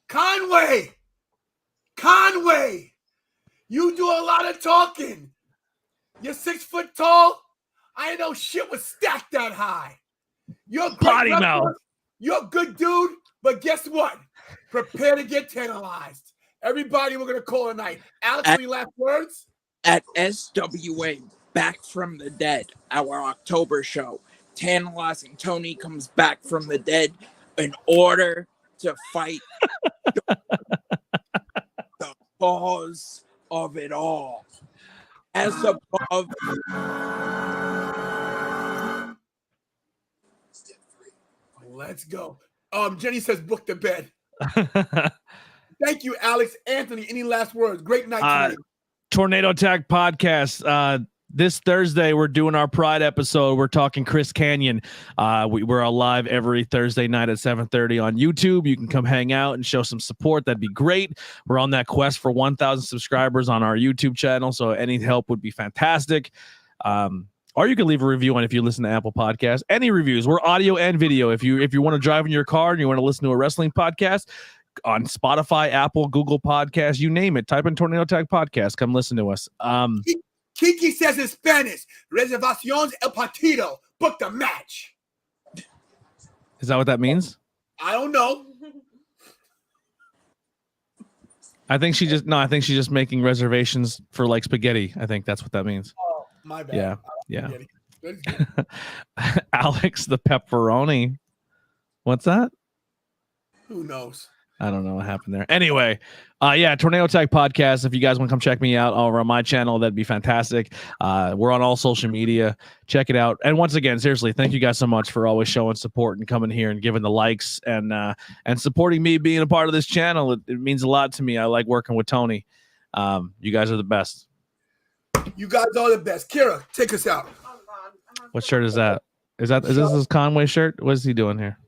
Conway, you do a lot of talking. You're 6 foot tall. I didn't know shit was stacked that high. You're a potty mouth. You're a good dude, but guess what? Prepare to get tantalized. Everybody, we're going to call it night. Alex, any last words? At SWA, Back from the Dead, our October show, Tantalizing Tony comes back from the dead in order to fight the cause of it all. As above. Let's go. Jenny says book the bed. Thank you, Alex. Anthony, any last words? Great night tonight. Tornado Tag Podcast. This Thursday, we're doing our Pride episode. We're talking Chris Canyon. We're live every Thursday night at 7:30 on YouTube. You can come hang out and show some support. That'd be great. We're on that quest for 1,000 subscribers on our YouTube channel, so any help would be fantastic. Or you can leave a review on if you listen to Apple Podcasts. Any reviews. We're audio and video. If you want to drive in your car and you want to listen to a wrestling podcast, on Spotify, Apple, Google Podcasts, you name it. Type in Tornado Tag Podcast. Come listen to us. Kiki says in Spanish, reservaciones el partido. Book the match. Is that what that means? I don't know. I think she's just making reservations for like spaghetti. I think that's what that means. Oh, my bad. Yeah. Alex the pepperoni. What's that? Who knows? I don't know what happened there. Anyway, Tornado Tag Podcast. If you guys want to come check me out over on my channel, that'd be fantastic. We're on all social media. Check it out. And once again, seriously, thank you guys so much for always showing support and coming here and giving the likes and supporting me being a part of this channel. It means a lot to me. I like working with Tony. You guys are the best. You guys are the best. Kira, take us out. What shirt is that? Is this his Conway shirt? What is he doing here?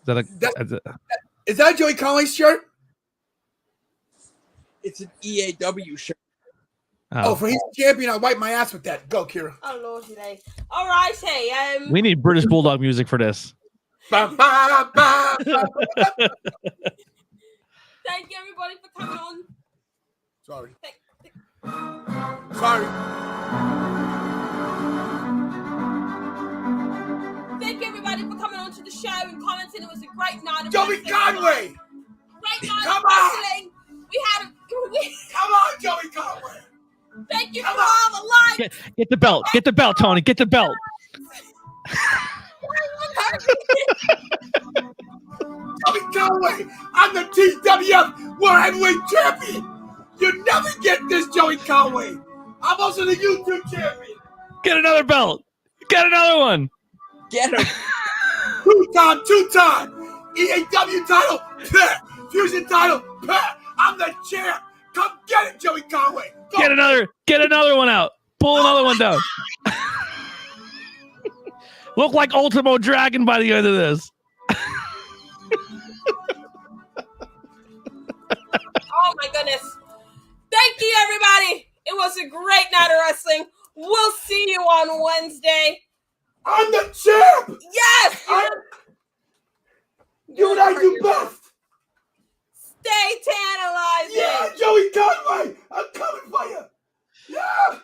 Is that Joey Conway's shirt? It's an EAW shirt. Oh, for he's champion, I'll wipe my ass with that. Go, Kira. Oh Lord, today. All right, hey. We need British Bulldog music for this. Thank you everybody for coming on. Sorry. Thank you everybody for coming on to the show and commenting. It was a great night of Joey wrestling. Conway! Great night Come of on! wrestling. We had Come on, Joey Conway! Thank you for all the likes. Get the belt. Get the belt, Tony. Get the belt. Joey Conway, I'm the TWF World Heavyweight Champion. You never get this, Joey Conway. I'm also the YouTube champion. Get another belt. Get another one. Get him. Two-time. EAW title, peh. Fusion title, peh. I'm the champ. Come get it, Joey Conway. Go. Get another one out. Pull another one down. Look like Ultimo Dragon by the end of this. Oh my goodness. Thank you everybody. It was a great night of wrestling. We'll see you on Wednesday. I'm the champ. Yes. You and I do best. Stay tantalizing. Yeah, Joey Conway. I'm coming for you. Yeah.